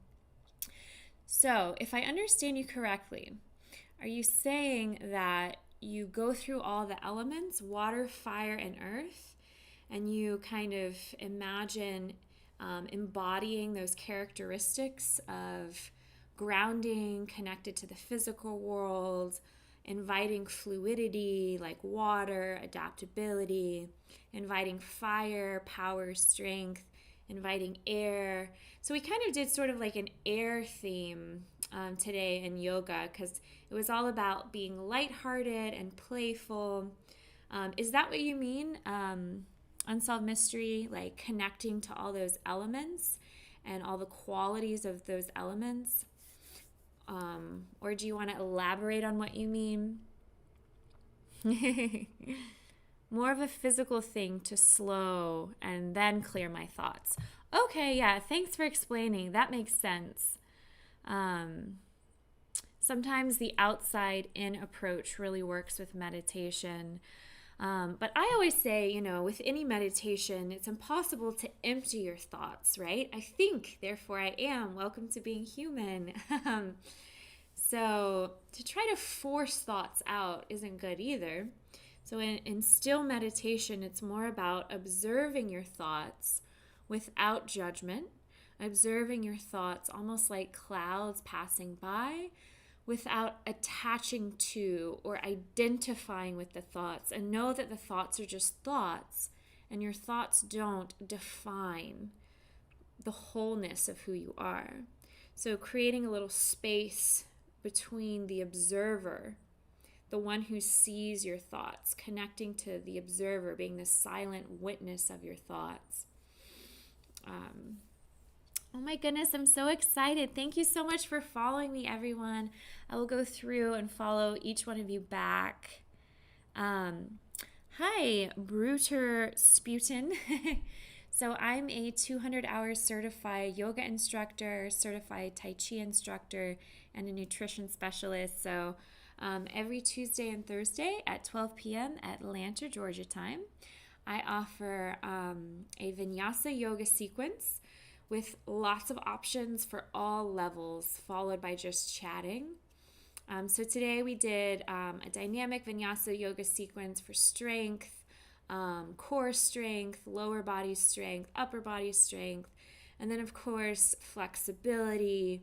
So, if I understand you correctly, are you saying that you go through all the elements, water, fire, and earth, and you kind of imagine embodying those characteristics of grounding, connected to the physical world, inviting fluidity like water, adaptability, inviting fire, power, strength, inviting air. So we kind of did sort of like an air theme today in yoga because it was all about being lighthearted and playful. Is that what you mean? Unsolved mystery, like connecting to all those elements and all the qualities of those elements? Or do you want to elaborate on what you mean? More of a physical thing to slow and then clear my thoughts. Okay, yeah, thanks for explaining. That makes sense. Sometimes the outside-in approach really works with meditation. But I always say, with any meditation, it's impossible to empty your thoughts, right? I think, therefore I am. Welcome to being human. So to try to force thoughts out isn't good either. So in still meditation, it's more about observing your thoughts without judgment, observing your thoughts almost like clouds passing by without attaching to or identifying with the thoughts, and know that the thoughts are just thoughts and your thoughts don't define the wholeness of who you are. So creating a little space between the observer, the one who sees your thoughts, connecting to the observer, being the silent witness of your thoughts. Oh my goodness, I'm so excited. Thank you so much for following me, everyone. I will go through and follow each one of you back. Hi, Bruter Sputin. So I'm a 200-hour certified yoga instructor, certified Tai Chi instructor, and a nutrition specialist. So every Tuesday and Thursday at 12 p.m. Atlanta, Georgia time, I offer a Vinyasa Yoga sequence with lots of options for all levels, followed by just chatting. So today we did a dynamic Vinyasa Yoga sequence for strength, core strength, lower body strength, upper body strength, and then of course flexibility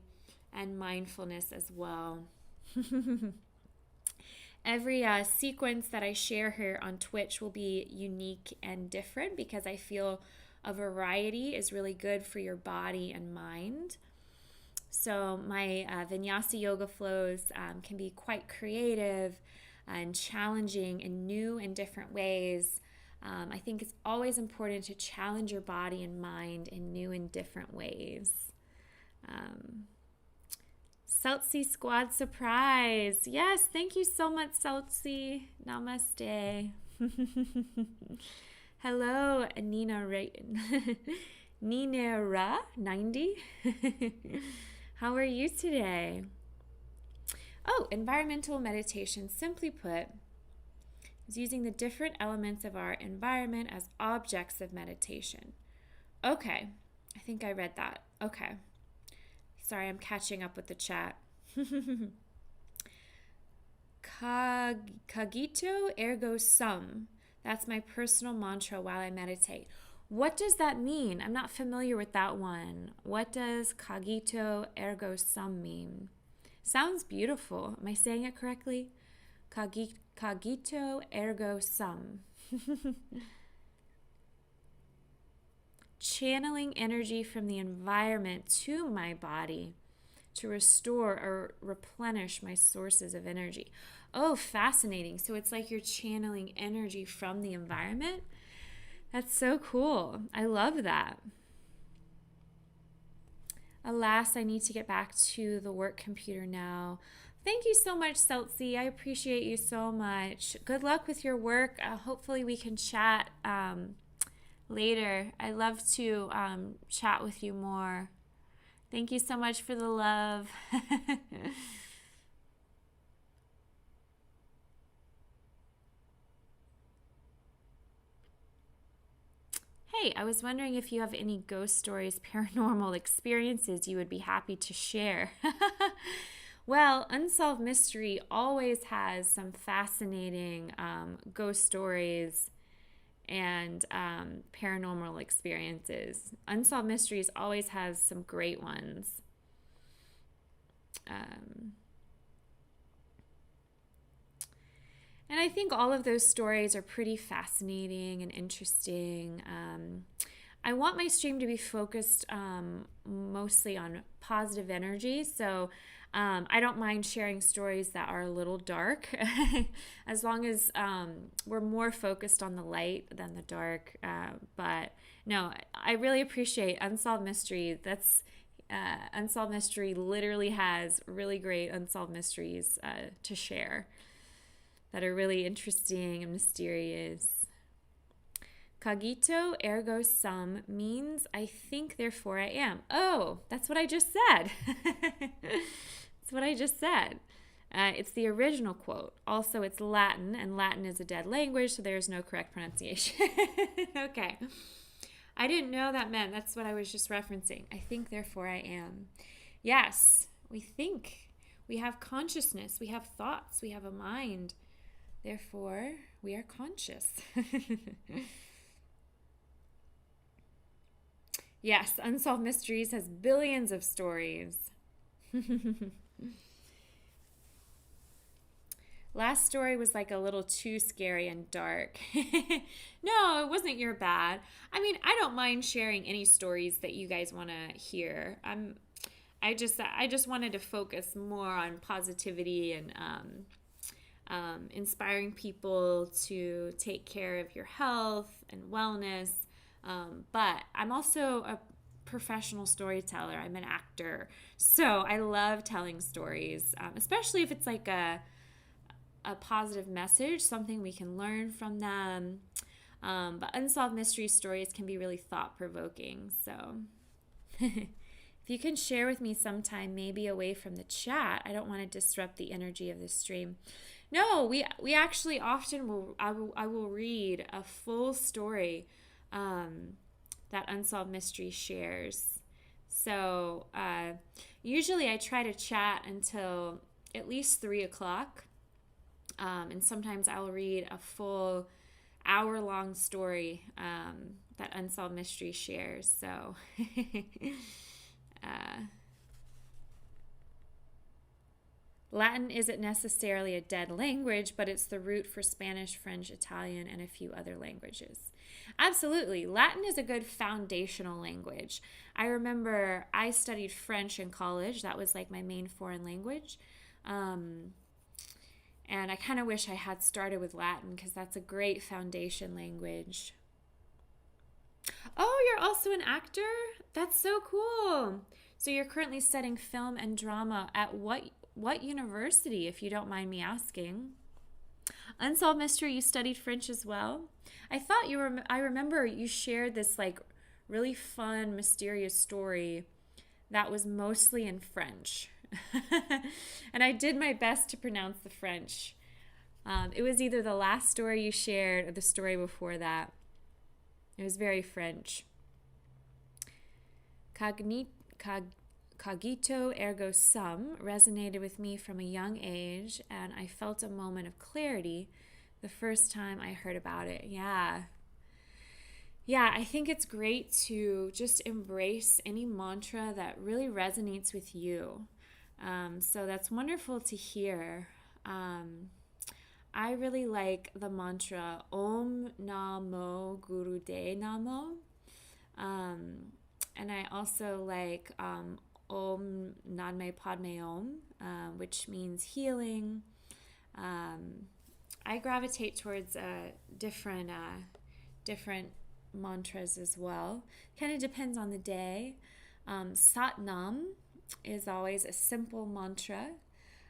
and mindfulness as well. Every sequence that I share here on Twitch will be unique and different because I feel a variety is really good for your body and mind. So my Vinyasa yoga flows can be quite creative and challenging in new and different ways. I think it's always important to challenge your body and mind in new and different ways. Seltzi Squad surprise. Yes, thank you so much, Seltzi. Namaste. Hello, Ninera 90. How are you today? Oh, environmental meditation, simply put, is using the different elements of our environment as objects of meditation. Okay, I think I read that. Okay. Sorry, I'm catching up with the chat. Cogito ergo sum. That's my personal mantra while I meditate. What does that mean? I'm not familiar with that one. What does cogito ergo sum mean? Sounds beautiful. Am I saying it correctly? Cogito ergo sum. Channeling energy from the environment to my body to restore or replenish my sources of energy. Oh, fascinating. So it's like you're channeling energy from the environment. That's so cool. I love that. Alas, I need to get back to the work computer now. Thank you so much, Seltzy. I appreciate you so much. Good luck with your work. Hopefully we can chat later. I love to chat with you more. Thank you so much for the love. Hey, I was wondering if you have any ghost stories, paranormal experiences you would be happy to share. Well, Unsolved Mystery always has some fascinating ghost stories and paranormal experiences. Unsolved Mysteries always has some great ones. And I think all of those stories are pretty fascinating and interesting. I want my stream to be focused mostly on positive energy, so I don't mind sharing stories that are a little dark, as long as we're more focused on the light than the dark. But no, I really appreciate Unsolved Mystery. Unsolved Mystery literally has really great unsolved mysteries to share that are really interesting and mysterious. Cogito ergo sum means I think, therefore I am. Oh, that's what I just said. That's what I just said. It's the original quote. Also, it's Latin, and Latin is a dead language, so there's no correct pronunciation. Okay. I didn't know that meant. That's what I was just referencing. I think, therefore I am. Yes, we think. We have consciousness. We have thoughts. We have a mind. Therefore, we are conscious. Yes, Unsolved Mysteries has billions of stories. Last story was like a little too scary and dark. No, it wasn't your bad. I mean, I don't mind sharing any stories that you guys want to hear. I just wanted to focus more on positivity and inspiring people to take care of your health and wellness. But I'm also a professional storyteller. I'm an actor. So I love telling stories, especially if it's like a positive message, something we can learn from them. But unsolved mystery stories can be really thought-provoking. So if you can share with me sometime, maybe away from the chat, I don't want to disrupt the energy of the stream. No, we actually often I will read a full story that Unsolved Mystery shares. So usually I try to chat until at least 3 o'clock. And sometimes I'll read a full hour-long story that Unsolved Mystery shares. So Latin isn't necessarily a dead language, but it's the root for Spanish, French, Italian, and a few other languages. Absolutely. Latin is a good foundational language. I remember I studied French in college. That was like my main foreign language. And I kind of wish I had started with Latin because that's a great foundation language. Oh, you're also an actor? That's so cool. So you're currently studying film and drama at what university, if you don't mind me asking? Unsolved Mystery, you studied French as well? I remember you shared this like really fun, mysterious story that was mostly in French. And I did my best to pronounce the French. It was either the last story you shared or the story before that. It was very French. Cogito ergo sum resonated with me from a young age, and I felt a moment of clarity the first time I heard about it. Yeah, I think it's great to just embrace any mantra that really resonates with you. So that's wonderful to hear. I really like the mantra Om Namo Gurude Namo. And I also like Om Nanme Padme Om, which means healing. I gravitate towards different mantras as well. Kind of depends on the day. Sat Nam is always a simple mantra.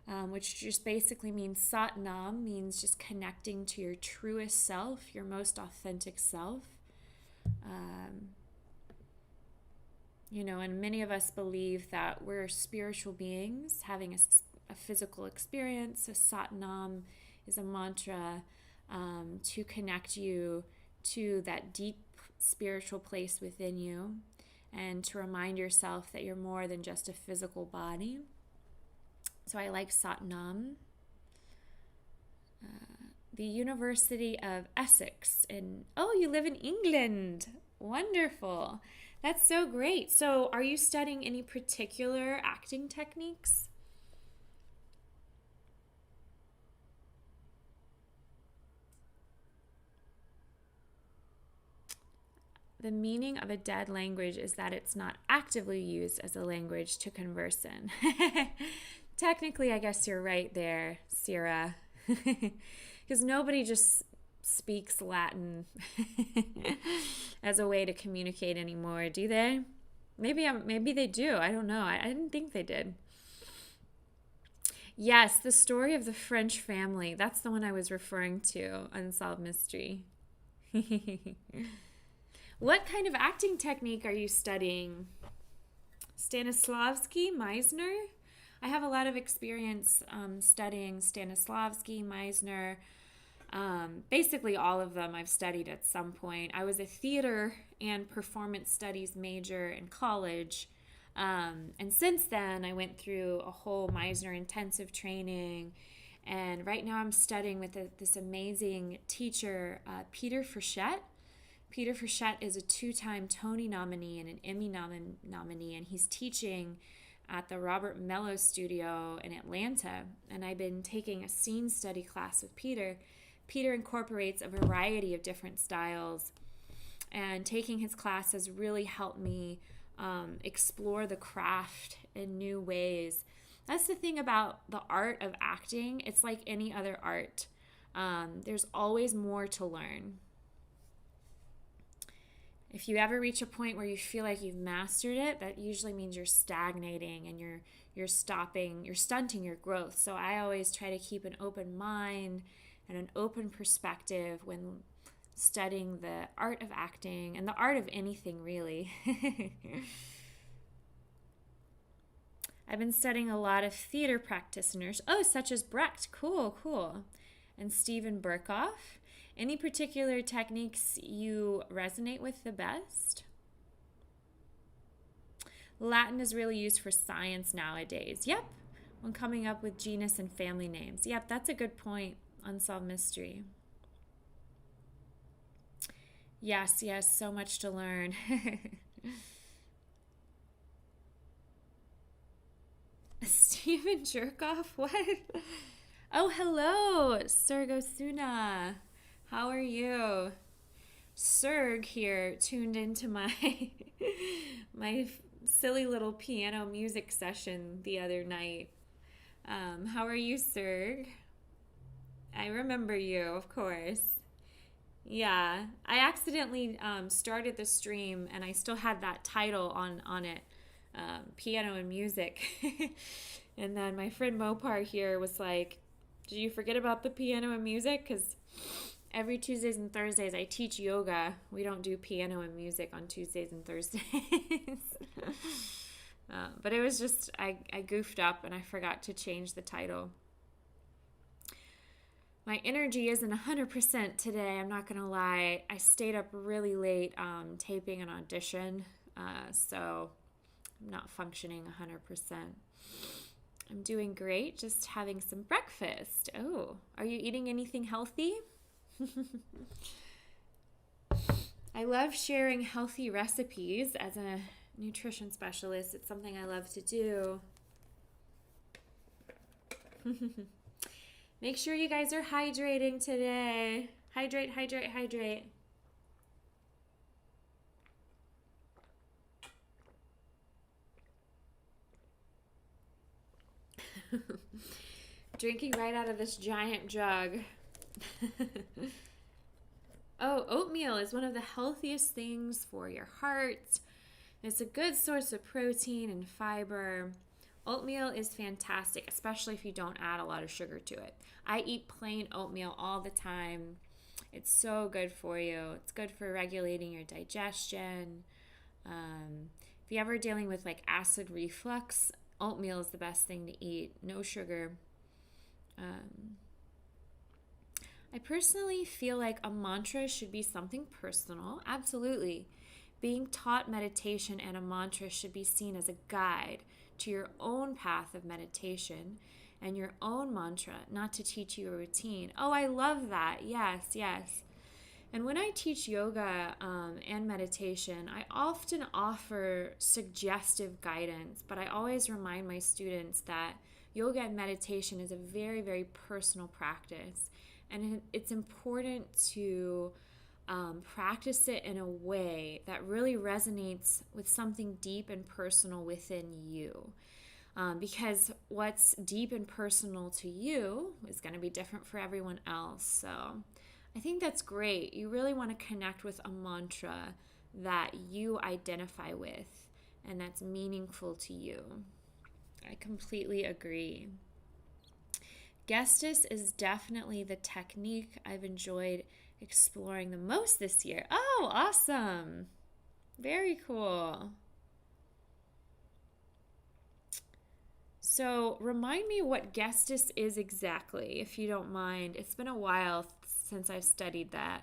which just basically means Sat Nam, means just connecting to your truest self, your most authentic self. And many of us believe that we're spiritual beings having a physical experience. So Sat Nam is a mantra to connect you to that deep spiritual place within you, and to remind yourself that you're more than just a physical body. So I like Sat Nam. The University of Essex. You live in England. Wonderful. That's so great. So are you studying any particular acting techniques? The meaning of a dead language is that it's not actively used as a language to converse in. Technically, I guess you're right there, Sierra. Because nobody just speaks Latin as a way to communicate anymore, do they? Maybe they do. I don't know. I didn't think they did. Yes, the story of the French family. That's the one I was referring to, Unsolved Mystery. What kind of acting technique are you studying? Stanislavski, Meisner? I have a lot of experience studying Stanislavski, Meisner. Basically all of them I've studied at some point. I was a theater and performance studies major in college. And since then, I went through a whole Meisner intensive training. And right now I'm studying with this amazing teacher, Peter Frechette. Peter Frechette is a 2-time Tony nominee and an Emmy nominee, and he's teaching at the Robert Mello Studio in Atlanta. And I've been taking a scene study class with Peter. Peter incorporates a variety of different styles, and taking his class has really helped me explore the craft in new ways. That's the thing about the art of acting. It's like any other art. There's always more to learn. If you ever reach a point where you feel like you've mastered it, that usually means you're stagnating and you're stunting your growth. So I always try to keep an open mind and an open perspective when studying the art of acting and the art of anything, really. I've been studying a lot of theater practitioners, such as Brecht, cool, and Steven Berkoff. Any particular techniques you resonate with the best? Latin is really used for science nowadays. Yep, when coming up with genus and family names. Yep, that's a good point. Unsolved Mystery. Yes, so much to learn. Steven Jerkoff? What? Oh, hello, Sergosuna. How are you? Serg here tuned into my my silly little piano music session the other night. How are you, Serg? I remember you, of course. Yeah, I accidentally started the stream and I still had that title on it, piano and music. And then my friend Mopar here was like, did you forget about the piano and music? Because every Tuesdays and Thursdays I teach yoga. We don't do piano and music on Tuesdays and Thursdays. But it was just, I goofed up and I forgot to change the title. My energy isn't 100% today, I'm not going to lie. I stayed up really late taping an audition, so I'm not functioning 100%. I'm doing great, just having some breakfast. Oh, are you eating anything healthy? I love sharing healthy recipes as a nutrition specialist. It's something I love to do. Make sure you guys are hydrating today. Hydrate. Drinking right out of this giant jug. Oh, oatmeal is one of the healthiest things for your heart. It's a good source of protein and fiber. Oatmeal is fantastic, especially if you don't add a lot of sugar to it. I eat plain oatmeal all the time. It's so good for you. It's good for regulating your digestion. If you're ever dealing with like acid reflux, oatmeal is the best thing to eat. No sugar. I personally feel like a mantra should be something personal. Absolutely. Being taught meditation and a mantra should be seen as a guide to your own path of meditation and your own mantra, not to teach you a routine. Oh, I love that. Yes, yes. And when I teach yoga and meditation, I often offer suggestive guidance, but I always remind my students that yoga and meditation is a very, very personal practice. And it's important to practice it in a way that really resonates with something deep and personal within you. Because what's deep and personal to you is going to be different for everyone else. So I think that's great. You really want to connect with a mantra that you identify with and that's meaningful to you. I completely agree. Gestus is definitely the technique I've enjoyed exploring the most this year. Oh, awesome. Very cool. So remind me what Gestus is exactly, if you don't mind. It's been a while since I've studied that.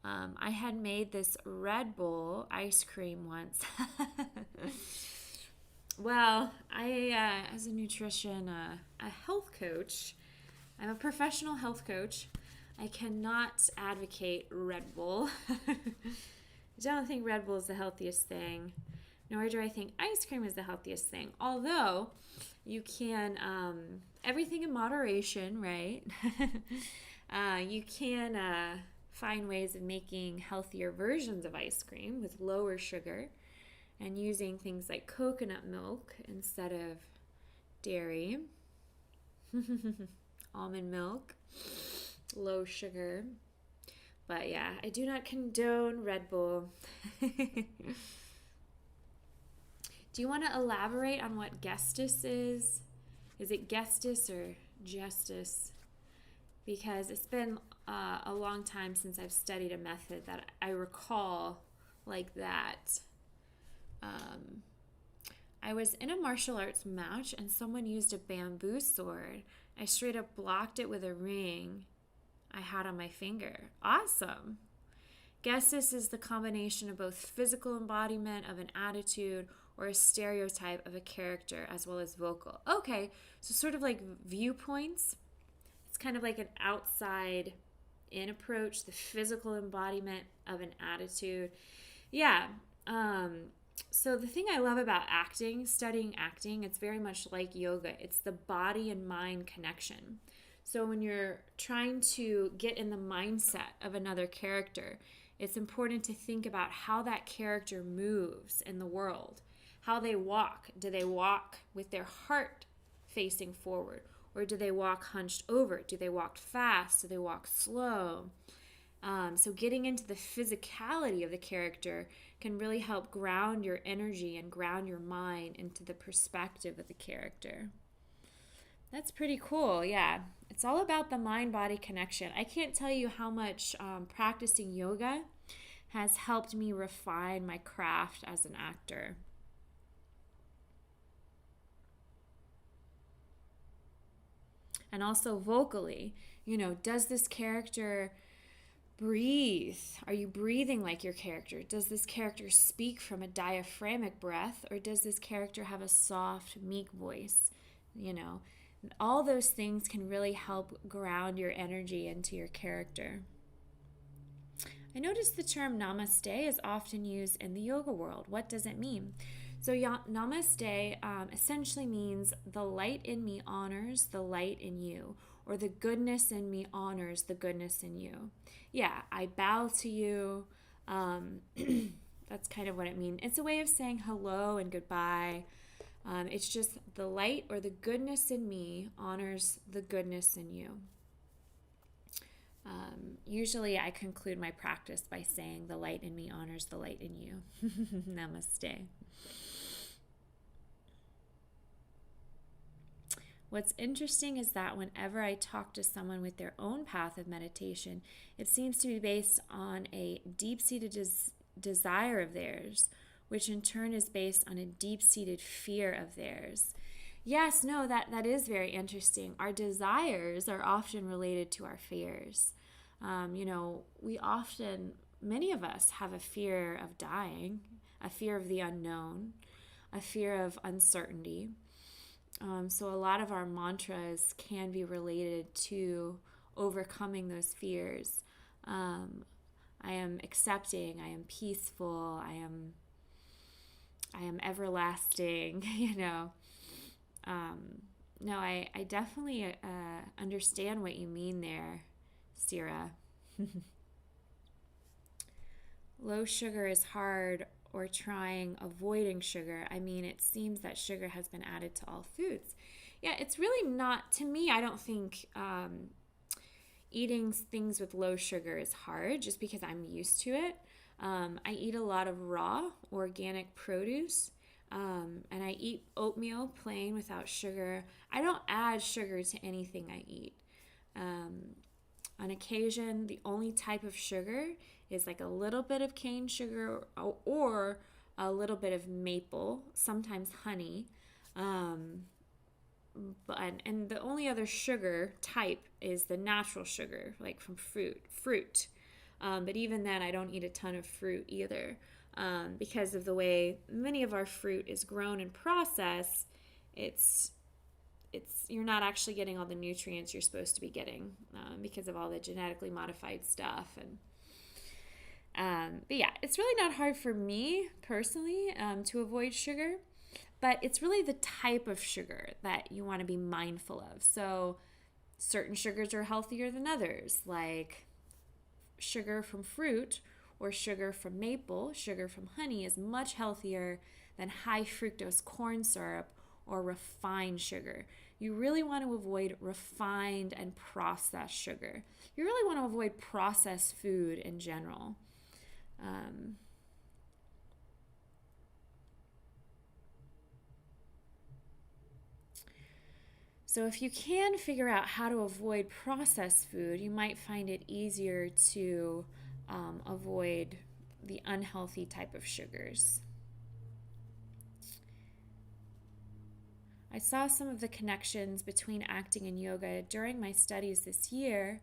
I had made this Red Bull ice cream once. Well, I, as a a health coach, I'm a professional health coach. I cannot advocate Red Bull. I don't think Red Bull is the healthiest thing, nor do I think ice cream is the healthiest thing. Although you can, everything in moderation, right? You can find ways of making healthier versions of ice cream with lower sugar and using things like coconut milk instead of dairy, almond milk, low sugar. But yeah, I do not condone Red Bull. Do you want to elaborate on what Gestus is? Is it Gestus or Gestus? Because it's been a long time since I've studied a method that I recall like that. I was in a martial arts match and someone used a bamboo sword. I straight up blocked it with a ring I had on my finger. Awesome. Gestus is the combination of both physical embodiment of an attitude or a stereotype of a character as well as vocal. Okay, so sort of like viewpoints. It's kind of like an outside in approach, the physical embodiment of an attitude. Yeah. So the thing I love about studying acting, it's very much like yoga. It's the body and mind connection. So when you're trying to get in the mindset of another character, it's important to think about how that character moves in the world, how they walk. Do they walk with their heart facing forward, or do they walk hunched over? Do they walk fast? Do they walk slow? So getting into the physicality of the character can really help ground your energy and ground your mind into the perspective of the character. That's pretty cool, yeah. It's all about the mind-body connection. I can't tell you how much practicing yoga has helped me refine my craft as an actor. And also vocally, does this character breathe? Are you breathing like your character? Does this character speak from a diaphragmatic breath, or does this character have a soft, meek voice? All those things can really help ground your energy into your character. I noticed the term namaste is often used in the yoga world. What does it mean? So namaste essentially means the light in me honors the light in you, or the goodness in me honors the goodness in you. Yeah, I bow to you. That's kind of what it means. It's a way of saying hello and goodbye. It's just the light or the goodness in me honors the goodness in you. Usually I conclude my practice by saying the light in me honors the light in you. Namaste. What's interesting is that whenever I talk to someone with their own path of meditation, it seems to be based on a deep-seated desire of theirs, which in turn is based on a deep-seated fear of theirs. Yes, no, that is very interesting. Our desires are often related to our fears. Many of us have a fear of dying, a fear of the unknown, a fear of uncertainty. So a lot of our mantras can be related to overcoming those fears. I am accepting, I am peaceful, I am everlasting, No, I definitely understand what you mean there, Sira. Low sugar is hard, or trying avoiding sugar. I mean, it seems that sugar has been added to all foods. Yeah, it's really not, to me, I don't think eating things with low sugar is hard just because I'm used to it. I eat a lot of raw, organic produce, and I eat oatmeal plain without sugar. I don't add sugar to anything I eat. On occasion, the only type of sugar is like a little bit of cane sugar or a little bit of maple, sometimes honey. And the only other sugar type is the natural sugar, like from fruit. But even then, I don't eat a ton of fruit either, because of the way many of our fruit is grown and processed. You're not actually getting all the nutrients you're supposed to be getting because of all the genetically modified stuff. But yeah, it's really not hard for me personally to avoid sugar, but it's really the type of sugar that you want to be mindful of. So certain sugars are healthier than others, like sugar from fruit or sugar from maple, sugar from honey is much healthier than high fructose corn syrup or refined sugar. You really want to avoid refined and processed sugar. You really want to avoid processed food in general. So if you can figure out how to avoid processed food, you might find it easier to avoid the unhealthy type of sugars. I saw some of the connections between acting and yoga during my studies this year.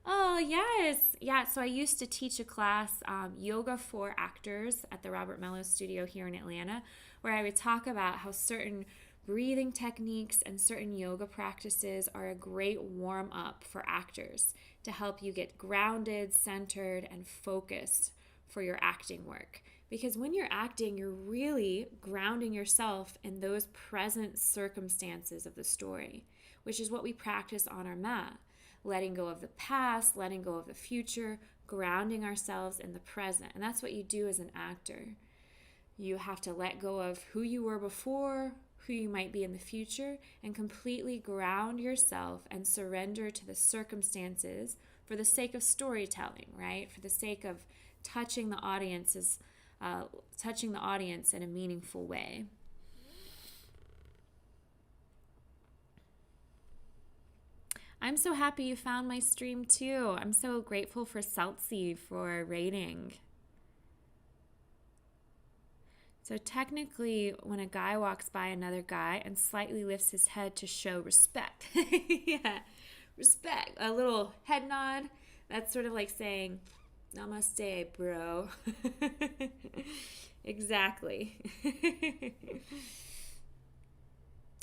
Oh, yes. Yeah, so I used to teach a class, Yoga for Actors, at the Robert Mello Studio here in Atlanta, where I would talk about how certain breathing techniques and certain yoga practices are a great warm-up for actors to help you get grounded, centered, and focused for your acting work. Because when you're acting, you're really grounding yourself in those present circumstances of the story, which is what we practice on our mat. Letting go of the past, letting go of the future, grounding ourselves in the present. And that's what you do as an actor. You have to let go of who you were before, who you might be in the future, and completely ground yourself and surrender to the circumstances for the sake of storytelling, right? For the sake of touching the audience in a meaningful way. I'm so happy you found my stream too. I'm so grateful for Celtsy for rating. So technically, when a guy walks by another guy and slightly lifts his head to show respect, yeah, respect, a little head nod, that's sort of like saying, namaste, bro. Exactly.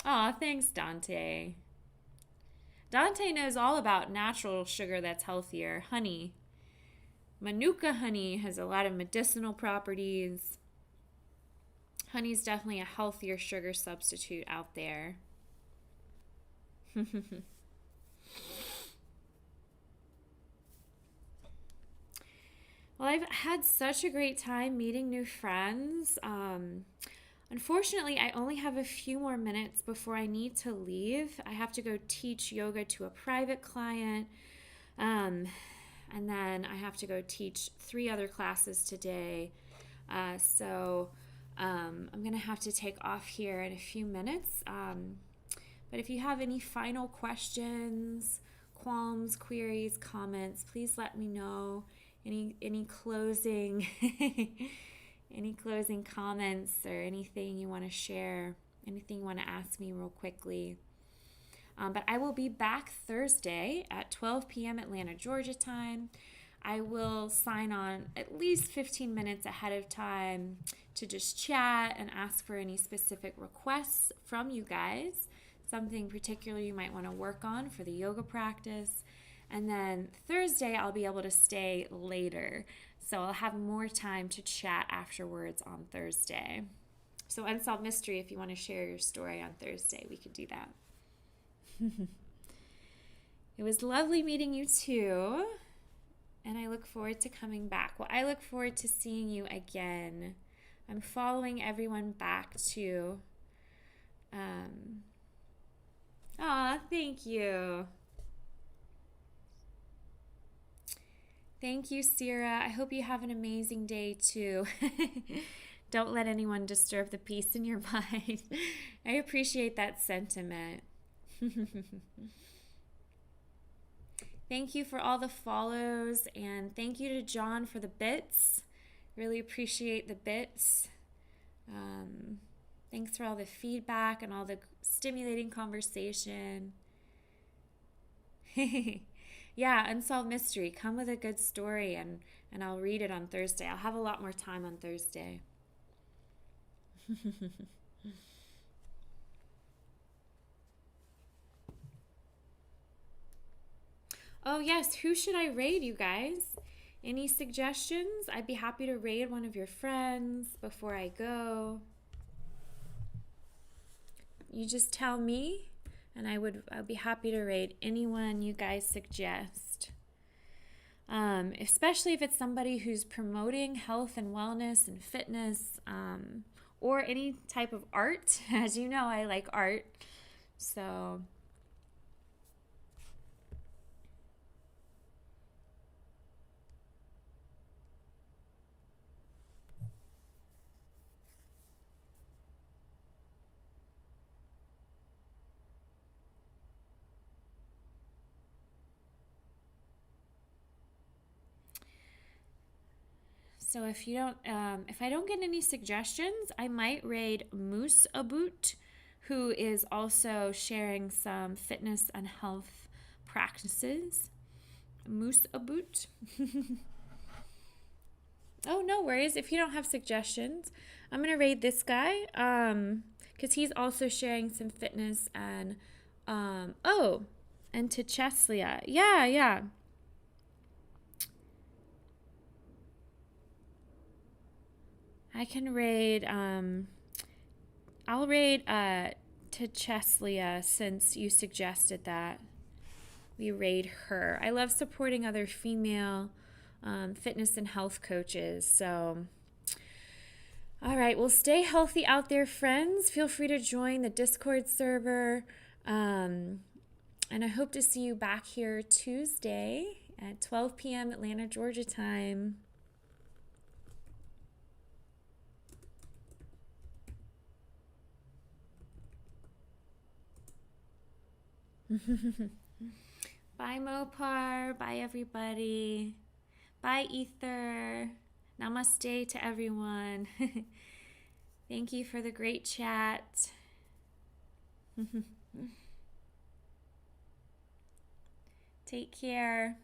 Aw, thanks, Dante. Dante knows all about natural sugar that's healthier, honey. Manuka honey has a lot of medicinal properties. Honey is definitely a healthier sugar substitute out there. Well, I've had such a great time meeting new friends. Unfortunately, I only have a few more minutes before I need to leave. I have to go teach yoga to a private client. And then I have to go teach 3 other classes today. So I'm going to have to take off here in a few minutes. But if you have any final questions, qualms, queries, comments, please let me know. Any closing any closing comments or anything you want to share, anything you want to ask me real quickly. But I will be back Thursday at 12 p.m. Atlanta, Georgia time. I will sign on at least 15 minutes ahead of time to just chat and ask for any specific requests from you guys, something particular you might want to work on for the yoga practice. And then Thursday, I'll be able to stay later. So I'll have more time to chat afterwards on Thursday. So Unsolved Mystery, if you want to share your story on Thursday, we could do that. It was lovely meeting you too. And I look forward to coming back. Well, I look forward to seeing you again. I'm following everyone back to... thank you. Thank you, Sierra. I hope you have an amazing day too. Don't let anyone disturb the peace in your mind. I appreciate that sentiment. Thank you for all the follows, and thank you to John for the bits. Really appreciate the bits. Thanks for all the feedback and all the stimulating conversation. Yeah, Unsolved Mystery. Come with a good story, and I'll read it on Thursday. I'll have a lot more time on Thursday. Oh, yes. Who should I raid, you guys? Any suggestions? I'd be happy to raid one of your friends before I go. You just tell me, and I'd be happy to raid anyone you guys suggest. Especially if it's somebody who's promoting health and wellness and fitness, or any type of art. As you know, I like art. So... So if I don't get any suggestions, I might raid Moose Aboot, who is also sharing some fitness and health practices. Moose Aboot. Oh, no worries. If you don't have suggestions, I'm gonna raid this guy, because he's also sharing some fitness and and Techeslia. Yeah. I can raid, I'll raid Techeslia since you suggested that we raid her. I love supporting other female fitness and health coaches. So, all right, well, stay healthy out there, friends. Feel free to join the Discord server. And I hope to see you back here Tuesday at 12 p.m. Atlanta, Georgia time. Bye, Mopar. Bye, everybody. Bye, Ether. Namaste to everyone. Thank you for the great chat. Take care.